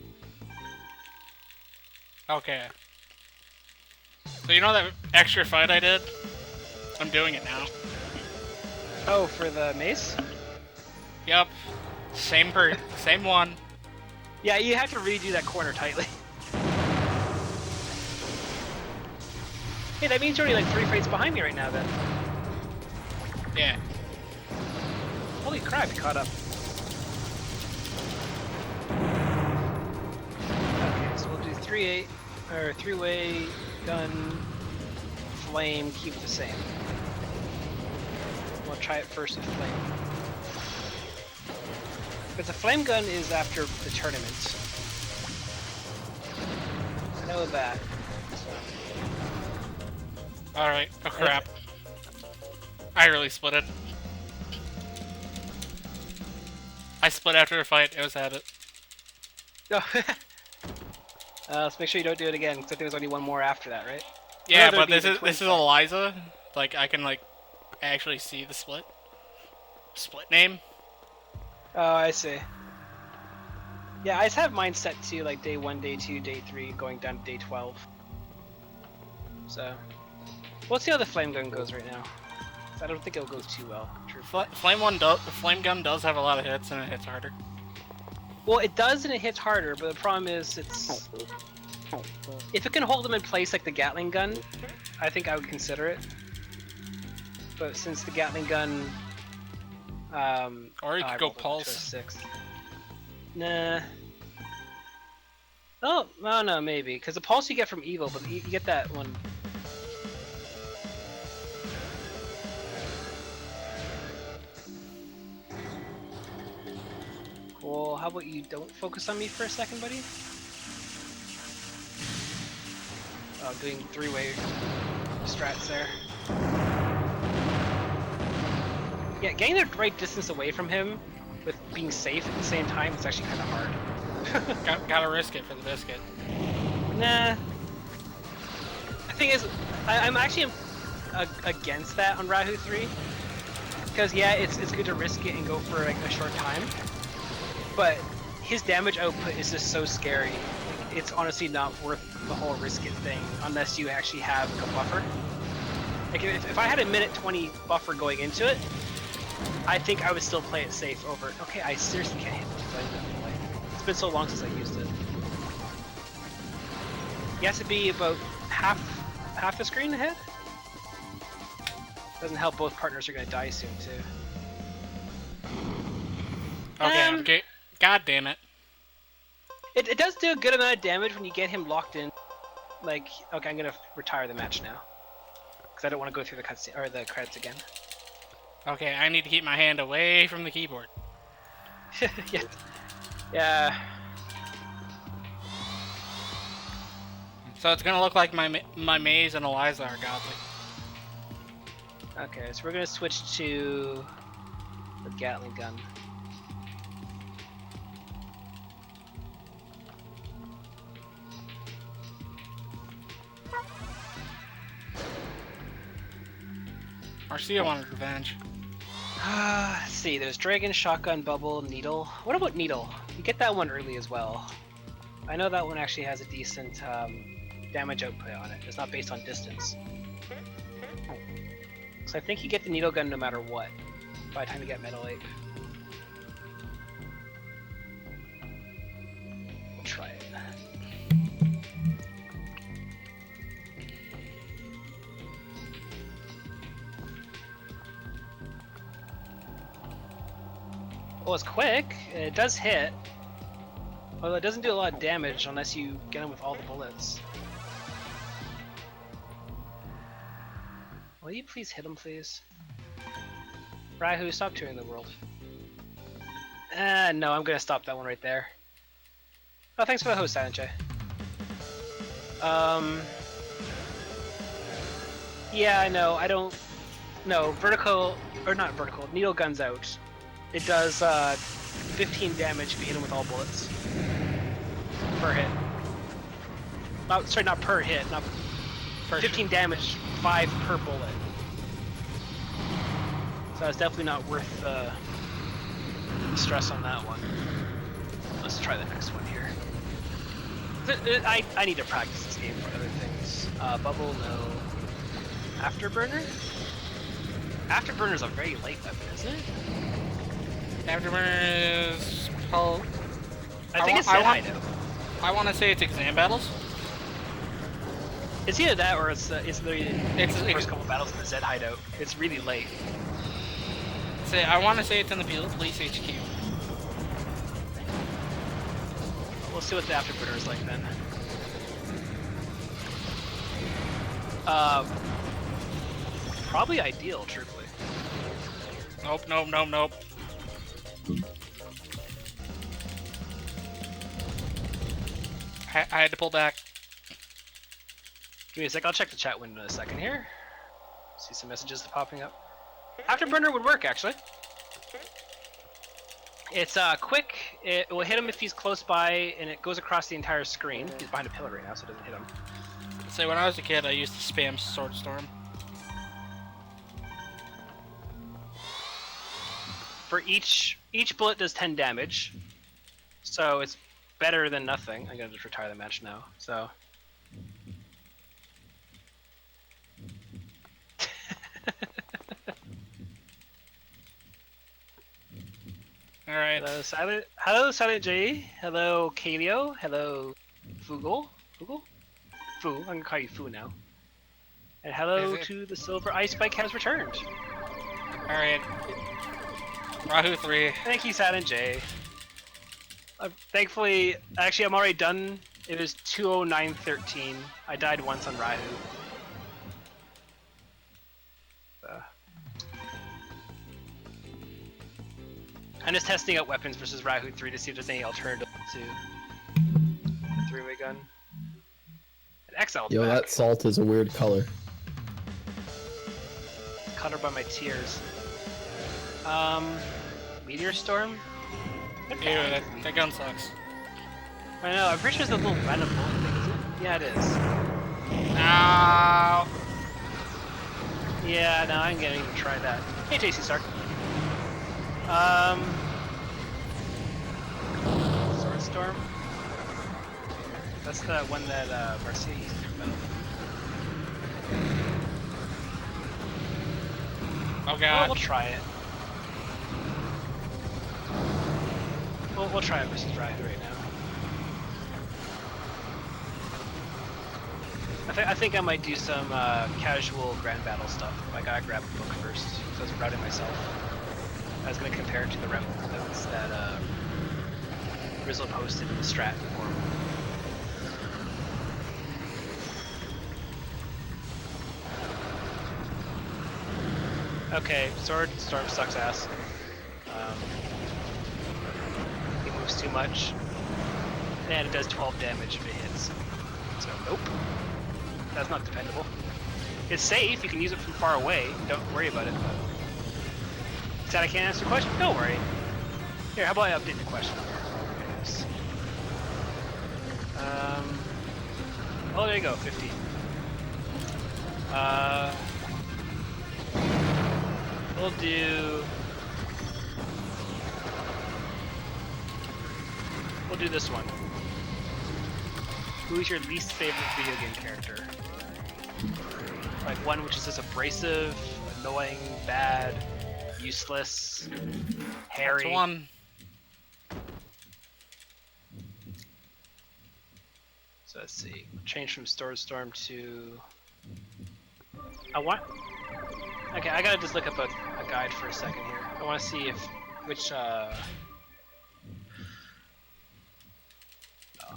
Okay. So you know that extra fight I did? I'm doing it now. Oh, for the mace? Yep. Same one. Yeah, you have to redo that corner tightly. Hey, that means you're only like 3 fights behind me right now then. Yeah. Holy crap, you caught up. Okay, so we'll do 3-8, or 3-way, gun, flame, keep it the same. We'll try it first with flame. Because the flame gun is after the tournament. I know that. So. Alright, oh crap. I really split it. I split after a fight, it was at it. Oh. Let's make sure you don't do it again, because I think there's only one more after that, right? Yeah, but this is Eliza. Like, I can, like, actually see the split. Split name. Oh, I see. Yeah, I just have mine set to, like, day 1, day 2, day 3, going down to day 12. So, we'll see how the flame gun goes right now. I don't think it'll go too well. The flame gun does have a lot of hits, and it hits harder. Well, it does and it hits harder, but the problem is if it can hold them in place like the Gatling gun, I think I would consider it. But since the Gatling gun... or you could go pulse. 6. Nah. Oh, no, maybe. Because the pulse you get from Evil, but you get that one... Well, how about you don't focus on me for a second, buddy? Oh, doing 3-way strats there. Yeah, getting the right distance away from him with being safe at the same time is actually kind of hard. Gotta risk it for the biscuit. Nah. The thing is, I'm actually against that on Rahu 3. Because yeah, it's good to risk it and go for like a short time. But his damage output is just so scary. It's honestly not worth the whole risk it thing unless you actually have a buffer. Like if I had a minute 20 buffer going into it, I think I would still play it safe over. Okay, I seriously can't hit this play. It's been so long since I used it. He has to be about half the screen ahead. Doesn't help both partners are gonna die soon too. Okay. God damn it. It does do a good amount of damage when you get him locked in. Like, okay, I'm gonna retire the match now. Because I don't want to go through the cutscene or the credits again. Okay, I need to keep my hand away from the keyboard. Yeah. Yeah. So it's gonna look like my maze and Eliza are gothic. Okay, so we're gonna switch to the Gatling gun. Marcia wanted revenge. Let's see, there's Dragon, Shotgun, Bubble, Needle. What about Needle? You get that one early as well. I know that one actually has a decent damage output on it. It's not based on distance. So I think you get the Needle gun no matter what, by the time you get Metal Ape. We'll try it. Well, it's quick, and it does hit. Although it doesn't do a lot of damage unless you get him with all the bullets. Will you please hit him, please? Rahu, stop touring the world. No, I'm gonna stop that one right there. Oh, thanks for the host, Silent J. Yeah, I know, I don't... No, vertical... Or not vertical, needle gun's out. It does 15 damage if you hit him with all bullets. Per hit. Sorry, not per hit, not per 15 damage, 5 per bullet. So it's definitely not worth the stress on that one. Let's try the next one here. I need to practice this game for other things. Bubble, no. Afterburner? Afterburner's a very light weapon, isn't it? Afterburner is... Oh, I think it's Hideout. I want to say it's exam battles. It's either that or it's the first couple battles in the Zed Hideout. It's really late. I want to say it's in the police HQ. We'll see what the Afterburner is like then. Probably ideal, truthfully. Nope, nope, nope, nope. I had to pull back. Give me a sec, I'll check the chat window in a second here. See some messages popping up. Afterburner would work, actually. It's quick, it will hit him if he's close by, and it goes across the entire screen. He's behind a pillar right now, so it doesn't hit him. Say, when I was a kid, I used to spam Sword Storm. For each bullet does 10 damage, so it's better than nothing. I'm gonna just retire the match now, so... Alright. Hello, Silent J. Hello, Kaleo. Hello, Fugel. Fu. I'm gonna call you Fu now. And hello to the Silver Ice Spike has returned. Alright. Rahu 3. Thank you, Silent J. Thankfully, actually, I'm already done. It was 209.13. I died once on Rahu. I'm just testing out weapons versus Rahu 3 to see if there's any alternative to the three-way gun. An XL. Yo, back. that salt is a weird color. Colored by my tears. Meteor Storm? Ew, that gun sucks. I know, I'm pretty sure it's a little venom bullet thing, is it? Yeah, it is. Ow. Yeah, no, I'm gonna even try that. Hey, JC Stark. Sword Storm? That's the one that Marcia used to about. Oh Oh, god. we'll try it. We'll try it versus Rahu right now. I think I might do some casual grand battle stuff. I gotta grab a book first, so I was routing myself. I was gonna compare it to the route notes that Rizzle posted in the strat forum. Okay, Sword Storm sucks ass. He moves too much, and it does 12 damage if it hits. So nope, that's not dependable. It's safe. You can use it from far away. Don't worry about it. But... Sad I can't answer the question. Don't worry. Here, how about I update the question? Yes. Oh, there you go. 15. We'll do this one. Who's your least favorite video game character? Like one which is just abrasive, annoying, bad, useless, hairy. That's one. So let's see. Change from Sword Storm to. I want. Okay, I gotta just look up a guide for a second here. I want to see if which. Oh,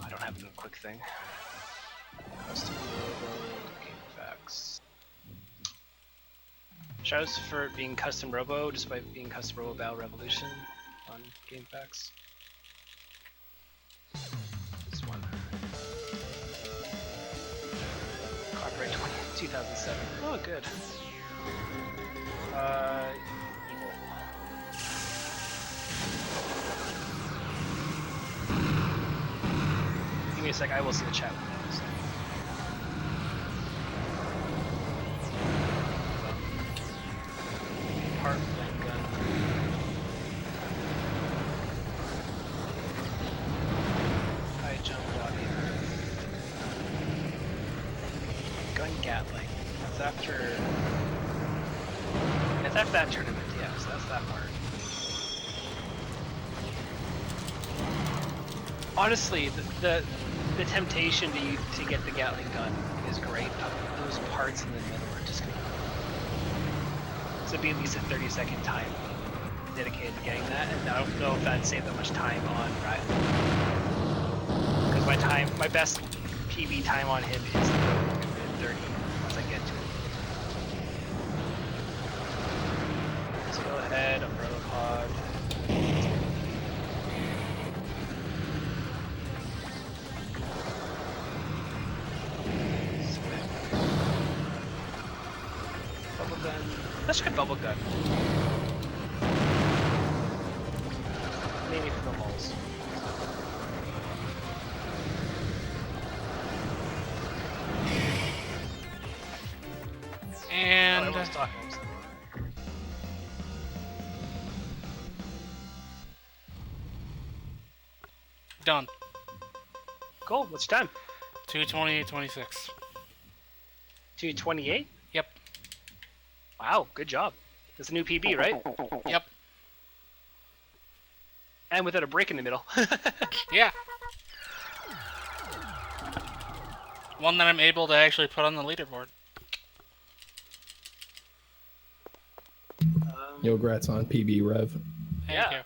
I don't have the quick thing. Custom Robo game facts. Shoutouts for being custom Robo, despite being custom Robo Battle Revolution on game facts. This one. Copyright 2007. Oh, good. Evil. Give me a sec, I will see the chat window. Part blank gun. High jump body. Gun Gatling. That's after. It's after that tournament, yeah, so that's that part. Honestly, the temptation to get the Gatling gun is great. Those parts in the middle are just gonna. So it'd be at least a 30-second time dedicated to getting that, and I don't know if that'd save that much time on Ryan. Because my best PB time on him is 30 once I get to it. So go ahead, Umbrella Pod. Bubble gun. Let's try bubble gun. Maybe for the moles. And Oh, everyone's talking. done. Cool. What's your time? 2:28:26. 2:28. Yep. Wow. Good job. That's a new PB, right? Yep. And without a break in the middle. Yeah. One that I'm able to actually put on the leaderboard. Yo, grats on PB Rev. Thank Yeah. you.